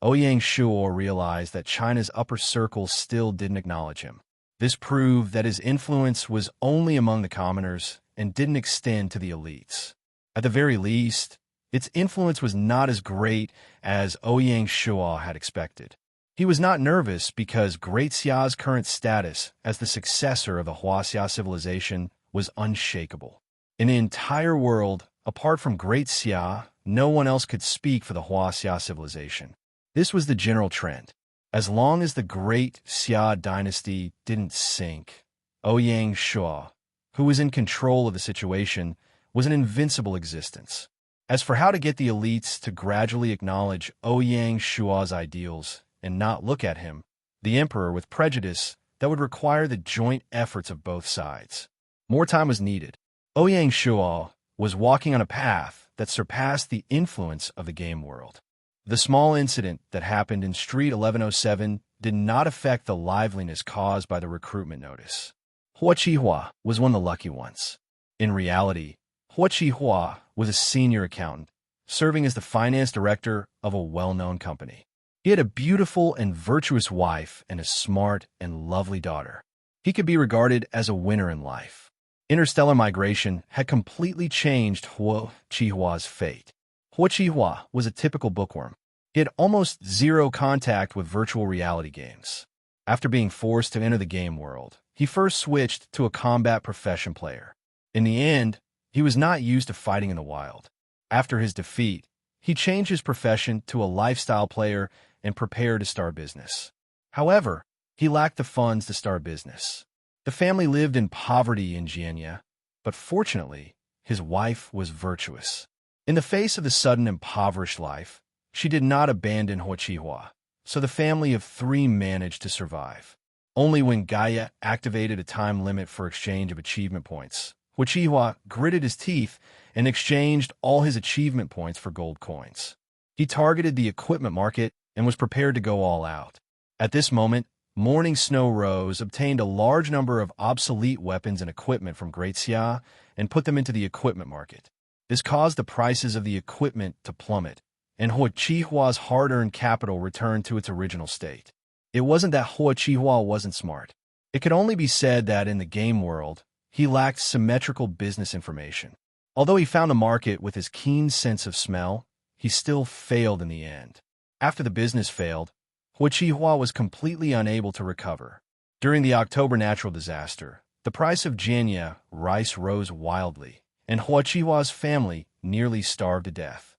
Ouyang Shuo realized that China's upper circles still didn't acknowledge him. This proved that his influence was only among the commoners and didn't extend to the elites. At the very least, its influence was not as great as Ouyang Shuo had expected. He was not nervous because Great Xia's current status as the successor of the Huaxia civilization was unshakable. In the entire world, apart from Great Xia, no one else could speak for the Huaxia civilization. This was the general trend. As long as the Great Xia dynasty didn't sink, Ouyang Shuo, who was in control of the situation, was an invincible existence. As for how to get the elites to gradually acknowledge Ouyang Shuo's ideals and not look at him, the emperor, with prejudice, that would require the joint efforts of both sides. More time was needed. Ouyang Shuo was walking on a path that surpassed the influence of the game world. The small incident that happened in Street 1107 did not affect the liveliness caused by the recruitment notice. Hua Qihua was one of the lucky ones. In reality, Hua Qihua was a senior accountant, serving as the finance director of a well-known company. He had a beautiful and virtuous wife and a smart and lovely daughter. He could be regarded as a winner in life. Interstellar migration had completely changed Hua Qihua's fate. Hua Qihua was a typical bookworm. He had almost zero contact with virtual reality games. After being forced to enter the game world, he first switched to a combat profession player. In the end, he was not used to fighting in the wild. After his defeat, he changed his profession to a lifestyle player and prepared to start business. However, he lacked the funds to start business. The family lived in poverty in Jianya, but fortunately, his wife was virtuous. In the face of the sudden impoverished life, she did not abandon Hua Qihua, so the family of three managed to survive. Only when Gaia activated a time limit for exchange of achievement points, Huichihua gritted his teeth and exchanged all his achievement points for gold coins. He targeted the equipment market and was prepared to go all out. At this moment, Morning Snow Rose obtained a large number of obsolete weapons and equipment from Great Xia and put them into the equipment market. This caused the prices of the equipment to plummet, and Huichihua's hard-earned capital returned to its original state. It wasn't that Huichihua wasn't smart. It could only be said that in the game world, he lacked symmetrical business information. Although he found a market with his keen sense of smell, he still failed in the end. After the business failed, Huichihua was completely unable to recover. During the October natural disaster, the price of Jenya rice rose wildly, and Huichihua's family nearly starved to death.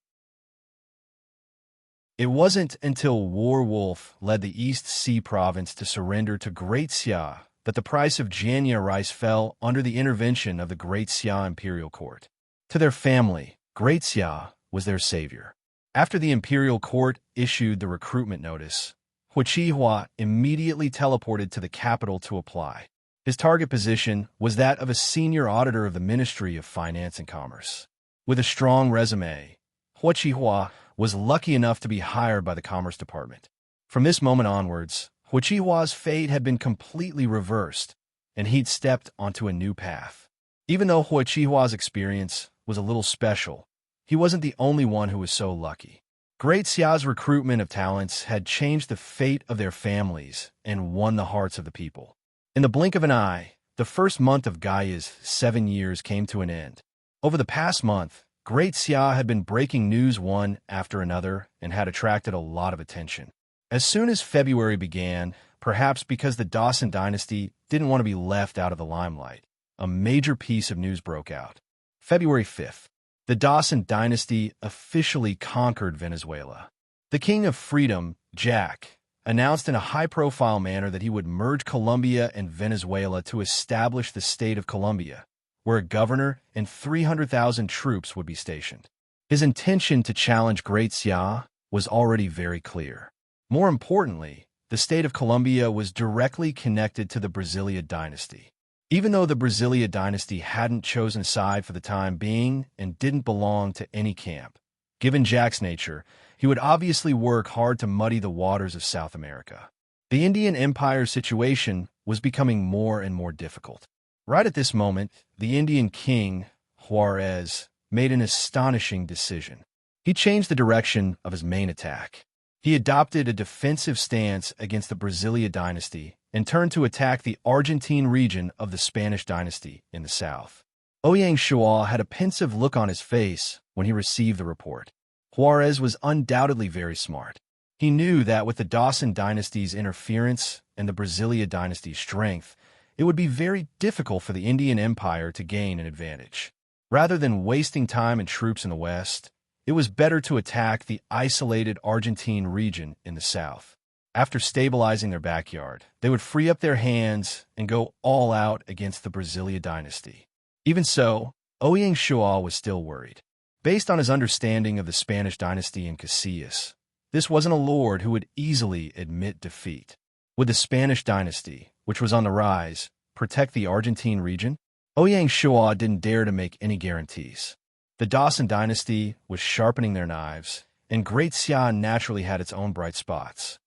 It wasn't until War Wolf led the East Sea province to surrender to Great Xia that the price of Jenya rice fell under the intervention of the Great Xia imperial court. To their family, Great Xia was their savior. After the imperial court issued the recruitment notice, Huichihua immediately teleported to the capital to apply. His target position was that of a senior auditor of the Ministry of Finance and Commerce. With a strong resume, Huichihua was lucky enough to be hired by the Commerce Department. From this moment onwards, Huichihua's fate had been completely reversed, and he'd stepped onto a new path. Even though Huichihua's experience was a little special, he wasn't the only one who was so lucky. Great Xia's recruitment of talents had changed the fate of their families and won the hearts of the people. In the blink of an eye, the first month of Gaia's 7 years came to an end. Over the past month, Great Xia had been breaking news one after another and had attracted a lot of attention. As soon as February began, perhaps because the Dawson dynasty didn't want to be left out of the limelight, a major piece of news broke out. February 5th. The Dawson dynasty officially conquered Venezuela. The King of Freedom, Jack, announced in a high-profile manner that he would merge Colombia and Venezuela to establish the state of Colombia, where a governor and 300,000 troops would be stationed. His intention to challenge Great Xia was already very clear. More importantly, the state of Colombia was directly connected to the Brasilia dynasty. Even though the Brasilia dynasty hadn't chosen a side for the time being and didn't belong to any camp, given Jack's nature, he would obviously work hard to muddy the waters of South America. The Indian Empire's situation was becoming more and more difficult. Right at this moment, the Indian king, Juarez, made an astonishing decision. He changed the direction of his main attack. He adopted a defensive stance against the Brasilia dynasty and turned to attack the Argentine region of the Spanish dynasty in the south. Ouyang Shua had a pensive look on his face when he received the report. Juarez was undoubtedly very smart. He knew that with the Dawson dynasty's interference and the Brasilia dynasty's strength, it would be very difficult for the Indian Empire to gain an advantage. Rather than wasting time and troops in the west, it was better to attack the isolated Argentine region in the south. After stabilizing their backyard, they would free up their hands and go all out against the Brasilia dynasty. Even so, Ouyang Shua was still worried. Based on his understanding of the Spanish dynasty in Casillas, this wasn't a lord who would easily admit defeat. Would the Spanish dynasty, which was on the rise, protect the Argentine region? Ouyang Shua didn't dare to make any guarantees. The Dawson dynasty was sharpening their knives, and Great Xia naturally had its own bright spots.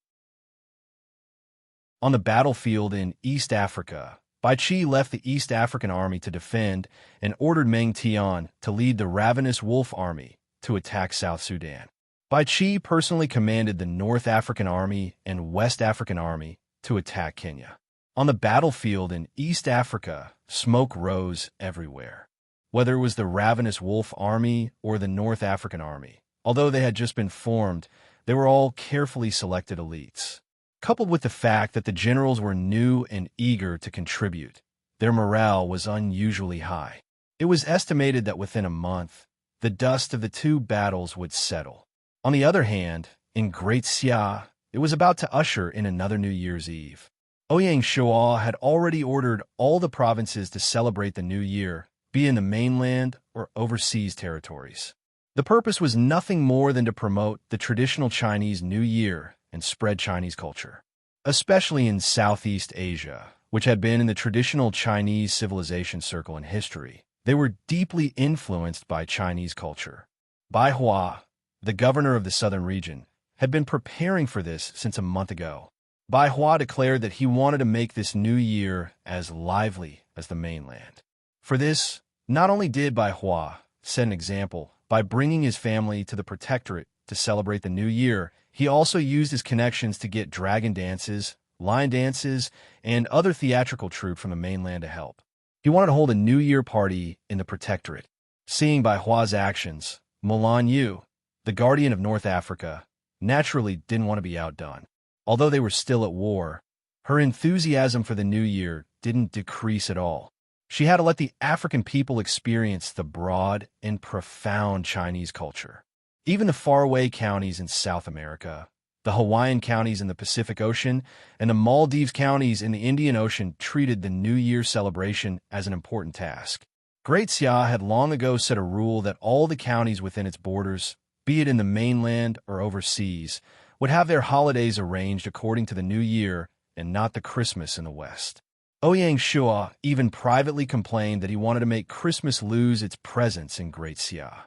On the battlefield in East Africa, Bai Qi left the East African army to defend and ordered Meng Tian to lead the ravenous wolf army to attack South Sudan. Bai Qi personally commanded the North African army and West African army to attack Kenya. On the battlefield in East Africa, smoke rose everywhere. Whether it was the ravenous wolf army or the North African army, although they had just been formed, they were all carefully selected elites. Coupled with the fact that the generals were new and eager to contribute, their morale was unusually high. It was estimated that within a month, the dust of the two battles would settle. On the other hand, in Great Xia, it was about to usher in another New Year's Eve. Ouyang Shua had already ordered all the provinces to celebrate the new year, be in the mainland or overseas territories. The purpose was nothing more than to promote the traditional Chinese New Year and spread Chinese culture. especially in Southeast Asia, which had been in the traditional Chinese civilization circle in history. They were deeply influenced by Chinese culture. Bai Hua, the governor of the southern region, had been preparing for this since a month ago. Bai Hua declared that he wanted to make this new year as lively as the mainland. For this, not only did Bai Hua set an example by bringing his family to the protectorate to celebrate the new year, he also used his connections to get dragon dances, lion dances, and other theatrical troupe from the mainland to help. He wanted to hold a New Year party in the protectorate. Seeing Bai Hua's actions, Mulan Yu, the guardian of North Africa, naturally didn't want to be outdone. Although they were still at war, her enthusiasm for the new year didn't decrease at all. She had to let the African people experience the broad and profound Chinese culture. Even the faraway counties in South America, the Hawaiian counties in the Pacific Ocean, and the Maldives counties in the Indian Ocean treated the New Year celebration as an important task. Great Xia had long ago set a rule that all the counties within its borders, be it in the mainland or overseas, would have their holidays arranged according to the New Year and not the Christmas in the West. Ouyang Shua even privately complained that he wanted to make Christmas lose its presence in Great Xia.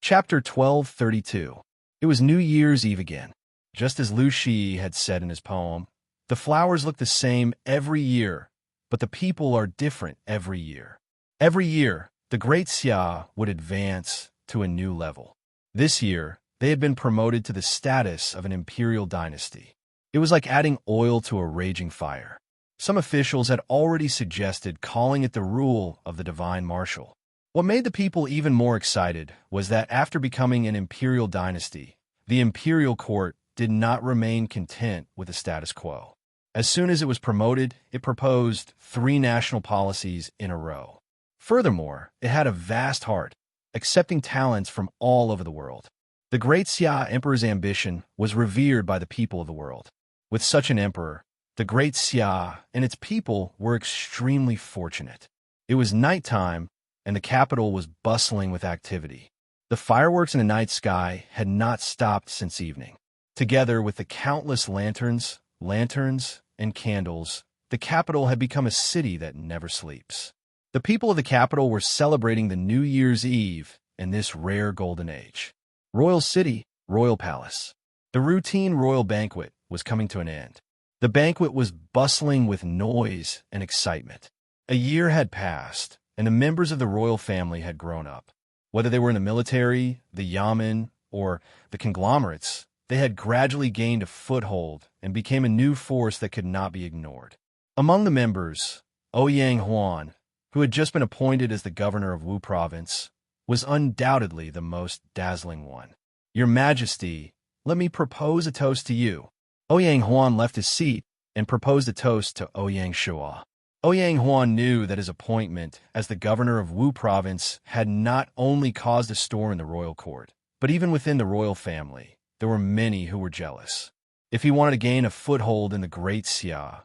Chapter 1232. It was New Year's Eve again. Just as Lu Shi had said in his poem, the flowers look the same every year, but the people are different every year. Every year, the Great Xia would advance to a new level. This year, they had been promoted to the status of an imperial dynasty. It was like adding oil to a raging fire. Some officials had already suggested calling it the rule of the divine marshal. What made the people even more excited was that after becoming an imperial dynasty, the imperial court did not remain content with the status quo. As soon as it was promoted, it proposed 3 national policies in a row. Furthermore, it had a vast heart, accepting talents from all over the world. The Great Xia Emperor's ambition was revered by the people of the world. With such an emperor, the Great Xia and its people were extremely fortunate. It was nighttime, and the capital was bustling with activity. The fireworks in the night sky had not stopped since evening. Together with the countless lanterns, and candles, the capital had become a city that never sleeps. The people of the capital were celebrating the New Year's Eve in this rare golden age. Royal City, Royal Palace. The routine royal banquet was coming to an end. The banquet was bustling with noise and excitement. A year had passed, and the members of the royal family had grown up. Whether they were in the military, the yamen, or the conglomerates, they had gradually gained a foothold and became a new force that could not be ignored. Among the members, Ouyang Huan, who had just been appointed as the governor of Wu province, was undoubtedly the most dazzling one. Your Majesty, let me propose a toast to you. Ouyang Huan left his seat and proposed a toast to Ouyang Shua. Ouyang Huan knew that his appointment as the governor of Wu province had not only caused a storm in the royal court, but even within the royal family, there were many who were jealous. If he wanted to gain a foothold in the Great Xia,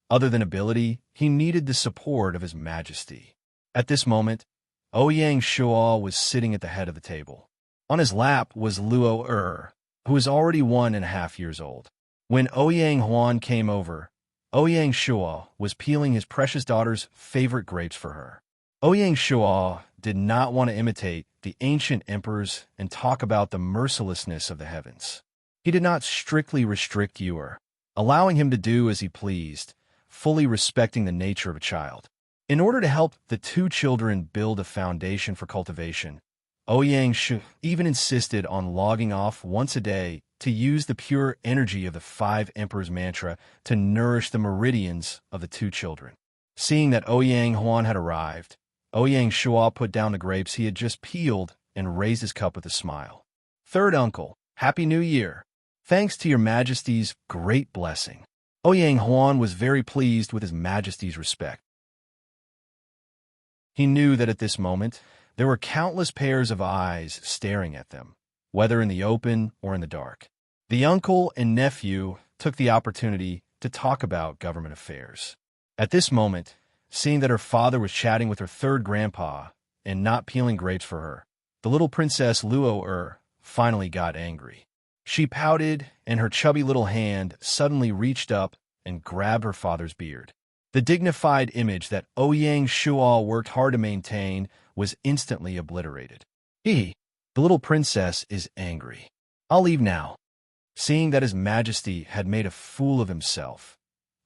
other than ability, he needed the support of His Majesty. At this moment, Ouyang Shua was sitting at the head of the table. On his lap was Luo who was already 1.5 years old. When Ouyang Huan came over, Ouyang Shua was peeling his precious daughter's favorite grapes for her. Ouyang Shua did not want to imitate the ancient emperors and talk about the mercilessness of the heavens. He did not strictly restrict Yuer, allowing him to do as he pleased, fully respecting the nature of a child. In order to help the 2 children build a foundation for cultivation, Ouyang Shua even insisted on logging off once a day to use the pure energy of the 5 Emperors mantra to nourish the meridians of the 2 children. Seeing that Ouyang Huan had arrived, Ouyang Shua put down the grapes he had just peeled and raised his cup with a smile. Third uncle, Happy New Year. Thanks to your Majesty's great blessing. Ouyang Huan was very pleased with His Majesty's respect. He knew that at this moment, there were countless pairs of eyes staring at them, whether in the open or in the dark. The uncle and nephew took the opportunity to talk about government affairs. At this moment, seeing that her father was chatting with her 3rd grandpa and not peeling grapes for her, the little princess Luo finally got angry. She pouted, and her chubby little hand suddenly reached up and grabbed her father's beard. The dignified image that Ouyang Shual worked hard to maintain was instantly obliterated. The little princess is angry. I'll leave now. Seeing that His Majesty had made a fool of himself,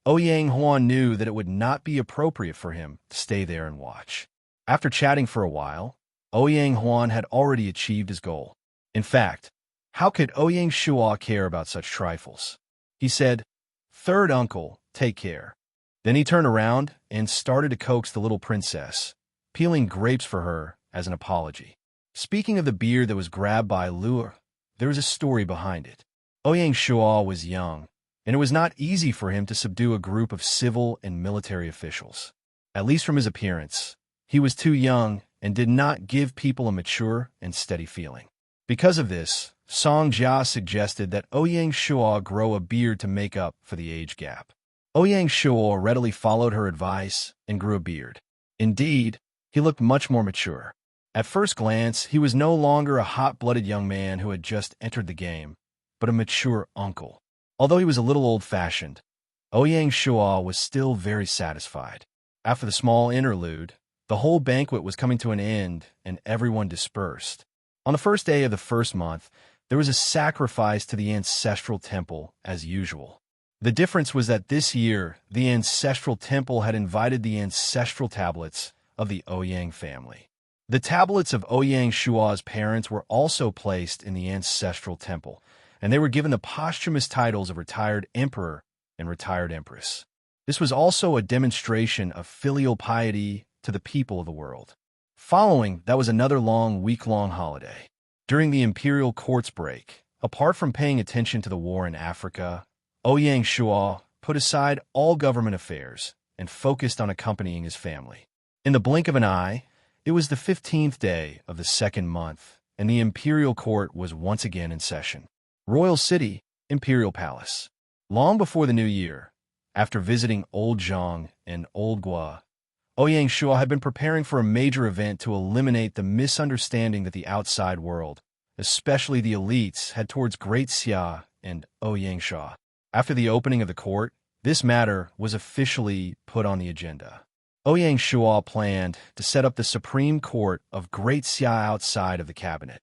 Ouyang Huan knew that it would not be appropriate for him to stay there and watch. After chatting for a while, Ouyang Huan had already achieved his goal. In fact, how could Ouyang Shual care about such trifles? He said, "Third uncle, take care." Then he turned around and started to coax the little princess, peeling grapes for her as an apology. Speaking of the beard that was grabbed by Lure, there was a story behind it. Ouyang Shual was young, and it was not easy for him to subdue a group of civil and military officials. At least from his appearance, he was too young and did not give people a mature and steady feeling. Because of this, Song Jia suggested that Ouyang Shual grow a beard to make up for the age gap. Ouyang Shual readily followed her advice and grew a beard. Indeed, he looked much more mature. At first glance, he was no longer a hot-blooded young man who had just entered the game, but a mature uncle. Although he was a little old-fashioned, Ouyang Shual was still very satisfied. After the small interlude, the whole banquet was coming to an end and everyone dispersed. On the first day of the first month, there was a sacrifice to the ancestral temple as usual. The difference was that this year, the ancestral temple had invited the ancestral tablets of the Ouyang family. The tablets of Ouyang Shua's parents were also placed in the ancestral temple, and they were given the posthumous titles of retired emperor and retired empress. This was also a demonstration of filial piety to the people of the world. Following, that was another long, week-long holiday. During the imperial court's break, apart from paying attention to the war in Africa, Ouyang Shual put aside all government affairs and focused on accompanying his family. In the blink of an eye, it was the 15th day of the second month, and the imperial court was once again in session. Royal City, Imperial Palace. Long before the new year, after visiting Old Zhang and Old Gua, Ouyang Shual had been preparing for a major event to eliminate the misunderstanding that the outside world, especially the elites, had towards Great Xia and Ouyang Sha. After the opening of the court, this matter was officially put on the agenda. Ouyang Shual planned to set up the Supreme Court of Great Xia outside of the cabinet.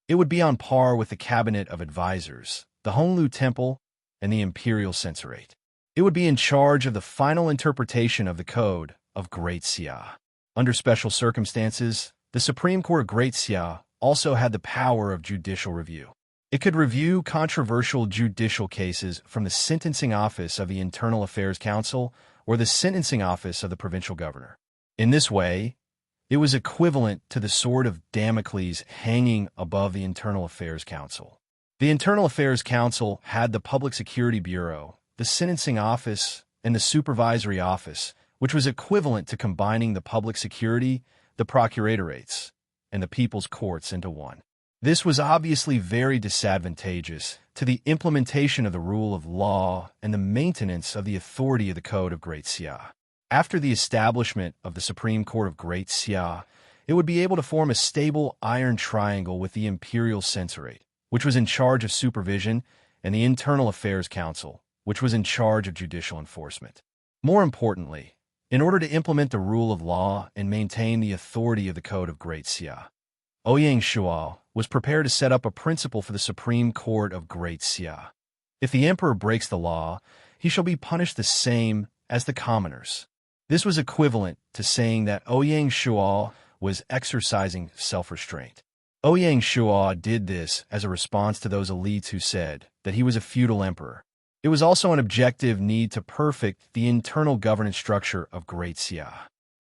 It would be on par with the Cabinet of Advisors, the Honglu Temple, and the Imperial Censorate. It would be in charge of the final interpretation of the Code of Great Xia. Under special circumstances, the Supreme Court of Great Xia also had the power of judicial review. It could review controversial judicial cases from the sentencing office of the Internal Affairs Council or the sentencing office of the provincial governor. In this way, it was equivalent to the sword of Damocles hanging above the Internal Affairs Council. The Internal Affairs Council had the Public Security Bureau, the sentencing office, and the supervisory office, which was equivalent to combining the public security, the procuratorates, and the people's courts into one. This was obviously very disadvantageous to the implementation of the rule of law and the maintenance of the authority of the Code of Great Xia. After the establishment of the Supreme Court of Great Xia, it would be able to form a stable iron triangle with the Imperial Censorate, which was in charge of supervision, and the Internal Affairs Council, which was in charge of judicial enforcement. More importantly, in order to implement the rule of law and maintain the authority of the Code of Great Xia, Ouyang Shual was prepared to set up a principle for the Supreme Court of Great Xia. If the emperor breaks the law, he shall be punished the same as the commoners. This was equivalent to saying that Ouyang Shual was exercising self-restraint. Ouyang Shual did this as a response to those elites who said that he was a feudal emperor. It was also an objective need to perfect the internal governance structure of Great Xia.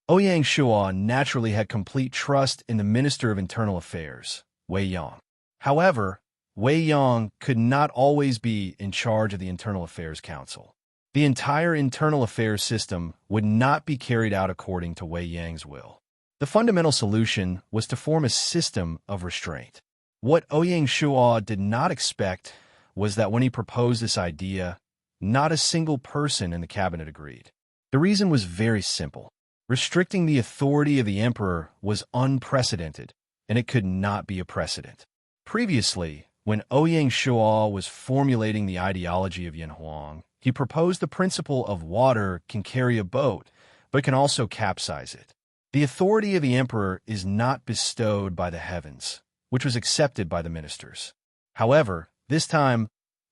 Ouyang Shual naturally had complete trust in the Minister of Internal Affairs, Wei Yang. However, Wei Yang could not always be in charge of the Internal Affairs Council. The entire internal affairs system would not be carried out according to Wei Yang's will. The fundamental solution was to form a system of restraint. What Ouyang Shual did not expect was that when he proposed this idea, not a single person in the cabinet agreed. The reason was very simple. Restricting the authority of the emperor was unprecedented, and it could not be a precedent. Previously, when Ouyang Shuo was formulating the ideology of Yin Huang, he proposed the principle of water can carry a boat, but can also capsize it. The authority of the emperor is not bestowed by the heavens, which was accepted by the ministers. However, this time,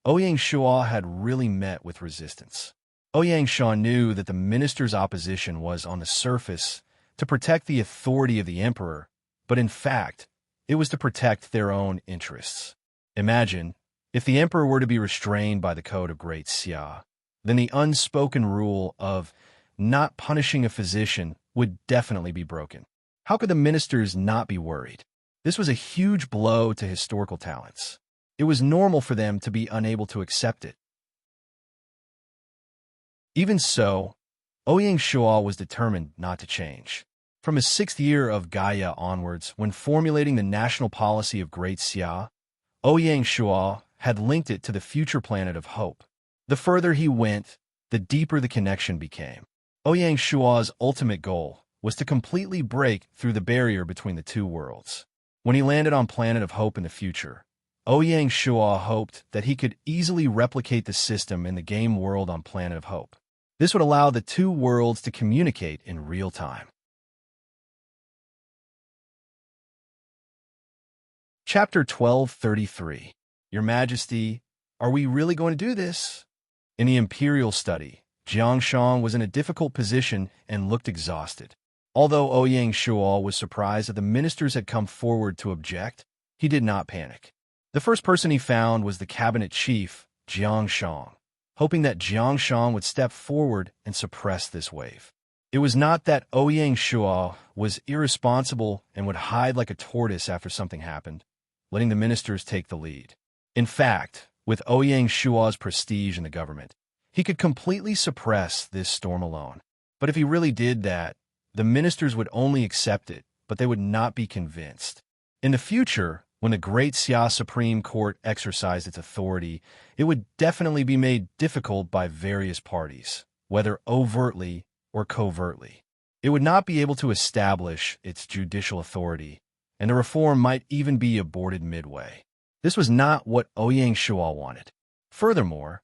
Ouyang Shuo had really met with resistance. Ouyang Shuo knew that the ministers' opposition was, on the surface, to protect the authority of the emperor, but in fact, it was to protect their own interests. Imagine, if the emperor were to be restrained by the code of Great Xia, then the unspoken rule of not punishing a physician would definitely be broken. How could the ministers not be worried? This was a huge blow to historical talents. It was normal for them to be unable to accept it. Even so, Ouyang Shuo was determined not to change. From his 6th year of Gaia onwards, when formulating the national policy of Great Xia, Ouyang Shuo had linked it to the future planet of hope. The further he went, the deeper the connection became. Ouyang Shuo's ultimate goal was to completely break through the barrier between the two worlds. When he landed on Planet of Hope in the future, Ouyang Shuo hoped that he could easily replicate the system in the game world on Planet of Hope. This would allow the two worlds to communicate in real time. Chapter 1233. Your Majesty, are we really going to do this? In the imperial study, Jiang Shang was in a difficult position and looked exhausted. Although Ouyang Shuo was surprised that the ministers had come forward to object, he did not panic. The first person he found was the cabinet chief, Jiang Shang, hoping that Jiang Shang would step forward and suppress this wave. It was not that Ouyang Shuo was irresponsible and would hide like a tortoise after something happened, letting the ministers take the lead. In fact, with Ouyang Shuo's prestige in the government, he could completely suppress this storm alone. But if he really did that, the ministers would only accept it, but they would not be convinced. In the future, when the Great Xia Supreme Court exercised its authority, it would definitely be made difficult by various parties, whether overtly or covertly. It would not be able to establish its judicial authority, and the reform might even be aborted midway. This was not what Ouyang Shuo wanted. Furthermore,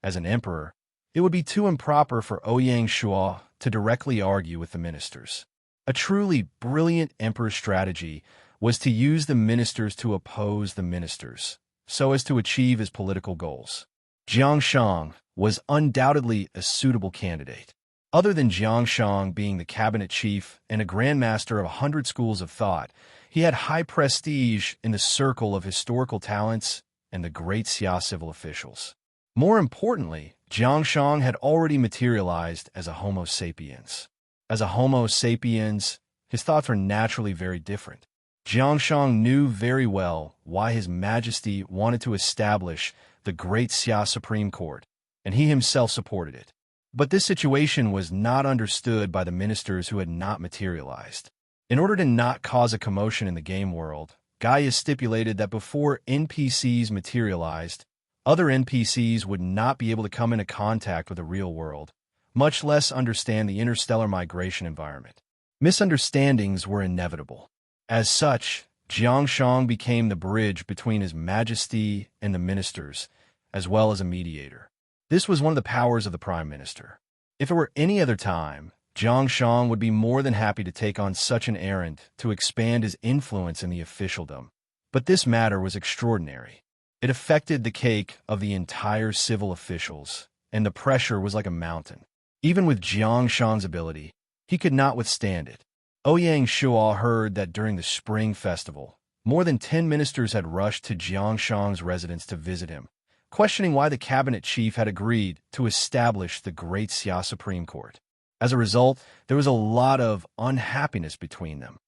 as an emperor, it would be too improper for Ouyang Shuo to directly argue with the ministers. A truly brilliant emperor's strategy was to use the ministers to oppose the ministers, so as to achieve his political goals. Jiang Shang was undoubtedly a suitable candidate. Other than Jiang Shang being the cabinet chief and a grandmaster of 100 schools of thought, he had high prestige in the circle of historical talents and the Great Xia civil officials. More importantly, Jiang Shang had already materialized as a Homo sapiens. As a Homo sapiens, his thoughts were naturally very different. Jiang Shang knew very well why His Majesty wanted to establish the Great Xia Supreme Court, and he himself supported it. But this situation was not understood by the ministers who had not materialized. In order to not cause a commotion in the game world, Gaia stipulated that before NPCs materialized, other NPCs would not be able to come into contact with the real world, much less understand the interstellar migration environment. Misunderstandings were inevitable. As such, Jiang Shang became the bridge between His Majesty and the ministers, as well as a mediator. This was one of the powers of the Prime Minister. If it were any other time, Jiang Shang would be more than happy to take on such an errand to expand his influence in the officialdom. But this matter was extraordinary. It affected the cake of the entire civil officials, and the pressure was like a mountain. Even with Jiang Shang's ability, he could not withstand it. Ouyang Shuo heard that during the Spring Festival, more than 10 ministers had rushed to Jiang Shang's residence to visit him, questioning why the cabinet chief had agreed to establish the Great Xia Supreme Court. As a result, there was a lot of unhappiness between them.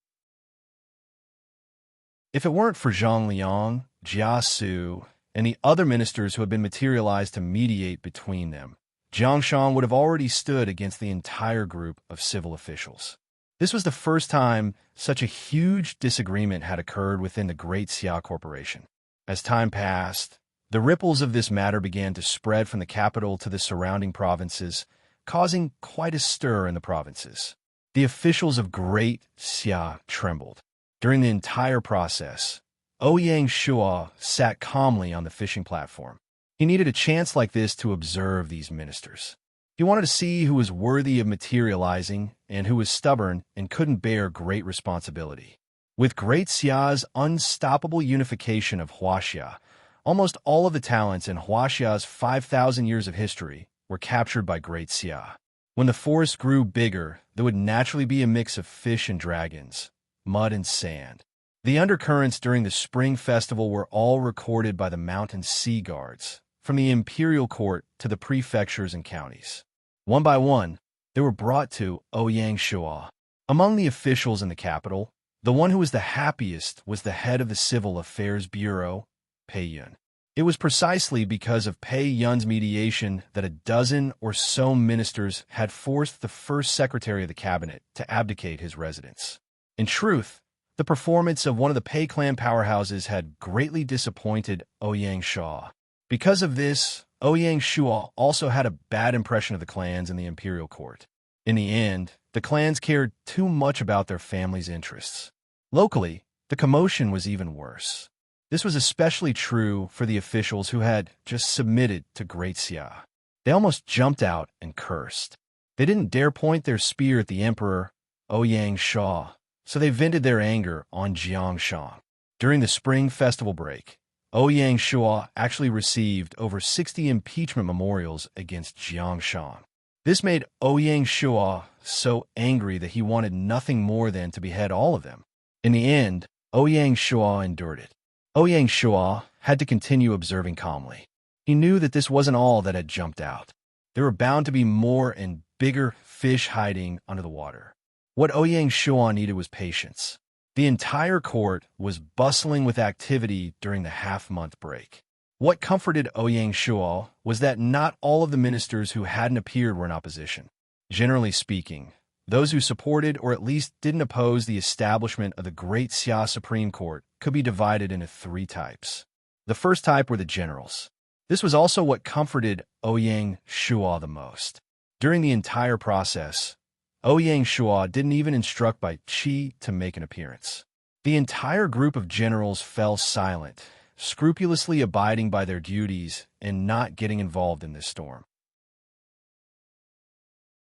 If it weren't for Zhang Liang, Jia Su, and the other ministers who had been materialized to mediate between them, Jiang Shang would have already stood against the entire group of civil officials. This was the first time such a huge disagreement had occurred within the Great Xia Corporation. As time passed, the ripples of this matter began to spread from the capital to the surrounding provinces, causing quite a stir in the provinces. The officials of Great Xia trembled. During the entire process, Ouyang Shua sat calmly on the fishing platform. He needed a chance like this to observe these ministers. He wanted to see who was worthy of materializing and who was stubborn and couldn't bear great responsibility. With Great Xia's unstoppable unification of Huaxia, almost all of the talents in Huaxia's 5,000 years of history were captured by Great Xia. When the forest grew bigger, there would naturally be a mix of fish and dragons, mud and sand. The undercurrents during the Spring Festival were all recorded by the mountain sea guards, from the imperial court to the prefectures and counties. One by one, they were brought to Ouyang Shua. Among the officials in the capital, the one who was the happiest was the head of the Civil Affairs Bureau, Pei Yun. It was precisely because of Pei Yun's mediation that a dozen or so ministers had forced the first secretary of the cabinet to abdicate his residence. In truth, the performance of one of the Pei clan powerhouses had greatly disappointed Ouyang Shua. Because of this, Ouyang Shua also had a bad impression of the clans in the imperial court. In the end, the clans cared too much about their family's interests. Locally, the commotion was even worse. This was especially true for the officials who had just submitted to Great Xia. They almost jumped out and cursed. They didn't dare point their spear at the emperor, Ouyang Shua, so they vented their anger on Jiangshang. During the Spring Festival break, Ouyang Shua actually received over 60 impeachment memorials against Jiangshang. This made Ouyang Shua so angry that he wanted nothing more than to behead all of them. In the end, Ouyang Shua endured it. Ouyang Shua had to continue observing calmly. He knew that this wasn't all that had jumped out. There were bound to be more and bigger fish hiding under the water. What Ouyang Shua needed was patience. The entire court was bustling with activity during the half-month break. What comforted Ouyang Shua was that not all of the ministers who hadn't appeared were in opposition. Generally speaking, those who supported or at least didn't oppose the establishment of the Great Xia Supreme Court could be divided into three types. The first type were the generals. This was also what comforted Ouyang Shua the most. During the entire process, Ouyang Shua didn't even instruct Bai Qi to make an appearance. The entire group of generals fell silent, scrupulously abiding by their duties and not getting involved in this storm.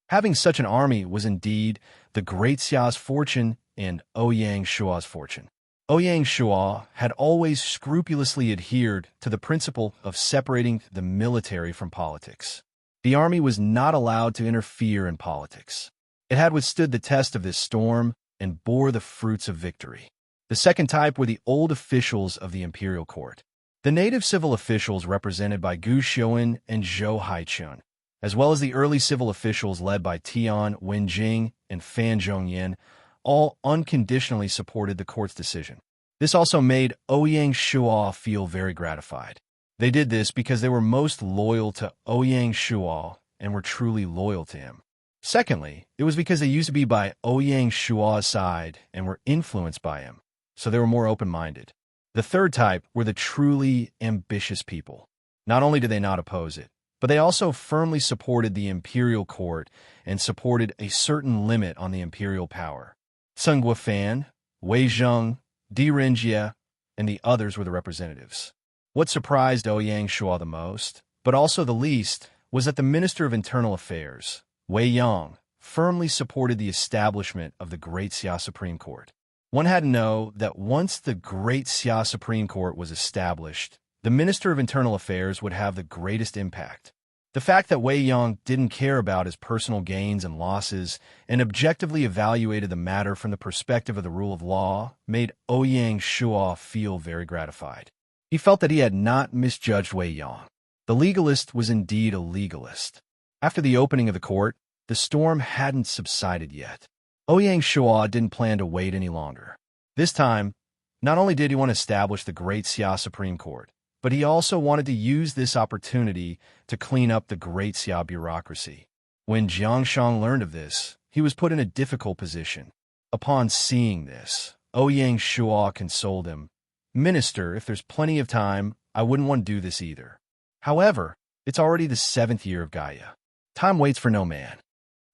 Having such an army was indeed the Great Xia's fortune and Ouyang Shua's fortune. Ouyang Shua had always scrupulously adhered to the principle of separating the military from politics. The army was not allowed to interfere in politics. It had withstood the test of this storm and bore the fruits of victory. The second type were the old officials of the imperial court. The native civil officials represented by Gu Xiuan and Zhou Haichun, as well as the early civil officials led by Tian Wenjing and Fan Zhongyan, all unconditionally supported the court's decision. This also made Ouyang Shua feel very gratified. They did this because they were most loyal to Ouyang Shua and were truly loyal to him. Secondly, it was because they used to be by Ouyang Shua's side and were influenced by him, so they were more open-minded. The third type were the truly ambitious people. Not only did they not oppose it, but they also firmly supported the imperial court and supported a certain limit on the imperial power. Sun Guofan, Wei Zheng, Di Renjie, and the others were the representatives. What surprised Ouyang Shua the most, but also the least, was that the Minister of Internal Affairs, Wei Yang, firmly supported the establishment of the Great Xia Supreme Court. One had to know that once the Great Xia Supreme Court was established, the Minister of Internal Affairs would have the greatest impact. The fact that Wei Yang didn't care about his personal gains and losses and objectively evaluated the matter from the perspective of the rule of law made Ouyang Shua feel very gratified. He felt that he had not misjudged Wei Yang. The legalist was indeed a legalist. After the opening of the court, the storm hadn't subsided yet. Ouyang Shua didn't plan to wait any longer. This time, not only did he want to establish the Great Xia Supreme Court, but he also wanted to use this opportunity to clean up the Great Xia bureaucracy. When Jiangshang learned of this, he was put in a difficult position. Upon seeing this, Ouyang Shua consoled him, "Minister, if there's plenty of time, I wouldn't want to do this either. However, it's already the 7th year of Gaia. Time waits for no man."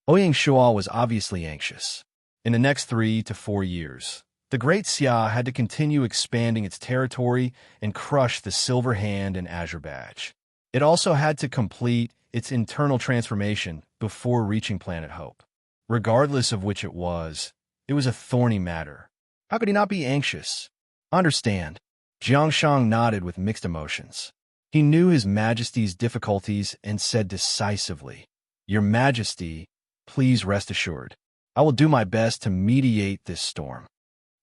Ouyang Shua was obviously anxious. In the next 3 to 4 years, The Great Xia had to continue expanding its territory and crush the Silver Hand and Azure Badge. It also had to complete its internal transformation before reaching Planet Hope. Regardless of which it was a thorny matter. How could he not be anxious? Understand. Jiang Shang nodded with mixed emotions. He knew His Majesty's difficulties and said decisively, "Your Majesty, please rest assured. I will do my best to mediate this storm."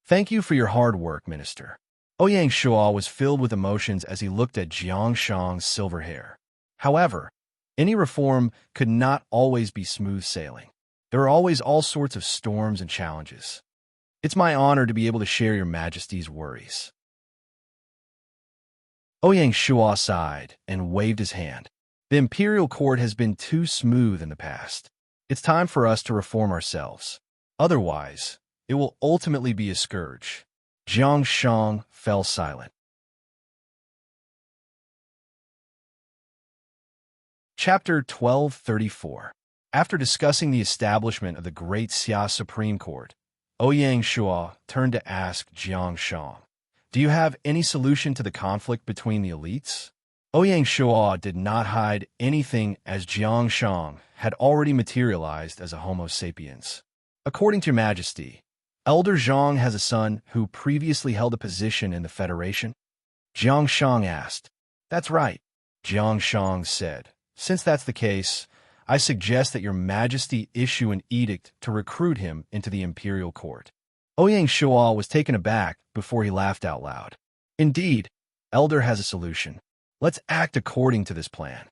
"Thank you for your hard work, Minister." Ouyang Shuo was filled with emotions as he looked at Jiang Shang's silver hair. However, any reform could not always be smooth sailing. There are always all sorts of storms and challenges. It's my honor to be able to share Your Majesty's worries. Ouyang Shuo sighed and waved his hand. The imperial court has been too smooth in the past. It's time for us to reform ourselves. Otherwise, it will ultimately be a scourge. Jiang Shang fell silent. Chapter 1234. After discussing the establishment of the Great Xia Supreme Court, Ouyang Shuo turned to ask Jiang Shang, "Do you have any solution to the conflict between the elites?" Ouyang Shuo did not hide anything as Jiang Shang had already materialized as a Homo sapiens. "According to Your Majesty, Elder Zhang has a son who previously held a position in the Federation?" Jiang Shang asked. "That's right," Jiang Shang said. "Since that's the case, I suggest that Your Majesty issue an edict to recruit him into the imperial court." Ouyang Shuo was taken aback before he laughed out loud. "Indeed, Elder has a solution. Let's act according to this plan.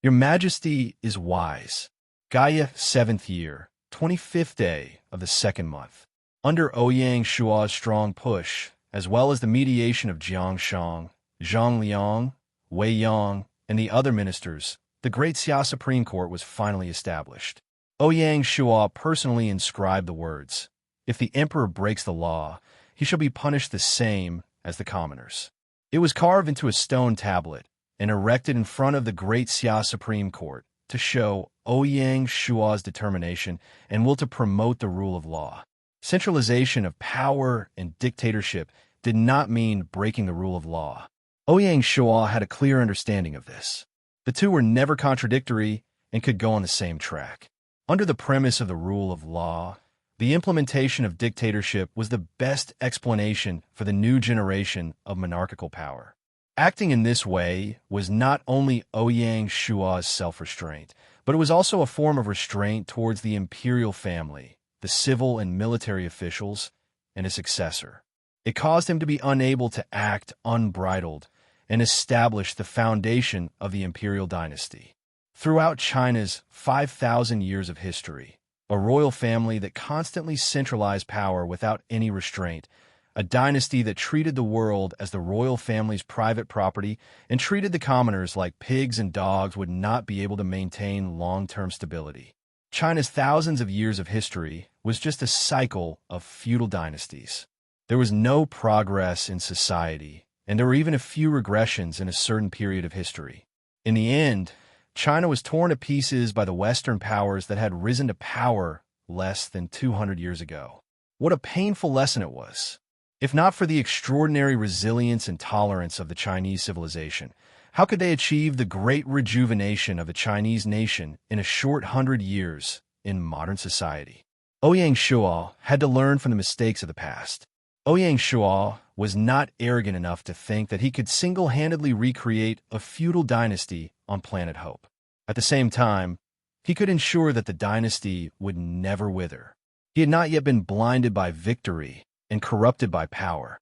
Your Majesty is wise." Gaia 7th year, 25th day of the 2nd month. Under Ouyang Shuo's strong push, as well as the mediation of Jiang Shang, Zhang Liang, Wei Yang, and the other ministers, the Great Xia Supreme Court was finally established. Ouyang Shuo personally inscribed the words, "If the emperor breaks the law, he shall be punished the same as the commoners." It was carved into a stone tablet and erected in front of the Great Xia Supreme Court to show Ouyang Shuo's determination and will to promote the rule of law. Centralization of power and dictatorship did not mean breaking the rule of law. Ouyang Shuo had a clear understanding of this. The two were never contradictory and could go on the same track. Under the premise of the rule of law, the implementation of dictatorship was the best explanation for the new generation of monarchical power. Acting in this way was not only Ouyang Shuo's self-restraint, but it was also a form of restraint towards the imperial family, the civil and military officials, and his successor. It caused him to be unable to act unbridled and establish the foundation of the imperial dynasty. Throughout China's 5,000 years of history, a royal family that constantly centralized power without any restraint, a dynasty that treated the world as the royal family's private property and treated the commoners like pigs and dogs would not be able to maintain long-term stability. China's thousands of years of history was just a cycle of feudal dynasties. There was no progress in society, and there were even a few regressions in a certain period of history. In the end, China was torn to pieces by the Western powers that had risen to power less than 200 years ago. What a painful lesson it was. If not for the extraordinary resilience and tolerance of the Chinese civilization, how could they achieve the great rejuvenation of the Chinese nation in a short 100 years in modern society? Ouyang Shuo had to learn from the mistakes of the past. Ouyang Shuo was not arrogant enough to think that he could single-handedly recreate a feudal dynasty on planet Hope. At the same time, he could ensure that the dynasty would never wither. He had not yet been blinded by victory and corrupted by power.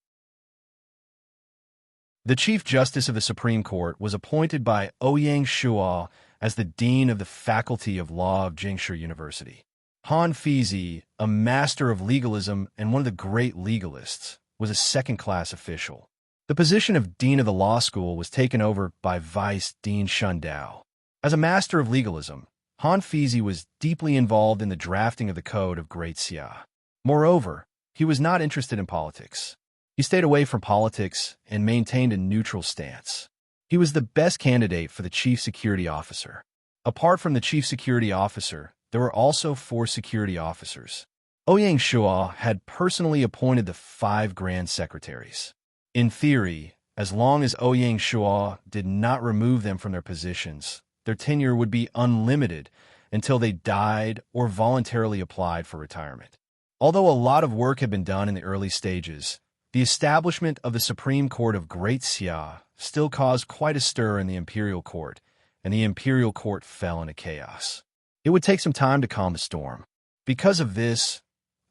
The Chief Justice of the Supreme Court was appointed by Ouyang Shuo as the Dean of the Faculty of Law of Jingshu University. Han Fizi, a master of legalism and one of the great legalists, was a second-class official. The position of Dean of the Law School was taken over by Vice Dean Shun Dao. As a master of legalism, Han Fizi was deeply involved in the drafting of the Code of Great Xia. Moreover, he was not interested in politics. He stayed away from politics and maintained a neutral stance. He was the best candidate for the Chief Security Officer. Apart from the Chief Security Officer, there were also 4 security officers. Ouyang Shua had personally appointed the 5 grand secretaries. In theory, as long as Ouyang Shua did not remove them from their positions, their tenure would be unlimited until they died or voluntarily applied for retirement. Although a lot of work had been done in the early stages, the establishment of the Supreme Court of Great Xia still caused quite a stir in the imperial court, and the imperial court fell into chaos. It would take some time to calm the storm. Because of this,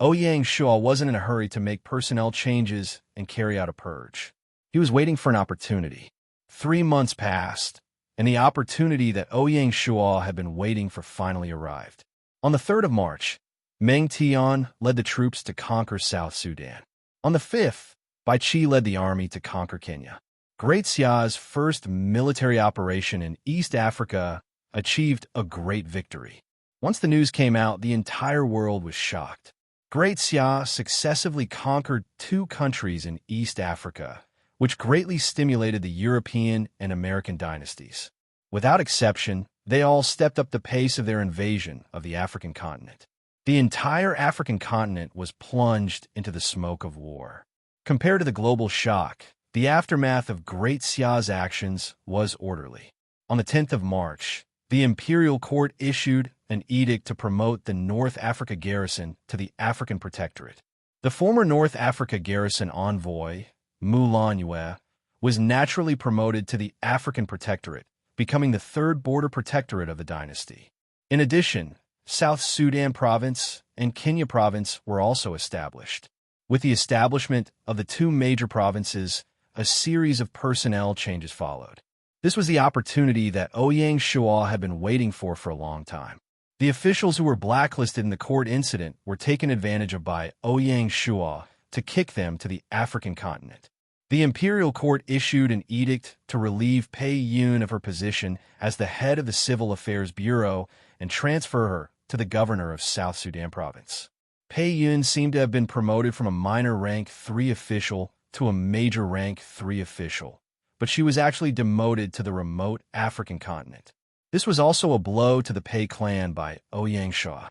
Ouyang Shua wasn't in a hurry to make personnel changes and carry out a purge. He was waiting for an opportunity. 3 months passed, and the opportunity that Ouyang Shua had been waiting for finally arrived. On the 3rd of March, Meng Tian led the troops to conquer South Sudan. On the 5th, Bai Qi led the army to conquer Kenya. Great Xia's first military operation in East Africa achieved a great victory. Once the news came out, the entire world was shocked. Great Xia successively conquered 2 countries in East Africa, which greatly stimulated the European and American dynasties. Without exception, they all stepped up the pace of their invasion of the African continent. The entire African continent was plunged into the smoke of war. Compared to the global shock, the aftermath of Great Xia's actions was orderly. On the 10th of March, the imperial court issued an edict to promote the North Africa garrison to the African Protectorate. The former North Africa garrison envoy, Mulan Yue, was naturally promoted to the African Protectorate, becoming the 3rd border protectorate of the dynasty. In addition, South Sudan province and Kenya province were also established. With the establishment of the 2 major provinces, a series of personnel changes followed. This was the opportunity that Ouyang Shua had been waiting for a long time. The officials who were blacklisted in the court incident were taken advantage of by Ouyang Shua to kick them to the African continent. The imperial court issued an edict to relieve Pei Yun of her position as the head of the Civil Affairs Bureau and transfer her to the governor of South Sudan province. Pei Yun seemed to have been promoted from a minor rank 3 official to a major rank 3 official, but she was actually demoted to the remote African continent. This was also a blow to the Pei clan by Ouyang Shua.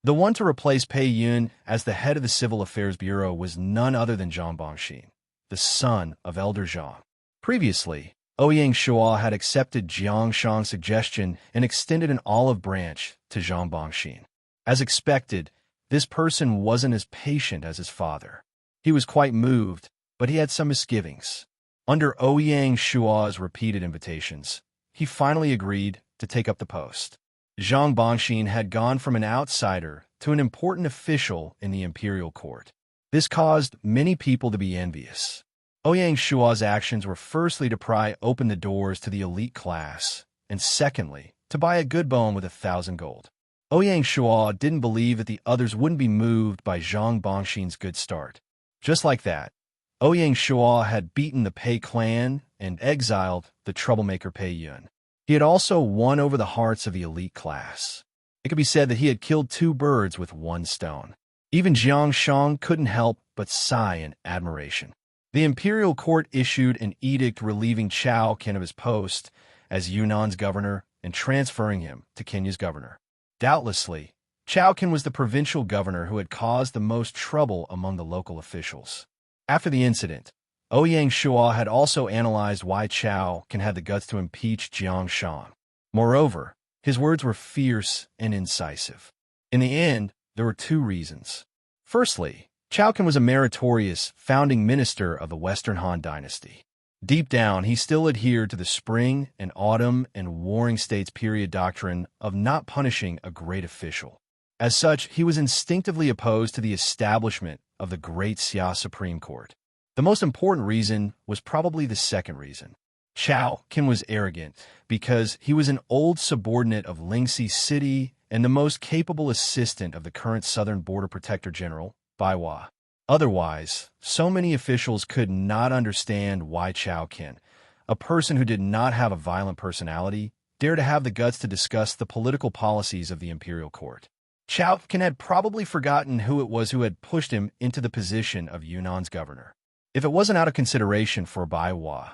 The one to replace Pei Yun as the head of the Civil Affairs Bureau was none other than Zhang Bongxin, the son of Elder Zhang. Previously, Ouyang Shua had accepted Jiang Shang's suggestion and extended an olive branch to Zhang Bongxin. As expected, this person wasn't as patient as his father. He was quite moved, but he had some misgivings. Under Ouyang Shua's repeated invitations, he finally agreed to take up the post. Zhang Bongxin had gone from an outsider to an important official in the imperial court. This caused many people to be envious. Ouyang Shua's actions were firstly to pry open the doors to the elite class, and secondly, to buy a good bone with 1,000 gold. Ouyang Shua didn't believe that the others wouldn't be moved by Zhang Bongxin's good start. Just like that, Ouyang Shua had beaten the Pei clan and exiled the troublemaker Pei Yun. He had also won over the hearts of the elite class. It could be said that he had killed 2 birds with 1 stone. Even Jiang Shang couldn't help but sigh in admiration. The imperial court issued an edict relieving Chao Ken of his post as Yunnan's governor and transferring him to Kenya's governor. Doubtlessly, Chao Ken was the provincial governor who had caused the most trouble among the local officials. After the incident, Ouyang Shua had also analyzed why Chao Ken had the guts to impeach Jiang Shang. Moreover, his words were fierce and incisive. In the end, there were 2 reasons. Firstly, Chao Ken was a meritorious founding minister of the Western Han dynasty. Deep down, he still adhered to the spring and autumn and warring states period doctrine of not punishing a great official. As such, he was instinctively opposed to the establishment of the Great Xia Supreme Court. The most important reason was probably the second reason. Chao Ken was arrogant because he was an old subordinate of Lingxi City and the most capable assistant of the current Southern Border Protector General, Baiwa. Otherwise, so many officials could not understand why Chao Ken, a person who did not have a violent personality, dared to have the guts to discuss the political policies of the imperial court. Chao Ken had probably forgotten who it was who had pushed him into the position of Yunnan's governor. If it wasn't out of consideration for Baiwa,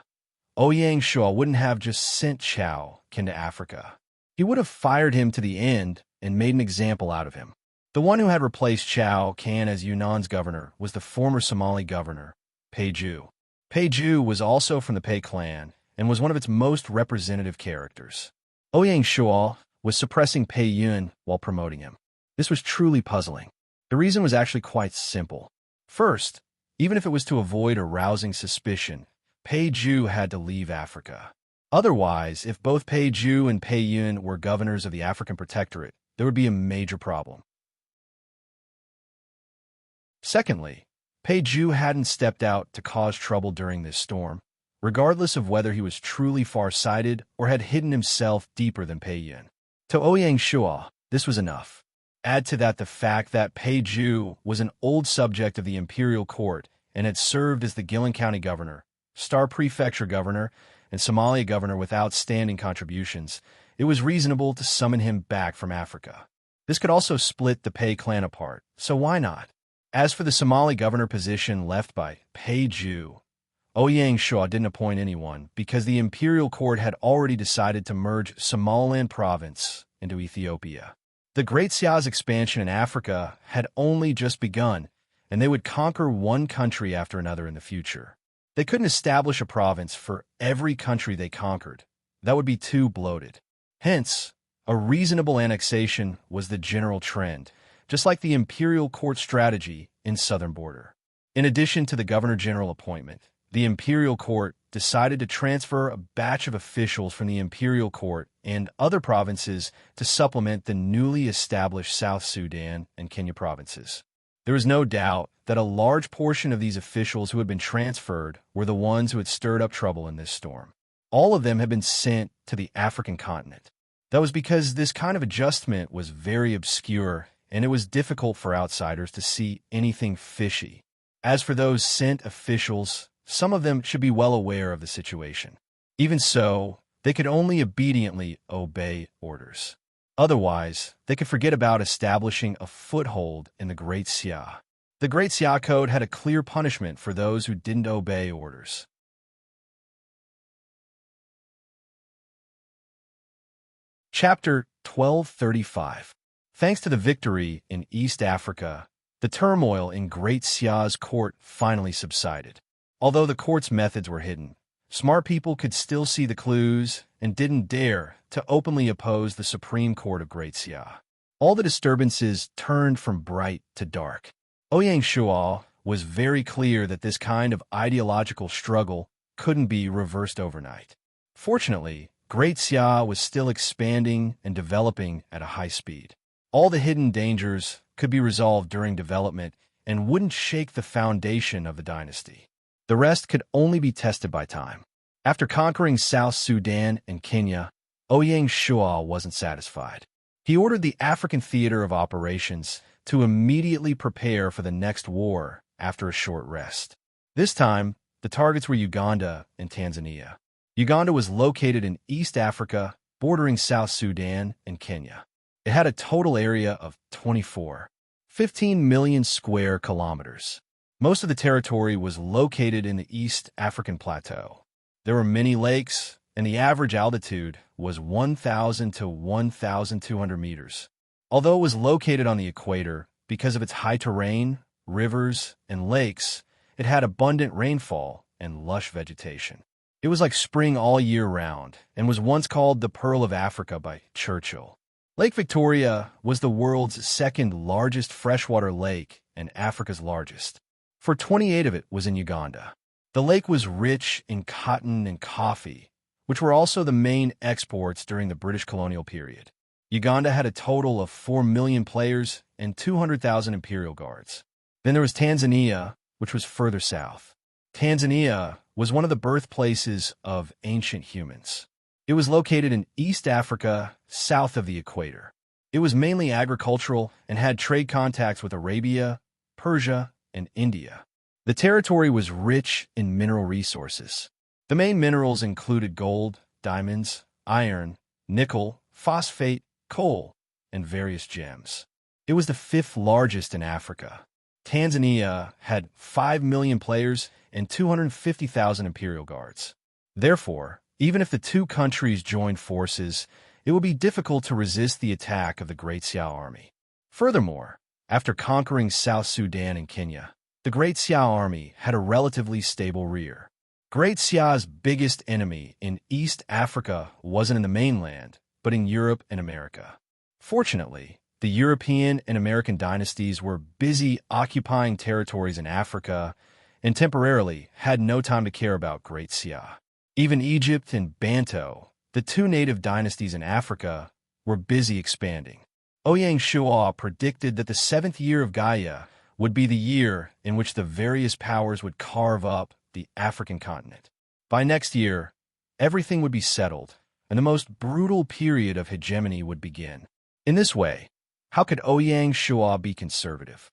Ouyang Shua wouldn't have just sent Chao Ken to Africa. He would have fired him to the end and made an example out of him. The one who had replaced Chao Kan as Yunnan's governor was the former Somali governor, Peju. Peju was also from the Pei clan and was one of its most representative characters. Ouyang Shual was suppressing Pei Yun while promoting him. This was truly puzzling. The reason was actually quite simple. First, even if it was to avoid arousing suspicion, Peju had to leave Africa. Otherwise, if both Peju and Pei Yun were governors of the African Protectorate, there would be a major problem. Secondly, Peju hadn't stepped out to cause trouble during this storm, regardless of whether he was truly far-sighted or had hidden himself deeper than Pei Yun. To Ouyang Shual, this was enough. Add to that the fact that Peju was an old subject of the imperial court and had served as the Gilan County governor, Star Prefecture governor, and Somalia governor with outstanding contributions. It was reasonable to summon him back from Africa. This could also split the Pei clan apart, so why not? As for the Somali governor position left by Peju, Ouyang Shual didn't appoint anyone because the imperial court had already decided to merge Somaliland province into Ethiopia. The Great Xia's expansion in Africa had only just begun, and they would conquer one country after another in the future. They couldn't establish a province for every country they conquered. That would be too bloated. Hence, a reasonable annexation was the general trend, just like the imperial court strategy in southern border. In addition to the governor-general appointment, the imperial court decided to transfer a batch of officials from the imperial court and other provinces to supplement the newly established South Sudan and Kenya provinces. There is no doubt that a large portion of these officials who had been transferred were the ones who had stirred up trouble in this storm. All of them had been sent to the African continent. That was because this kind of adjustment was very obscure, and it was difficult for outsiders to see anything fishy. As for those sent officials, some of them should be well aware of the situation. Even so, they could only obediently obey orders. Otherwise, they could forget about establishing a foothold in the Great Xia. The Great Xia Code had a clear punishment for those who didn't obey orders. Chapter 1235. Thanks to the victory in East Africa, the turmoil in Great Xia's court finally subsided. Although the court's methods were hidden, smart people could still see the clues and didn't dare to openly oppose the Supreme Court of Great Xia. All the disturbances turned from bright to dark. Ouyang Shual was very clear that this kind of ideological struggle couldn't be reversed overnight. Fortunately, Great Xia was still expanding and developing at a high speed. All the hidden dangers could be resolved during development and wouldn't shake the foundation of the dynasty. The rest could only be tested by time. After conquering South Sudan and Kenya, Ouyang Shual wasn't satisfied. He ordered the African theater of operations to immediately prepare for the next war after a short rest. This time, the targets were Uganda and Tanzania. Uganda was located in East Africa, bordering South Sudan and Kenya. It had a total area of 15 million square kilometers. Most of the territory was located in the East African Plateau. There were many lakes, and the average altitude was 1,000 to 1,200 meters. Although it was located on the equator, because of its high terrain, rivers, and lakes, it had abundant rainfall and lush vegetation. It was like spring all year round, and was once called the Pearl of Africa by Churchill. Lake Victoria was the world's second largest freshwater lake and Africa's largest, for 28 of it was in Uganda. The lake was rich in cotton and coffee, which were also the main exports during the British colonial period. Uganda had a total of 4 million players and 200,000 imperial guards. Then there was Tanzania, which was further south. Tanzania was one of the birthplaces of ancient humans. It was located in East Africa, south of the equator. It was mainly agricultural and had trade contacts with Arabia, Persia, and India. The territory was rich in mineral resources. The main minerals included gold, diamonds, iron, nickel, phosphate, coal, and various gems. It was the fifth largest in Africa. Tanzania had 5 million players and 250,000 imperial guards. Therefore, even if the two countries joined forces, it would be difficult to resist the attack of the Great Xiao army. Furthermore, After conquering South Sudan and Kenya, the Great Xia army had a relatively stable rear. Great Xia's biggest enemy in East Africa wasn't in the mainland, but in Europe and America. Fortunately, the European and American dynasties were busy occupying territories in Africa and temporarily had no time to care about Great Xia. Even Egypt and Bantu, the two native dynasties in Africa, were busy expanding. Ouyang Shuo predicted that the 7th year of Gaia would be the year in which the various powers would carve up the African continent. By next year, everything would be settled, and the most brutal period of hegemony would begin. In this way, how could Ouyang Shuo be conservative?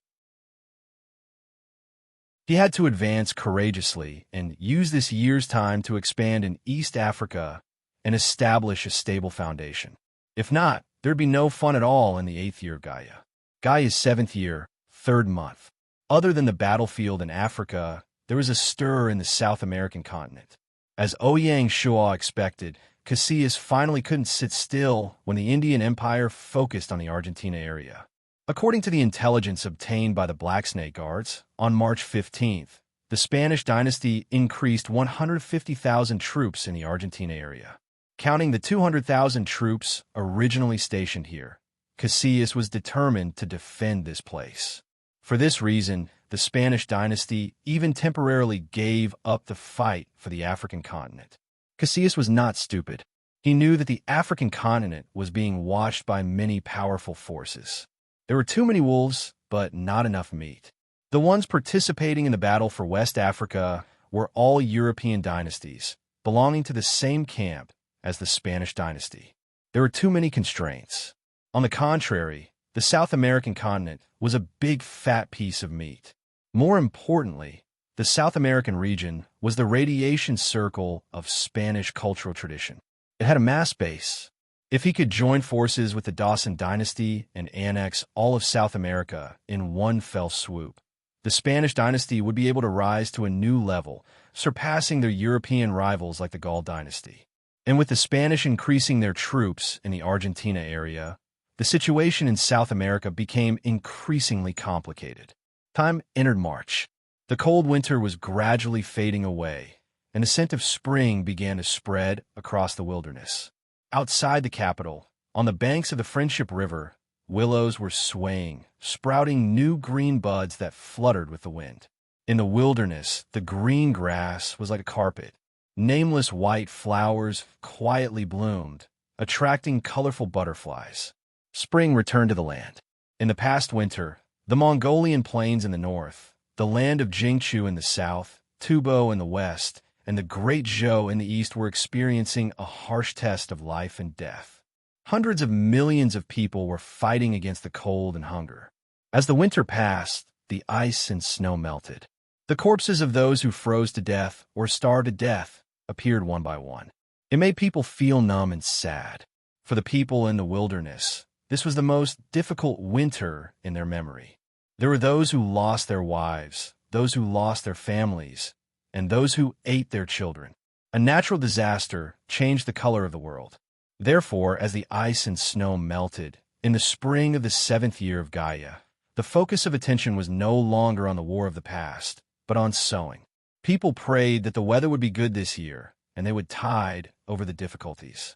He had to advance courageously and use this year's time to expand in East Africa and establish a stable foundation. If not, there'd be no fun at all in the 8th year of Gaia. Gaia's 7th year, 3rd month. Other than the battlefield in Africa, there was a stir in the South American continent. As Ouyang Shuo expected, Casillas finally couldn't sit still when the Indian Empire focused on the Argentina area. According to the intelligence obtained by the Black Snake Guards, on March 15th, the Spanish dynasty increased 150,000 troops in the Argentina area. Counting the 200,000 troops originally stationed here, Casillas was determined to defend this place. For this reason, the Spanish dynasty even temporarily gave up the fight for the African continent. Casillas was not stupid. He knew that the African continent was being watched by many powerful forces. There were too many wolves, but not enough meat. The ones participating in the battle for West Africa were all European dynasties, belonging to the same camp as the Spanish dynasty. There were too many constraints. On the contrary, the South American continent was a big fat piece of meat. More importantly, the South American region was the radiation circle of Spanish cultural tradition. It had a mass base. If he could join forces with the Dawson dynasty and annex all of South America in one fell swoop, the Spanish dynasty would be able to rise to a new level, surpassing their European rivals like the Gaul dynasty. And with the Spanish increasing their troops in the Argentina area, the situation in South America became increasingly complicated. Time entered March. The cold winter was gradually fading away, and a scent of spring began to spread across the wilderness. Outside the capital, on the banks of the Friendship River, willows were swaying, sprouting new green buds that fluttered with the wind. In the wilderness, the green grass was like a carpet. Nameless white flowers quietly bloomed, attracting colorful butterflies. Spring returned to the land. In the past winter, the Mongolian plains in the north, the land of Jingchu in the south, Tubo in the west, and the Great Zhou in the east were experiencing a harsh test of life and death. Hundreds of millions of people were fighting against the cold and hunger. As the winter passed, the ice and snow melted. The corpses of those who froze to death or starved to death appeared one by one. It made people feel numb and sad. For the people in the wilderness, this was the most difficult winter in their memory. There were those who lost their wives, those who lost their families, and those who ate their children. A natural disaster changed the color of the world. Therefore, as the ice and snow melted, in the spring of the 7th year of Gaia, the focus of attention was no longer on the war of the past, but on sowing. People prayed that the weather would be good this year, and they would tide over the difficulties.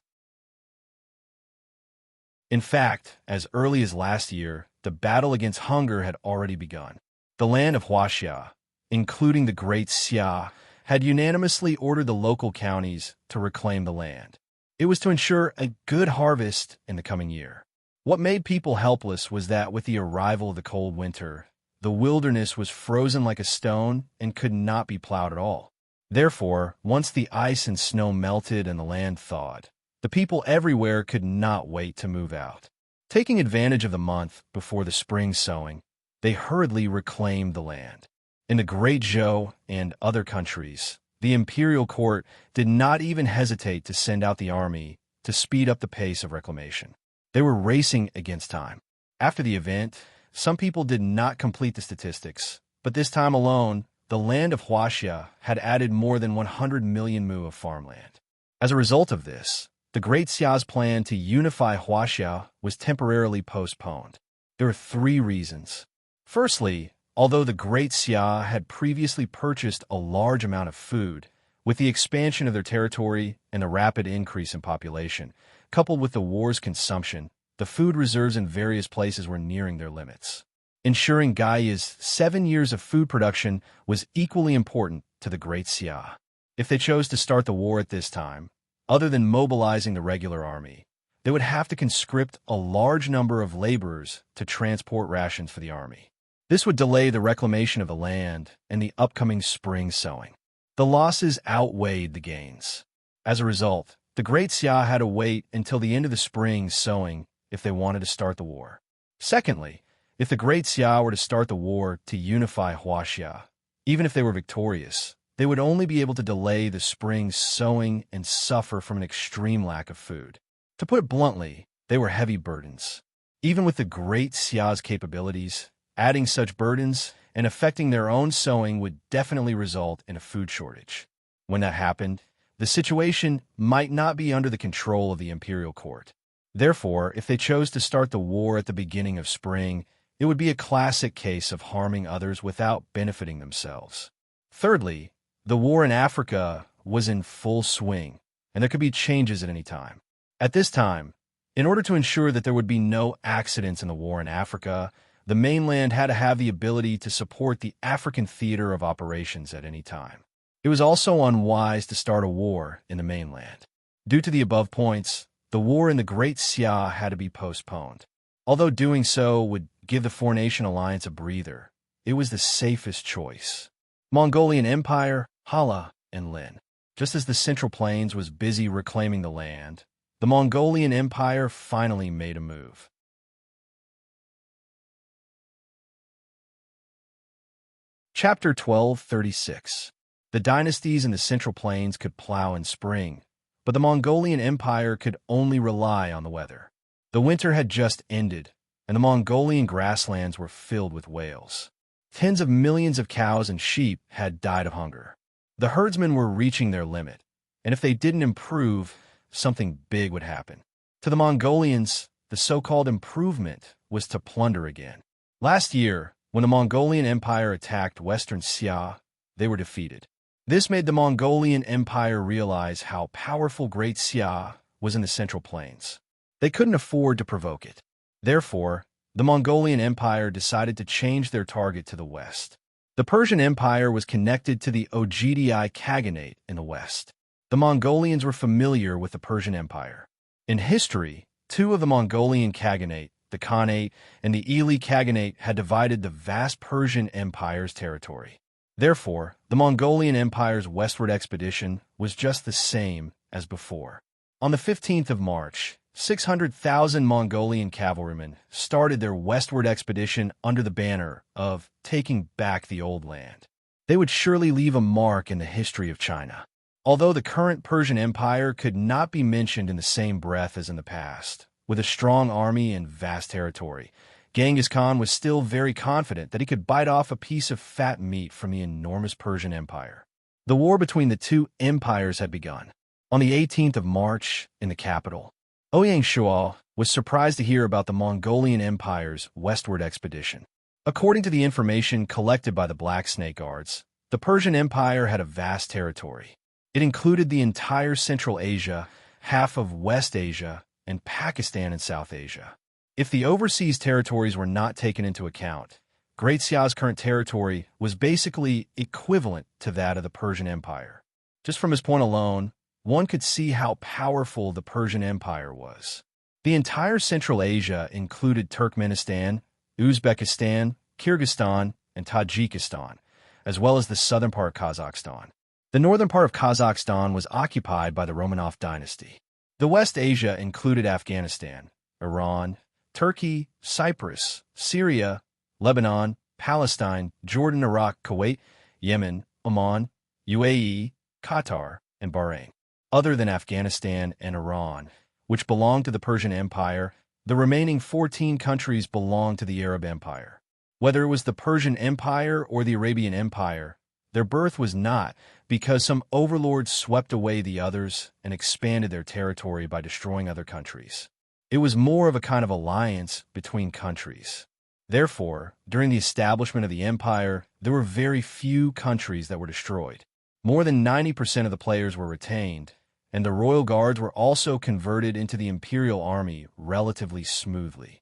In fact, as early as last year, the battle against hunger had already begun. The land of Huaxia, including the Great Xia, had unanimously ordered the local counties to reclaim the land. It was to ensure a good harvest in the coming year. What made people helpless was that with the arrival of the cold winter, the wilderness was frozen like a stone and could not be plowed at all. Therefore, once the ice and snow melted and the land thawed, the people everywhere could not wait to move out. Taking advantage of the month before the spring sowing, they hurriedly reclaimed the land. In the Great Zhou and other countries, the imperial court did not even hesitate to send out the army to speed up the pace of reclamation. They were racing against time. After the event, some people did not complete the statistics, but this time alone, the land of Huaxia had added more than 100 million mu of farmland. As a result of this, the Great Xia's plan to unify Huaxia was temporarily postponed. There are three reasons. Firstly, although the Great Xia had previously purchased a large amount of food, with the expansion of their territory and the rapid increase in population, coupled with the war's consumption, the food reserves in various places were nearing their limits. Ensuring Gaia's 7 years of food production was equally important to the Great Xia. If they chose to start the war at this time, other than mobilizing the regular army, they would have to conscript a large number of laborers to transport rations for the army. This would delay the reclamation of the land and the upcoming spring sowing. The losses outweighed the gains. As a result, the Great Xia had to wait until the end of the spring sowing if they wanted to start the war. Secondly, if the Great Xia were to start the war to unify Huaxia, even if they were victorious, they would only be able to delay the spring sowing and suffer from an extreme lack of food. To put it bluntly, they were heavy burdens. Even with the Great Xia's capabilities, adding such burdens and affecting their own sowing would definitely result in a food shortage. When that happened, the situation might not be under the control of the imperial court. Therefore, if they chose to start the war at the beginning of spring, it would be a classic case of harming others without benefiting themselves. Thirdly, the war in Africa was in full swing, and there could be changes at any time. At this time, in order to ensure that there would be no accidents in the war in Africa, the mainland had to have the ability to support the African theater of operations at any time. It was also unwise to start a war in the mainland. Due to the above points, the war in the Great Xia had to be postponed. Although doing so would give the four-nation alliance a breather, it was the safest choice. Mongolian Empire, Hala, and Lin. Just as the Central Plains was busy reclaiming the land, the Mongolian Empire finally made a move. Chapter 1236. The dynasties in the Central Plains could plow in spring, but the Mongolian Empire could only rely on the weather. The winter had just ended, and the Mongolian grasslands were filled with whales. Tens of millions of cows and sheep had died of hunger. The herdsmen were reaching their limit, and if they didn't improve, something big would happen. To the Mongolians, the so-called improvement was to plunder again. Last year, when the Mongolian Empire attacked Western Xia, they were defeated. This made the Mongolian Empire realize how powerful Great Xia was in the Central Plains. They couldn't afford to provoke it. Therefore, the Mongolian Empire decided to change their target to the west. The Persian Empire was connected to the Oghidi Khaganate in the west. The Mongolians were familiar with the Persian Empire. In history, two of the Mongolian Khaganate, the Khanate and the Ili Khaganate, had divided the vast Persian Empire's territory. Therefore, the Mongolian Empire's westward expedition was just the same as before. On the 15th of March, 600,000 Mongolian cavalrymen started their westward expedition under the banner of taking back the old land. They would surely leave a mark in the history of China. Although the current Persian Empire could not be mentioned in the same breath as in the past, with a strong army and vast territory, Genghis Khan was still very confident that he could bite off a piece of fat meat from the enormous Persian Empire. The war between the two empires had begun. On the 18th of March, in the capital, Ouyang Shuo was surprised to hear about the Mongolian Empire's westward expedition. According to the information collected by the Black Snake Guards, the Persian Empire had a vast territory. It included the entire Central Asia, half of West Asia, and Pakistan and South Asia. If the overseas territories were not taken into account, Great Xia's current territory was basically equivalent to that of the Persian Empire. Just from this point alone, one could see how powerful the Persian Empire was. The entire Central Asia included Turkmenistan, Uzbekistan, Kyrgyzstan, and Tajikistan, as well as the southern part of Kazakhstan. The northern part of Kazakhstan was occupied by the Romanov dynasty. The West Asia included Afghanistan, Iran, Turkey, Cyprus, Syria, Lebanon, Palestine, Jordan, Iraq, Kuwait, Yemen, Oman, UAE, Qatar, and Bahrain. Other than Afghanistan and Iran, which belonged to the Persian Empire, the remaining 14 countries belonged to the Arab Empire. Whether it was the Persian Empire or the Arabian Empire, their birth was not because some overlords swept away the others and expanded their territory by destroying other countries. It was more of a kind of alliance between countries. Therefore, during the establishment of the empire, there were very few countries that were destroyed. More than 90% of the players were retained, and the royal guards were also converted into the imperial army relatively smoothly.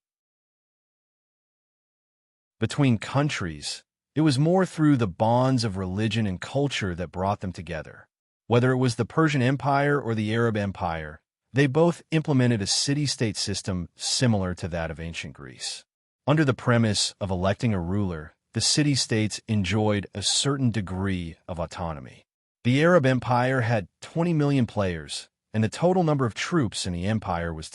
Between countries, it was more through the bonds of religion and culture that brought them together. Whether it was the Persian Empire or the Arab Empire, they both implemented a city-state system similar to that of ancient Greece. Under the premise of electing a ruler, the city-states enjoyed a certain degree of autonomy. The Arab Empire had 20 million players, and the total number of troops in the empire was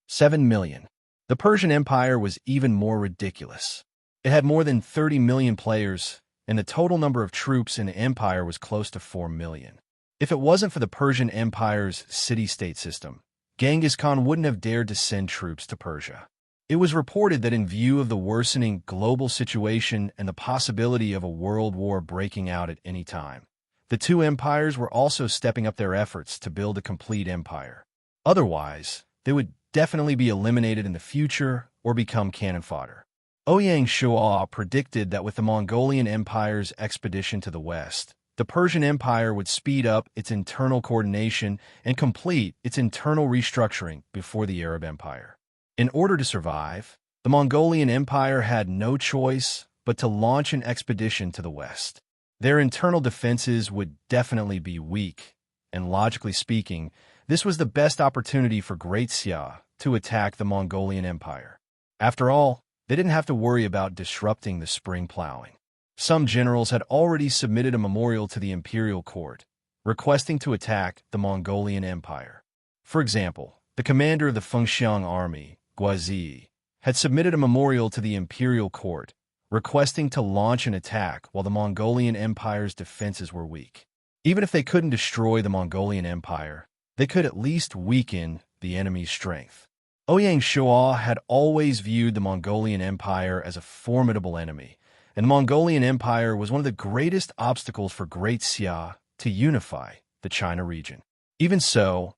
7 million. The Persian Empire was even more ridiculous. It had more than 30 million players, and the total number of troops in the empire was close to 4 million. If it wasn't for the Persian Empire's city-state system, Genghis Khan wouldn't have dared to send troops to Persia. It was reported that in view of the worsening global situation and the possibility of a world war breaking out at any time, the two empires were also stepping up their efforts to build a complete empire. Otherwise, they would definitely be eliminated in the future or become cannon fodder. Ouyang Shuo predicted that with the Mongolian Empire's expedition to the west, the Persian Empire would speed up its internal coordination and complete its internal restructuring before the Arab Empire. In order to survive, the Mongolian Empire had no choice but to launch an expedition to the west. Their internal defenses would definitely be weak, and logically speaking, this was the best opportunity for Great Xia to attack the Mongolian Empire. After all, they didn't have to worry about disrupting the spring plowing. Some generals had already submitted a memorial to the imperial court, requesting to attack the Mongolian Empire. For example, the commander of the Fengxiang army, Guazi, had submitted a memorial to the imperial court, requesting to launch an attack while the Mongolian Empire's defenses were weak. Even if they couldn't destroy the Mongolian Empire, they could at least weaken the enemy's strength. Ouyang Shuo had always viewed the Mongolian Empire as a formidable enemy, and the Mongolian Empire was one of the greatest obstacles for Great Xia to unify the China region. Even so,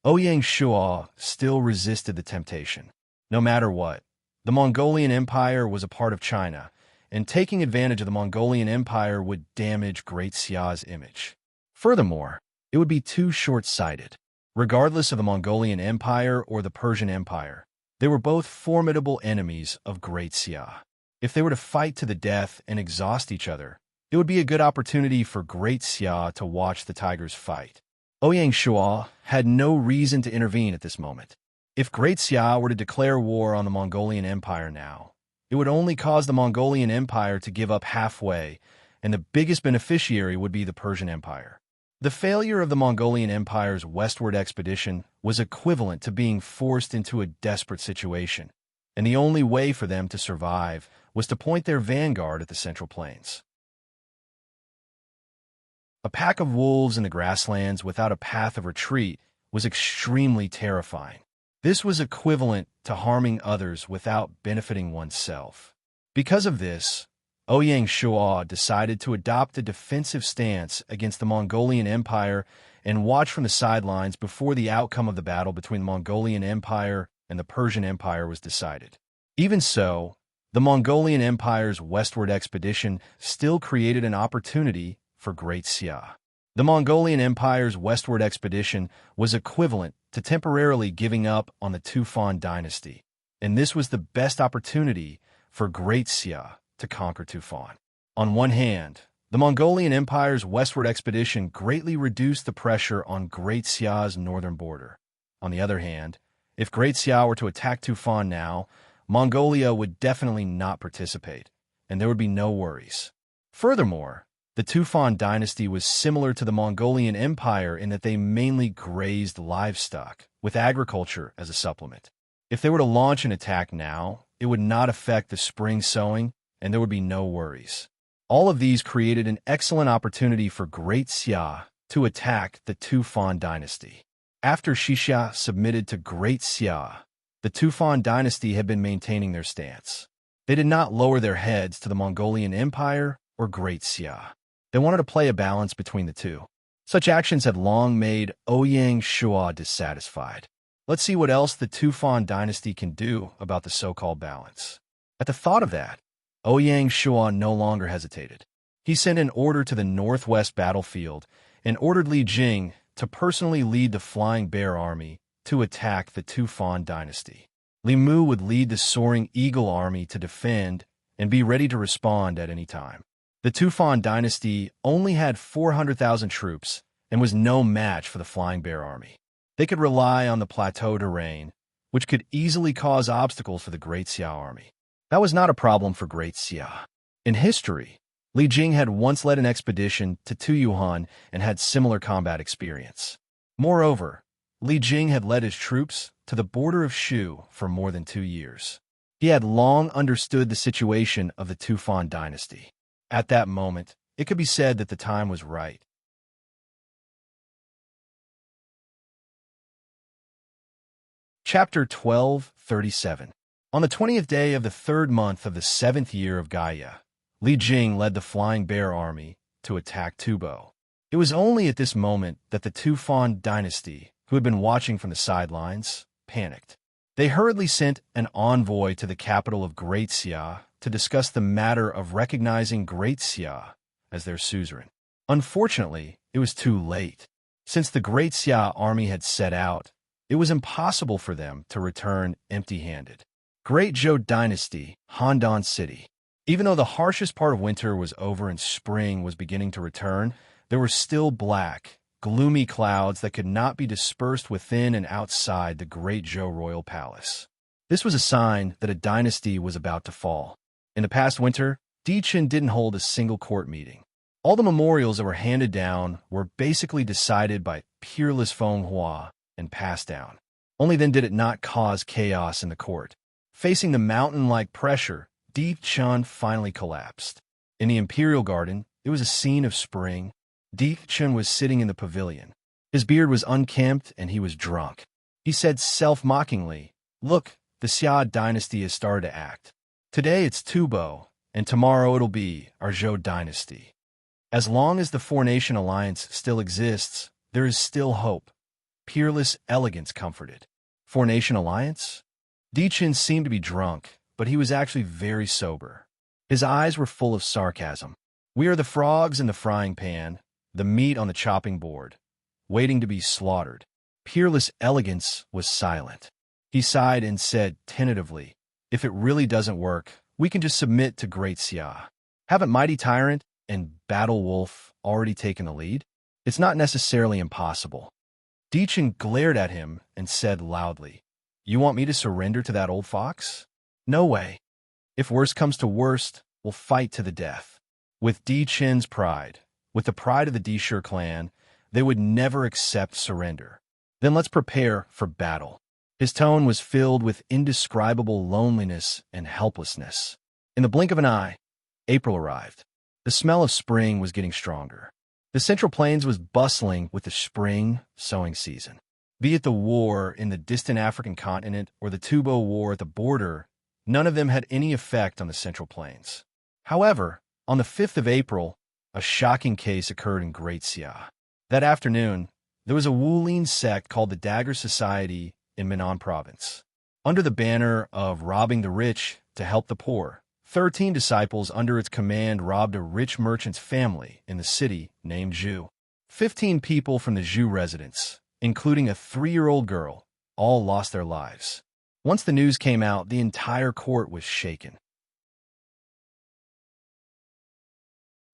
Ouyang Shuo still resisted the temptation. No matter what, the Mongolian Empire was a part of China, and taking advantage of the Mongolian Empire would damage Great Xia's image. Furthermore, it would be too short-sighted. Regardless of the Mongolian Empire or the Persian Empire, they were both formidable enemies of Great Xia. If they were to fight to the death and exhaust each other, it would be a good opportunity for Great Xia to watch the tigers fight. Ouyang Shuo had no reason to intervene at this moment. If Great Xia were to declare war on the Mongolian Empire now, it would only cause the Mongolian Empire to give up halfway, and the biggest beneficiary would be the Persian Empire. The failure of the Mongolian Empire's westward expedition was equivalent to being forced into a desperate situation, and the only way for them to survive was to point their vanguard at the Central Plains. A pack of wolves in the grasslands without a path of retreat was extremely terrifying. This was equivalent to harming others without benefiting oneself. Because of this, Ouyang Shuo decided to adopt a defensive stance against the Mongolian Empire and watch from the sidelines before the outcome of the battle between the Mongolian Empire and the Persian Empire was decided. Even so, the Mongolian Empire's westward expedition still created an opportunity for Great Xia. The Mongolian Empire's westward expedition was equivalent to temporarily giving up on the Tufan dynasty, and this was the best opportunity for Great Xia to conquer Tufan. On one hand, the Mongolian Empire's westward expedition greatly reduced the pressure on Great Xia's northern border. On the other hand, if Great Xia were to attack Tufan now, Mongolia would definitely not participate, and there would be no worries. Furthermore, the Tufan dynasty was similar to the Mongolian Empire in that they mainly grazed livestock, with agriculture as a supplement. If they were to launch an attack now, it would not affect the spring sowing, and there would be no worries. All of these created an excellent opportunity for Great Xia to attack the Tufan dynasty. After Xixia submitted to Great Xia, the Tufan dynasty had been maintaining their stance. They did not lower their heads to the Mongolian Empire or Great Xia. They wanted to play a balance between the two. Such actions had long made Ouyang Shuo dissatisfied. Let's see what else the Tufan dynasty can do about the so-called balance. At the thought of that, Ouyang Shuo no longer hesitated. He sent an order to the northwest battlefield and ordered Li Jing to personally lead the Flying Bear army to attack the Tufan dynasty. Li Mu would lead the Soaring Eagle army to defend and be ready to respond at any time. The Tufan dynasty only had 400,000 troops and was no match for the Flying Bear army. They could rely on the plateau terrain, which could easily cause obstacles for the Great Xia army. That was not a problem for Great Xia. In history, Li Jing had once led an expedition to Tuyuhan and had similar combat experience. Moreover, Li Jing had led his troops to the border of Shu for more than 2 years. He had long understood the situation of the Tufan dynasty. At that moment, it could be said that the time was right. Chapter 12:37. On the 20th day of the 3rd month of the 7th year of Gaia, Li Jing led the Flying Bear army to attack Tubo. It was only at this moment that the Tufan dynasty, who had been watching from the sidelines, panicked. They hurriedly sent an envoy to the capital of Great Xia to discuss the matter of recognizing Great Xia as their suzerain. Unfortunately, it was too late. Since the Great Xia army had set out, it was impossible for them to return empty-handed. Great Zhou Dynasty, Handan City. Even though the harshest part of winter was over and spring was beginning to return, there were still black, gloomy clouds that could not be dispersed within and outside the Great Zhou royal palace. This was a sign that a dynasty was about to fall. In the past winter, Diqin didn't hold a single court meeting. All the memorials that were handed down were basically decided by peerless Feng Hua and passed down. Only then did it not cause chaos in the court. Facing the mountain-like pressure, Diqin finally collapsed. In the imperial garden, it was a scene of spring. Diqin was sitting in the pavilion. His beard was unkempt and he was drunk. He said self-mockingly, "Look, the Xia dynasty has started to act. Today it's Tubo, and tomorrow it'll be our Zhou dynasty. As long as the Four-Nation Alliance still exists, there is still hope." Peerless elegance comforted. Four-Nation Alliance? Diqin seemed to be drunk, but he was actually very sober. His eyes were full of sarcasm. "We are the frogs in the frying pan, the meat on the chopping board, waiting to be slaughtered." Peerless elegance was silent. He sighed and said tentatively, "If it really doesn't work, we can just submit to Great Xia. Haven't Mighty Tyrant and Battle Wolf already taken the lead? It's not necessarily impossible." Diqin glared at him and said loudly, "You want me to surrender to that old fox? No way. If worst comes to worst, we'll fight to the death." With Diqin's pride, with the pride of the Dishur clan, they would never accept surrender. "Then let's prepare for battle." His tone was filled with indescribable loneliness and helplessness. In the blink of an eye, April arrived. The smell of spring was getting stronger. The Central Plains was bustling with the spring sowing season. Be it the war in the distant African continent or the Tubo War at the border, none of them had any effect on the Central Plains. However, on the 5th of April, a shocking case occurred in Great Xia. That afternoon, there was a Wulin sect called the Dagger Society in Minnan Province. Under the banner of robbing the rich to help the poor, 13 disciples under its command robbed a rich merchant's family in the city named Zhu. 15 people from the Zhu residence, including a 3-year-old girl, all lost their lives. Once the news came out, the entire court was shaken.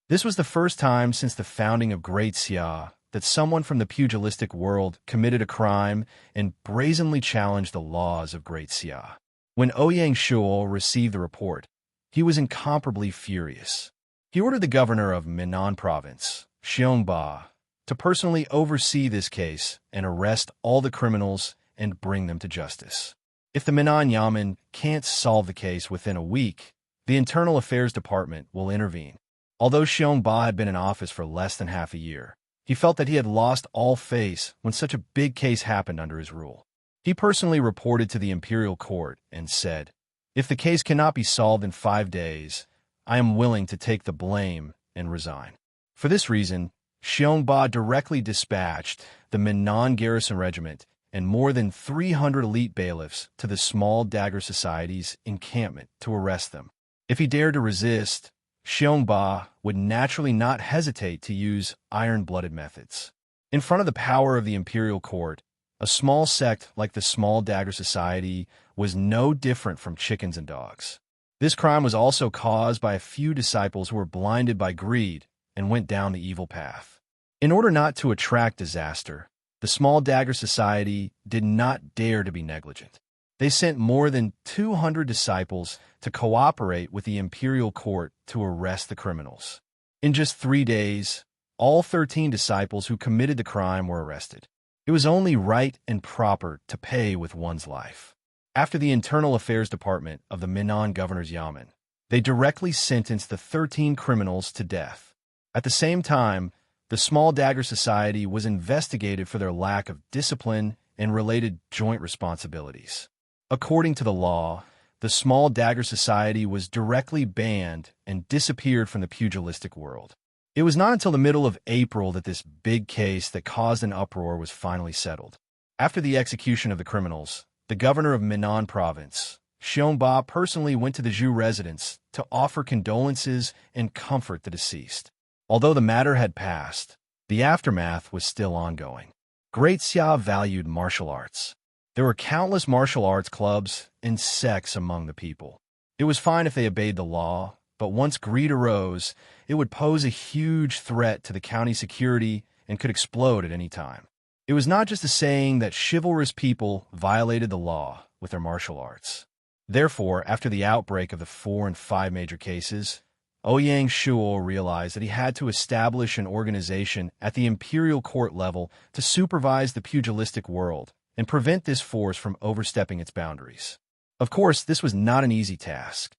This was the first time since the founding of Great Xia that someone from the pugilistic world committed a crime and brazenly challenged the laws of Great Xia. When Ouyang Shuo received the report, he was incomparably furious. He ordered the governor of Minnan Province, Xiongba, to personally oversee this case and arrest all the criminals and bring them to justice. If the Minnan Yamen can't solve the case within a week, the Internal Affairs Department will intervene. Although Xiongba had been in office for less than half a year, he felt that he had lost all face when such a big case happened under his rule. He personally reported to the imperial court and said, "If the case cannot be solved in 5 days, I am willing to take the blame and resign." For this reason, Xiongba directly dispatched the Minnan Garrison Regiment and more than 300 elite bailiffs to the Small Dagger Society's encampment to arrest them. If he dared to resist, Xiongba would naturally not hesitate to use iron-blooded methods. In front of the power of the imperial court, a small sect like the Small Dagger Society was no different from chickens and dogs. This crime was also caused by a few disciples who were blinded by greed and went down the evil path. In order not to attract disaster, the Small Dagger Society did not dare to be negligent. They sent more than 200 disciples to cooperate with the imperial court to arrest the criminals. In just 3 days, all 13 disciples who committed the crime were arrested. It was only right and proper to pay with one's life. After the Internal Affairs Department of the Minnan Governor's Yamen, they directly sentenced the 13 criminals to death. At the same time, the Small Dagger Society was investigated for their lack of discipline and related joint responsibilities. According to the law, the Small Dagger Society was directly banned and disappeared from the pugilistic world. It was not until the middle of April that this big case that caused an uproar was finally settled. After the execution of the criminals, the governor of Minnan province, Xiongba, personally went to the Zhu residence to offer condolences and comfort the deceased. Although the matter had passed, the aftermath was still ongoing. Great Xia valued martial arts. There were countless martial arts clubs and sects among the people. It was fine if they obeyed the law, but once greed arose, it would pose a huge threat to the county security and could explode at any time. It was not just a saying that chivalrous people violated the law with their martial arts. Therefore, after the outbreak of the 4 and 5 major cases, Ouyang Shuo realized that he had to establish an organization at the imperial court level to supervise the pugilistic world and prevent this force from overstepping its boundaries. Of course, this was not an easy task.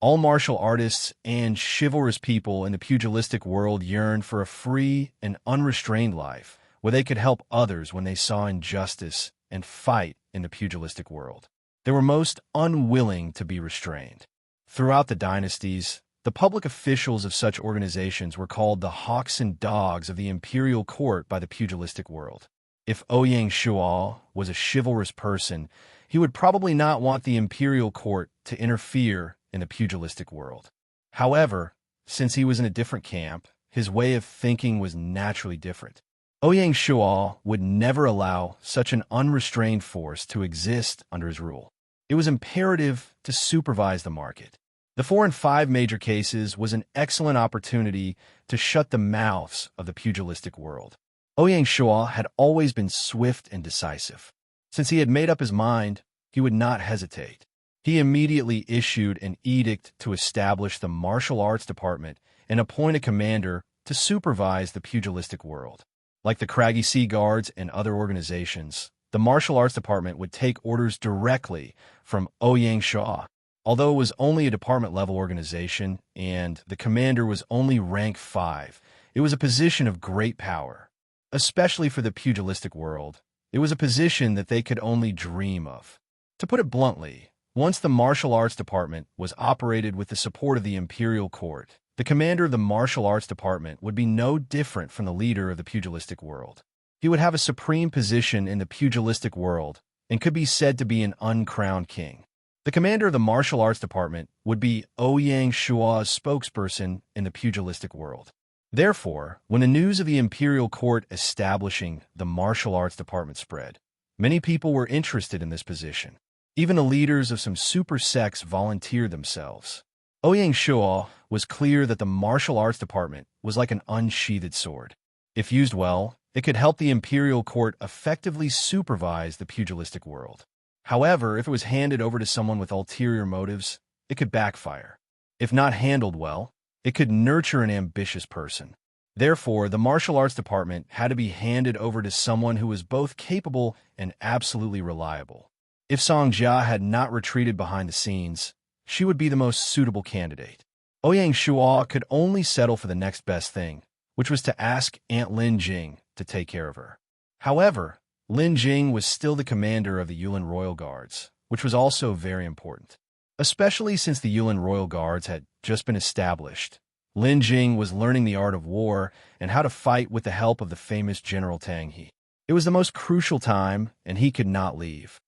All martial artists and chivalrous people in the pugilistic world yearned for a free and unrestrained life where they could help others when they saw injustice and fight in the pugilistic world. They were most unwilling to be restrained. Throughout the dynasties, the public officials of such organizations were called the hawks and dogs of the imperial court by the pugilistic world. If Ouyang Shuo was a chivalrous person, he would probably not want the imperial court to interfere in the pugilistic world. However, since he was in a different camp, his way of thinking was naturally different. Ouyang Shuo would never allow such an unrestrained force to exist under his rule. It was imperative to supervise the market. The 4 and 5 major cases was an excellent opportunity to shut the mouths of the pugilistic world. Ouyang Shuo had always been swift and decisive. Since he had made up his mind, he would not hesitate. He immediately issued an edict to establish the martial arts department and appoint a commander to supervise the pugilistic world. Like the Craggy Sea Guards and other organizations, the martial arts department would take orders directly from Ouyang Shuo. Although it was only a department-level organization and the commander was only rank 5, it was a position of great power. Especially for the pugilistic world, it was a position that they could only dream of. To put it bluntly, once the martial arts department was operated with the support of the imperial court, the commander of the martial arts department would be no different from the leader of the pugilistic world. He would have a supreme position in the pugilistic world and could be said to be an uncrowned king. The commander of the martial arts department would be Ouyang Shuo's spokesperson in the pugilistic world. Therefore, when the news of the imperial court establishing the martial arts department spread, many people were interested in this position. Even the leaders of some super sects volunteered themselves. Ouyang Shuo was clear that the martial arts department was like an unsheathed sword. If used well, it could help the imperial court effectively supervise the pugilistic world. However, if it was handed over to someone with ulterior motives, it could backfire. If not handled well, it could nurture an ambitious person. Therefore, the martial arts department had to be handed over to someone who was both capable and absolutely reliable. If Song Jia had not retreated behind the scenes, she would be the most suitable candidate. Ouyang Shuo could only settle for the next best thing, which was to ask Aunt Lin Jing to take care of her. However, Lin Jing was still the commander of the Yulin Royal Guards, which was also very important. Especially since the Yulin Royal Guards had just been established, Lin Jing was learning the art of war and how to fight with the help of the famous General Tang He. It was the most crucial time, and he could not leave.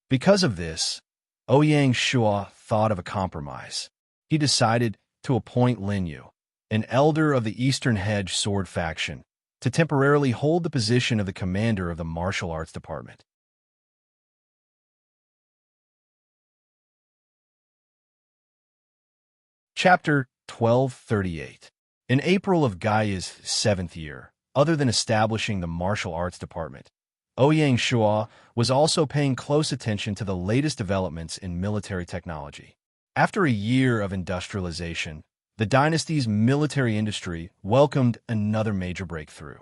Because of this, Ouyang Shua thought of a compromise. He decided to appoint Lin Yu, an elder of the Eastern Hedge sword faction, to temporarily hold the position of the commander of the martial arts department. Chapter 1238. In April of Gaia's 7th year, other than establishing the martial arts department, Ouyang Shua was also paying close attention to the latest developments in military technology. After a year of industrialization, the dynasty's military industry welcomed another major breakthrough.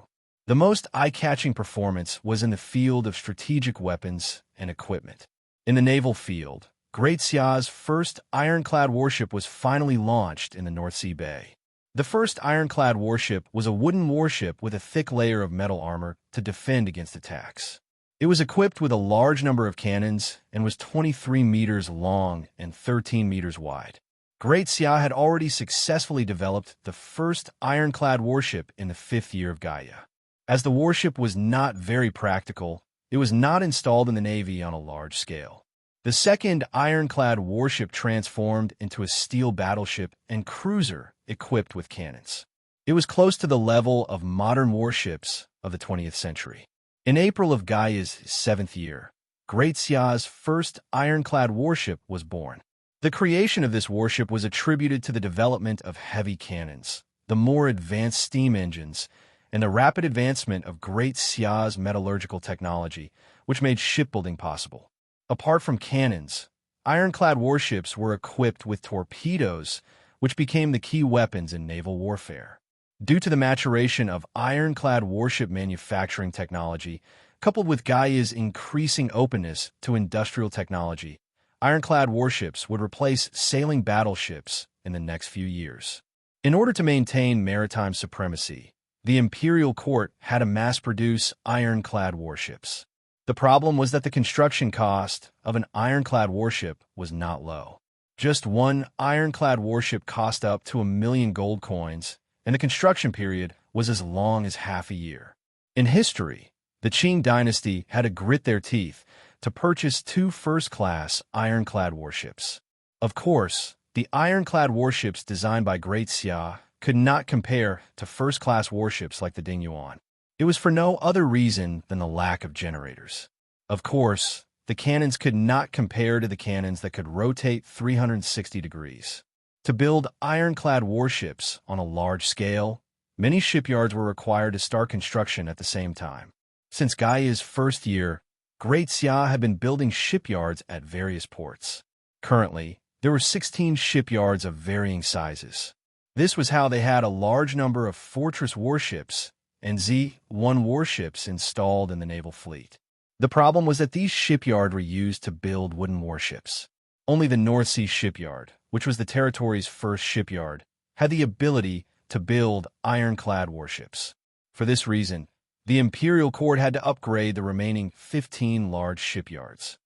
The most eye-catching performance was in the field of strategic weapons and equipment. In the naval field, Great Xia's first ironclad warship was finally launched in the North Sea Bay. The first ironclad warship was a wooden warship with a thick layer of metal armor to defend against attacks. It was equipped with a large number of cannons and was 23 meters long and 13 meters wide. Great Xia had already successfully developed the first ironclad warship in the 5th year of Gaia. As the warship was not very practical, it was not installed in the Navy on a large scale. The second ironclad warship transformed into a steel battleship and cruiser equipped with cannons. It was close to the level of modern warships of the 20th century. In April of Gaia's 7th year, Great Xia's first ironclad warship was born. The creation of this warship was attributed to the development of heavy cannons, the more advanced steam engines, and the rapid advancement of Great Xia's metallurgical technology, which made shipbuilding possible. Apart from cannons, ironclad warships were equipped with torpedoes, which became the key weapons in naval warfare. Due to the maturation of ironclad warship manufacturing technology, coupled with Gaia's increasing openness to industrial technology, ironclad warships would replace sailing battleships in the next few years. In order to maintain maritime supremacy, the imperial court had to mass-produce ironclad warships. The problem was that the construction cost of an ironclad warship was not low. Just one ironclad warship cost up to 1,000,000 gold coins, and the construction period was as long as half a year. In history, the Qing dynasty had to grit their teeth to purchase 2 first-class ironclad warships. Of course, the ironclad warships designed by Great Xia could not compare to first-class warships like the Dingyuan. It was for no other reason than the lack of generators. Of course, the cannons could not compare to the cannons that could rotate 360 degrees. To build ironclad warships on a large scale, many shipyards were required to start construction at the same time. Since Gaia's first year, Great Xia had been building shipyards at various ports. Currently, there were 16 shipyards of varying sizes. This was how they had a large number of fortress warships and Z-1 warships installed in the naval fleet. The problem was that these shipyards were used to build wooden warships. Only the North Sea Shipyard, which was the territory's first shipyard, had the ability to build ironclad warships. For this reason, the imperial court had to upgrade the remaining 15 large shipyards.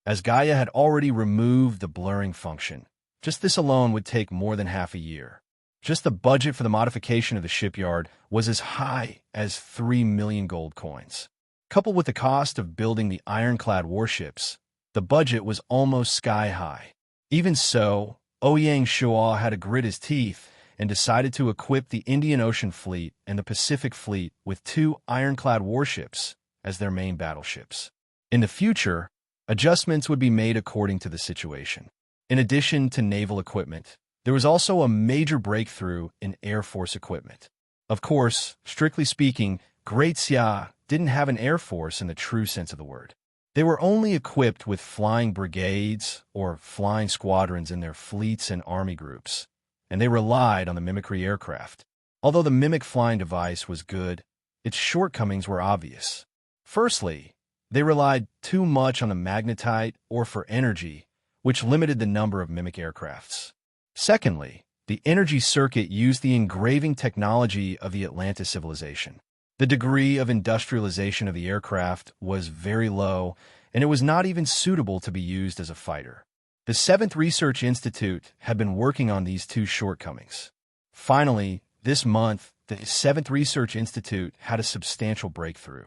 As Gaia had already removed the blurring function, just this alone would take more than half a year. Just the budget for the modification of the shipyard was as high as 3,000,000 gold coins. Coupled with the cost of building the ironclad warships, the budget was almost sky-high. Even so, Ouyang Shua had to grit his teeth and decided to equip the Indian Ocean Fleet and the Pacific Fleet with 2 ironclad warships as their main battleships. In the future, adjustments would be made according to the situation. In addition to naval equipment, there was also a major breakthrough in Air Force equipment. Of course, strictly speaking, Great Xia didn't have an air force in the true sense of the word. They were only equipped with flying brigades or flying squadrons in their fleets and army groups, and they relied on the mimicry aircraft. Although the mimic flying device was good, its shortcomings were obvious. Firstly, they relied too much on the magnetite or for energy, which limited the number of mimic aircrafts. Secondly, the energy circuit used the engraving technology of the Atlantis civilization. The degree of industrialization of the aircraft was very low, and it was not even suitable to be used as a fighter. The 7th Research Institute had been working on these 2 shortcomings. Finally, this month, the Seventh Research Institute had a substantial breakthrough.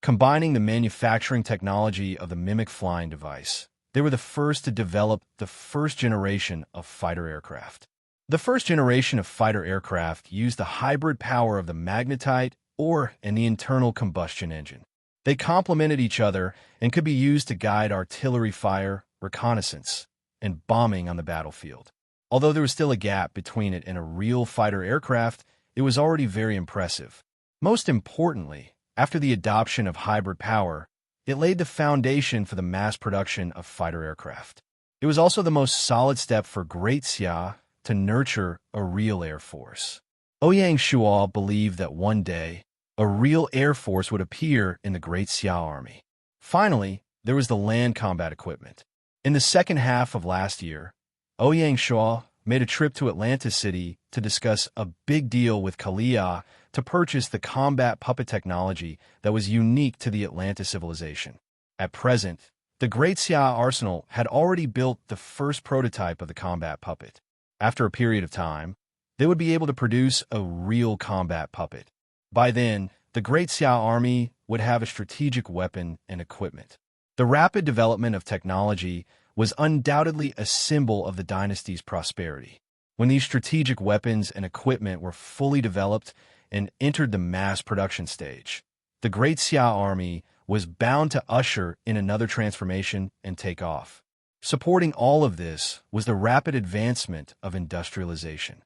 Combining the manufacturing technology of the mimic flying device, they were the first to develop the first generation of fighter aircraft. The first generation of fighter aircraft used the hybrid power of the magnetite and the internal combustion engine. They complemented each other and could be used to guide artillery fire, reconnaissance, and bombing on the battlefield. Although there was still a gap between it and a real fighter aircraft, it was already very impressive. Most importantly, after the adoption of hybrid power, it laid the foundation for the mass production of fighter aircraft. It was also the most solid step for Great Xia to nurture a real air force. Ouyang Shuo believed that one day, a real air force would appear in the Great Xia army. Finally, there was the land combat equipment. In the second half of last year, Ouyang Shuo made a trip to Atlantis City to discuss a big deal with Kalia to purchase the combat puppet technology that was unique to the Atlantis civilization. At present, the Great Xia arsenal had already built the first prototype of the combat puppet. After a period of time, they would be able to produce a real combat puppet. By then, the Great Xia army would have a strategic weapon and equipment. The rapid development of technology was undoubtedly a symbol of the dynasty's prosperity. When these strategic weapons and equipment were fully developed and entered the mass production stage, the Great Xia army was bound to usher in another transformation and take off. Supporting all of this was the rapid advancement of industrialization.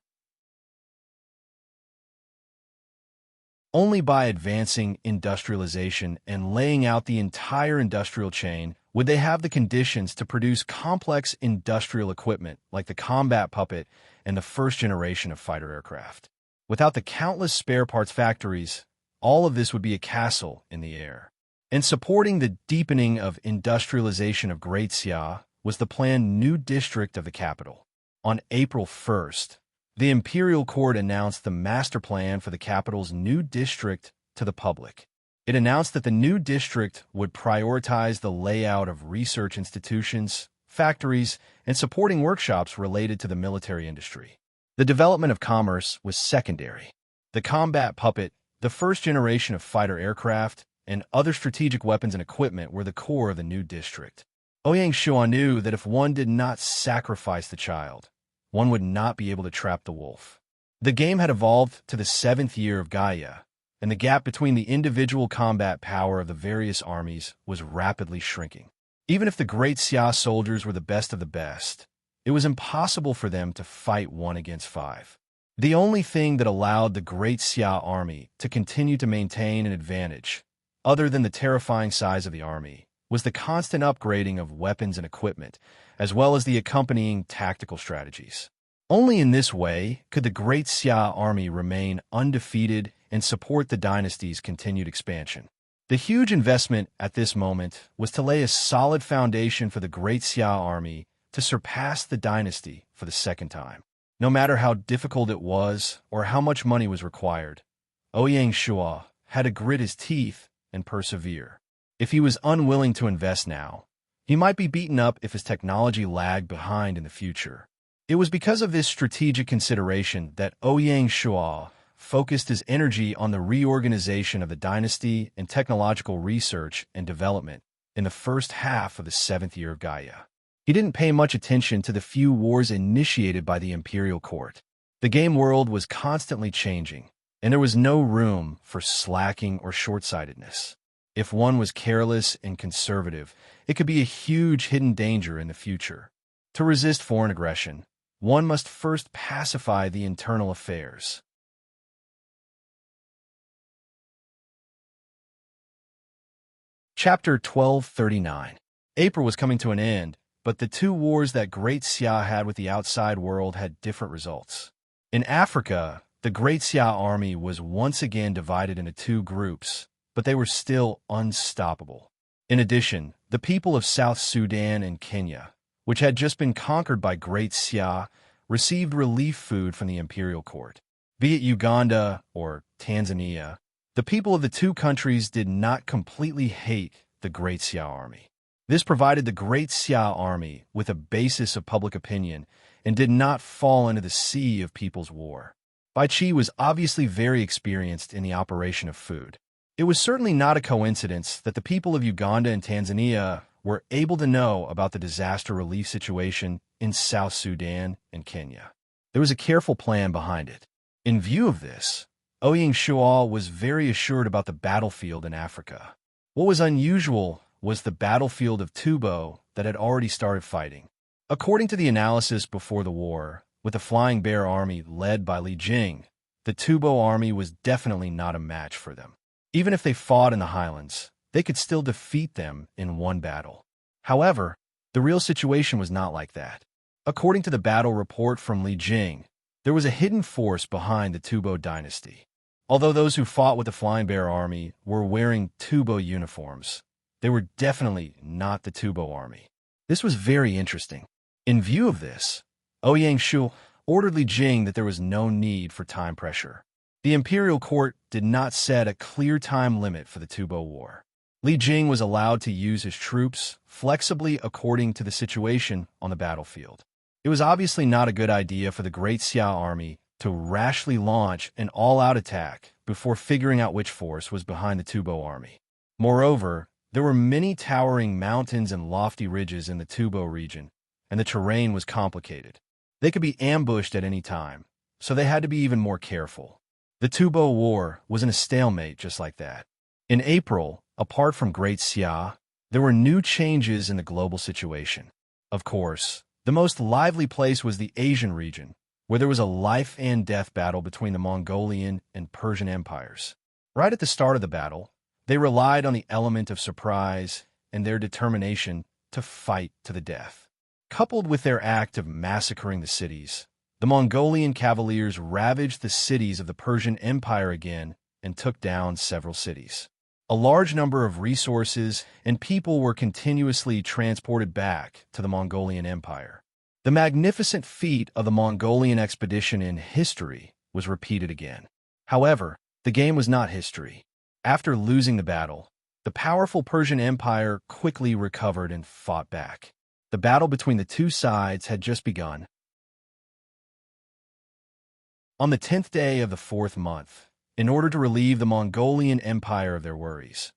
Only by advancing industrialization and laying out the entire industrial chain would they have the conditions to produce complex industrial equipment like the combat puppet and the first generation of fighter aircraft. Without the countless spare parts factories, all of this would be a castle in the air. And supporting the deepening of industrialization of Great Xia was the planned new district of the capital. On April 1st, the imperial court announced the master plan for the capital's new district to the public. It announced that the new district would prioritize the layout of research institutions, factories, and supporting workshops related to the military industry. The development of commerce was secondary. The combat puppet, the first generation of fighter aircraft, and other strategic weapons and equipment were the core of the new district. Ouyang Shuo knew that if one did not sacrifice the child, one would not be able to trap the wolf. The game had evolved to the 7th year of Gaia, and the gap between the individual combat power of the various armies was rapidly shrinking. Even if the Great Xia soldiers were the best of the best, it was impossible for them to fight 1 against 5. The only thing that allowed the Great Xia army to continue to maintain an advantage, other than the terrifying size of the army, was the constant upgrading of weapons and equipment, as well as the accompanying tactical strategies. Only in this way could the Great Xia army remain undefeated and support the dynasty's continued expansion. The huge investment at this moment was to lay a solid foundation for the Great Xia army to surpass the dynasty for the second time. No matter how difficult it was or how much money was required, Ouyang Shuo had to grit his teeth and persevere. If he was unwilling to invest now, he might be beaten up if his technology lagged behind in the future. It was because of this strategic consideration that Ouyang Shuo focused his energy on the reorganization of the dynasty and technological research and development in the first half of the 7th year of Gaia. He didn't pay much attention to the few wars initiated by the imperial court. The game world was constantly changing, and there was no room for slacking or short-sightedness. If one was careless and conservative, it could be a huge hidden danger in the future. To resist foreign aggression, one must first pacify the internal affairs. Chapter 1239. April was coming to an end, but the 2 wars that Great Xia had with the outside world had different results. In Africa, the Great Xia army was once again divided into 2 groups, but they were still unstoppable. In addition, the people of South Sudan and Kenya, which had just been conquered by Great Xia, received relief food from the imperial court. Be it Uganda or Tanzania, the people of the 2 countries did not completely hate the Great Xia army. This provided the Great Xia army with a basis of public opinion and did not fall into the sea of people's war. Bai Qi was obviously very experienced in the operation of food. It was certainly not a coincidence that the people of Uganda and Tanzania were able to know about the disaster relief situation in South Sudan and Kenya. There was a careful plan behind it. In view of this, Ouyang Shual was very assured about the battlefield in Africa. What was unusual was the battlefield of Tubo that had already started fighting. According to the analysis before the war, with the Flying Bear Army led by Li Jing, the Tubo army was definitely not a match for them. Even if they fought in the highlands, they could still defeat them in one battle. However, the real situation was not like that. According to the battle report from Li Jing, there was a hidden force behind the Tubo dynasty. Although those who fought with the Flying Bear Army were wearing Tubo uniforms, they were definitely not the Tubo army. This was very interesting. In view of this, Ouyang Shu ordered Li Jing that there was no need for time pressure. The imperial court did not set a clear time limit for the Tubo War. Li Jing was allowed to use his troops flexibly according to the situation on the battlefield. It was obviously not a good idea for the Great Xia army to rashly launch an all-out attack before figuring out which force was behind the Tubo army. Moreover, there were many towering mountains and lofty ridges in the Tubo region, and the terrain was complicated. They could be ambushed at any time, so they had to be even more careful. The Tubo War was in a stalemate just like that. In April, apart from Great Xia, there were new changes in the global situation. Of course, the most lively place was the Asian region, where there was a life-and-death battle between the Mongolian and Persian empires. Right at the start of the battle, they relied on the element of surprise and their determination to fight to the death. Coupled with their act of massacring the cities, the Mongolian cavaliers ravaged the cities of the Persian Empire again and took down several cities. A large number of resources and people were continuously transported back to the Mongolian Empire. The magnificent feat of the Mongolian expedition in history was repeated again. However, the game was not history. After losing the battle, the powerful Persian Empire quickly recovered and fought back. The battle between the two sides had just begun. On the 10th day of the 4th month, in order to relieve the Mongolian Empire of their worries,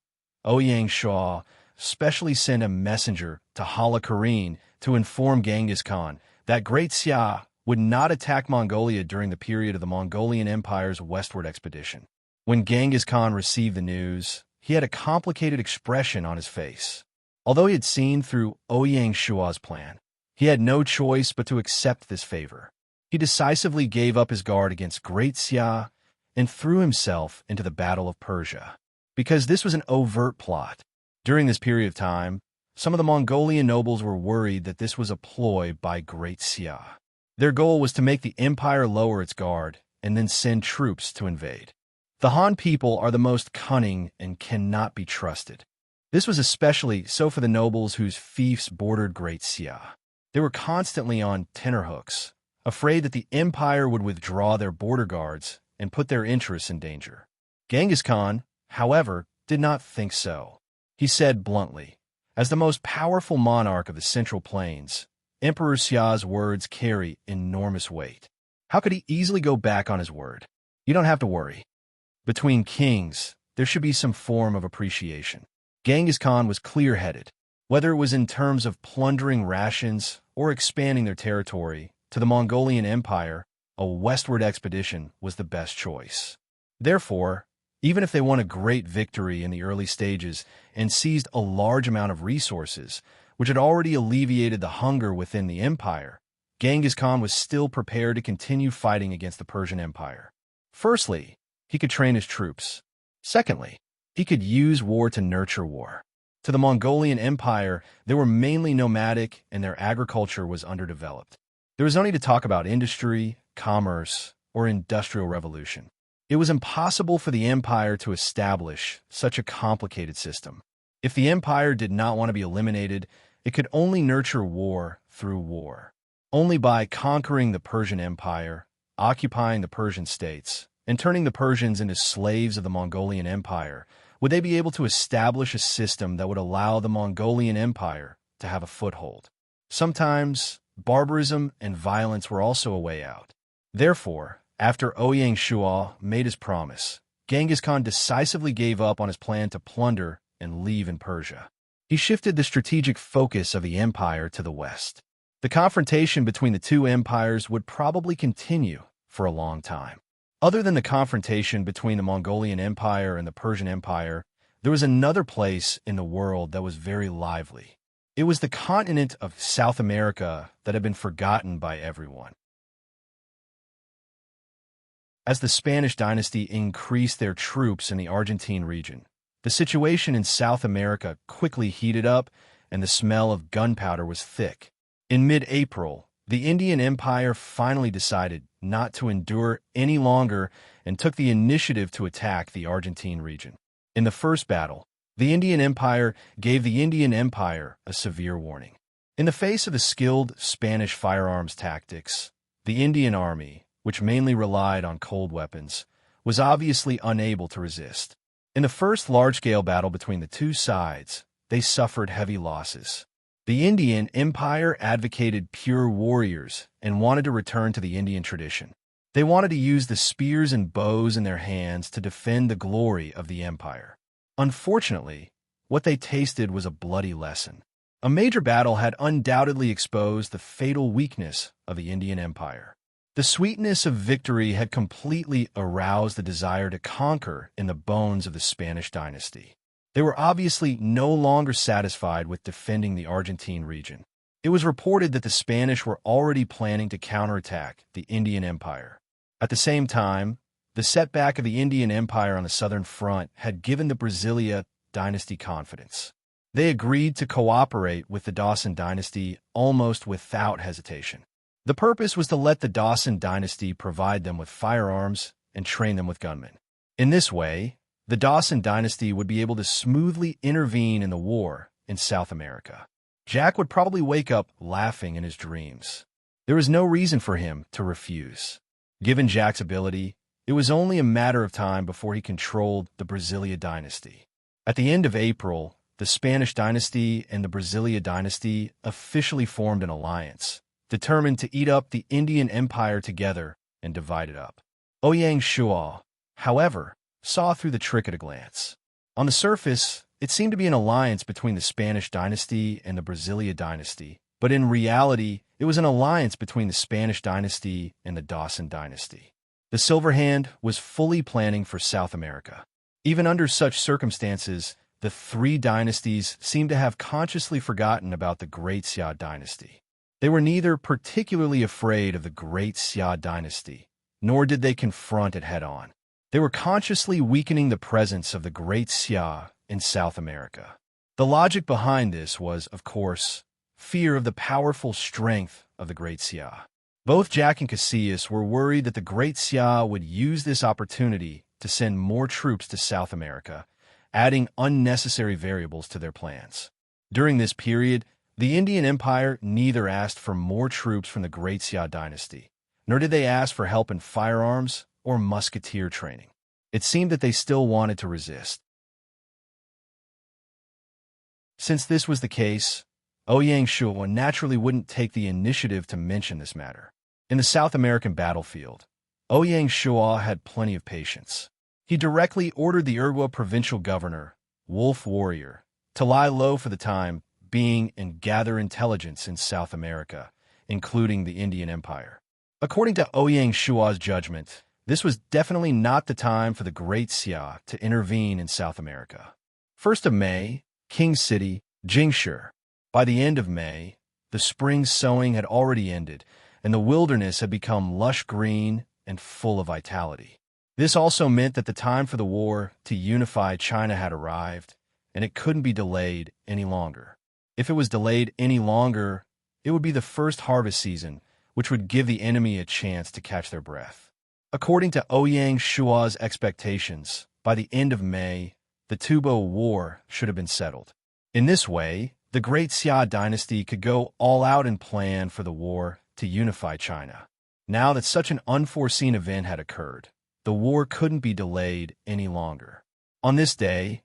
Ouyang Shual specially sent a messenger to Hala-Kareen to inform Genghis Khan that Great Xia would not attack Mongolia during the period of the Mongolian Empire's westward expedition. When Genghis Khan received the news, he had a complicated expression on his face. Although he had seen through Ouyang Shual's plan, he had no choice but to accept this favor. He decisively gave up his guard against Great Xia and threw himself into the Battle of Persia. Because this was an overt plot. During this period of time, some of the Mongolian nobles were worried that this was a ploy by Great Xia. Their goal was to make the empire lower its guard and then send troops to invade. The Han people are the most cunning and cannot be trusted. This was especially so for the nobles whose fiefs bordered Great Xia. They were constantly on tenterhooks, afraid that the empire would withdraw their border guards and put their interests in danger. Genghis Khan, however, did not think so. He said bluntly, "As the most powerful monarch of the Central Plains, Emperor Xia's words carry enormous weight. How could he easily go back on his word? You don't have to worry. Between kings, there should be some form of appreciation." Genghis Khan was clear-headed. Whether it was in terms of plundering rations or expanding their territory to the Mongolian Empire, a westward expedition was the best choice. Therefore, even if they won a great victory in the early stages and seized a large amount of resources, which had already alleviated the hunger within the empire, Genghis Khan was still prepared to continue fighting against the Persian Empire. Firstly, he could train his troops. Secondly, he could use war to nurture war. To the Mongolian Empire, they were mainly nomadic and their agriculture was underdeveloped. There was no need to talk about industry, commerce, or industrial revolution. It was impossible for the empire to establish such a complicated system. If the empire did not want to be eliminated, it could only nurture war through war. Only by conquering the Persian Empire, occupying the Persian states, and turning the Persians into slaves of the Mongolian Empire would they be able to establish a system that would allow the Mongolian Empire to have a foothold. Sometimes, barbarism and violence were also a way out. Therefore, After Ouyang Shuo made his promise, Genghis Khan decisively gave up on his plan to plunder and leave in Persia. He shifted the strategic focus of the empire to the west. The confrontation between the two empires would probably continue for a long time. Other than the confrontation between the Mongolian Empire and the Persian Empire, there was another place in the world that was very lively. It was the continent of South America that had been forgotten by everyone. As the Spanish dynasty increased their troops in the Argentine region, the situation in South America quickly heated up and the smell of gunpowder was thick. In mid-April, the Indian Empire finally decided not to endure any longer and took the initiative to attack the Argentine region. In the first battle, the Indian Empire gave the Indian Empire a severe warning. In the face of the skilled Spanish firearms tactics, the Indian army, which mainly relied on cold weapons, was obviously unable to resist. In the first large-scale battle between the two sides, they suffered heavy losses. The Indian Empire advocated pure warriors and wanted to return to the Indian tradition. They wanted to use the spears and bows in their hands to defend the glory of the empire. Unfortunately, what they tasted was a bloody lesson. A major battle had undoubtedly exposed the fatal weakness of the Indian Empire. The sweetness of victory had completely aroused the desire to conquer in the bones of the Spanish dynasty. They were obviously no longer satisfied with defending the Argentine region. It was reported that the Spanish were already planning to counterattack the Indian Empire. At the same time, the setback of the Indian Empire on the southern front had given the Brasilia dynasty confidence. They agreed to cooperate with the Dawson dynasty almost without hesitation. The purpose was to let the Dawson dynasty provide them with firearms and train them with gunmen. In this way, the Dawson dynasty would be able to smoothly intervene in the war in South America. Jack would probably wake up laughing in his dreams. There was no reason for him to refuse. Given Jack's ability, it was only a matter of time before he controlled the Brasilia dynasty. At the end of April, the Spanish dynasty and the Brasilia dynasty officially formed an alliance, determined to eat up the Indian Empire together and divide it up. Ouyang Shuo, however, saw through the trick at a glance. On the surface, it seemed to be an alliance between the Spanish dynasty and the Brasilia dynasty, but in reality, it was an alliance between the Spanish dynasty and the Dawson dynasty. The Silver Hand was fully planning for South America. Even under such circumstances, the three dynasties seemed to have consciously forgotten about the Great Xia dynasty. They were neither particularly afraid of the Great Xia dynasty, nor did they confront it head-on. They were consciously weakening the presence of the Great Xia in South America. The logic behind this was, of course, fear of the powerful strength of the Great Xia. Both Jack and Casillas were worried that the Great Xia would use this opportunity to send more troops to South America, adding unnecessary variables to their plans. During this period, the Indian Empire neither asked for more troops from the Great Xia dynasty, nor did they ask for help in firearms or musketeer training. It seemed that they still wanted to resist. Since this was the case, Ouyang Shuo naturally wouldn't take the initiative to mention this matter. In the South American battlefield, Ouyang Shuo had plenty of patience. He directly ordered the Urgwa provincial governor, Wolf Warrior, to lie low for the time being and gather intelligence in South America, including the Indian Empire. According to Ouyang Shuo's judgment, this was definitely not the time for the Great Xia to intervene in South America. 1st of May, King City, Jingshi. By the end of May, the spring sowing had already ended, and the wilderness had become lush green and full of vitality. This also meant that the time for the war to unify China had arrived, and it couldn't be delayed any longer. If it was delayed any longer, it would be the first harvest season, which would give the enemy a chance to catch their breath. According to Ouyang Shuo's expectations, by the end of May, the Tubo War should have been settled. In this way, the Great Xia dynasty could go all out and plan for the war to unify China. Now that such an unforeseen event had occurred, the war couldn't be delayed any longer. On this day,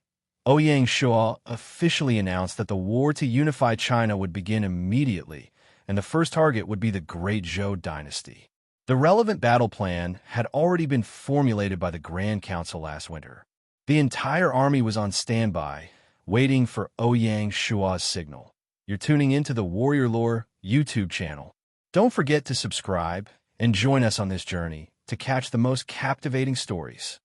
Ouyang Shuo officially announced that the war to unify China would begin immediately, and the first target would be the Great Zhou dynasty. The relevant battle plan had already been formulated by the Grand Council last winter. The entire army was on standby, waiting for Ouyang Shua's signal. You're tuning into the Warrior Lore YouTube channel. Don't forget to subscribe and join us on this journey to catch the most captivating stories.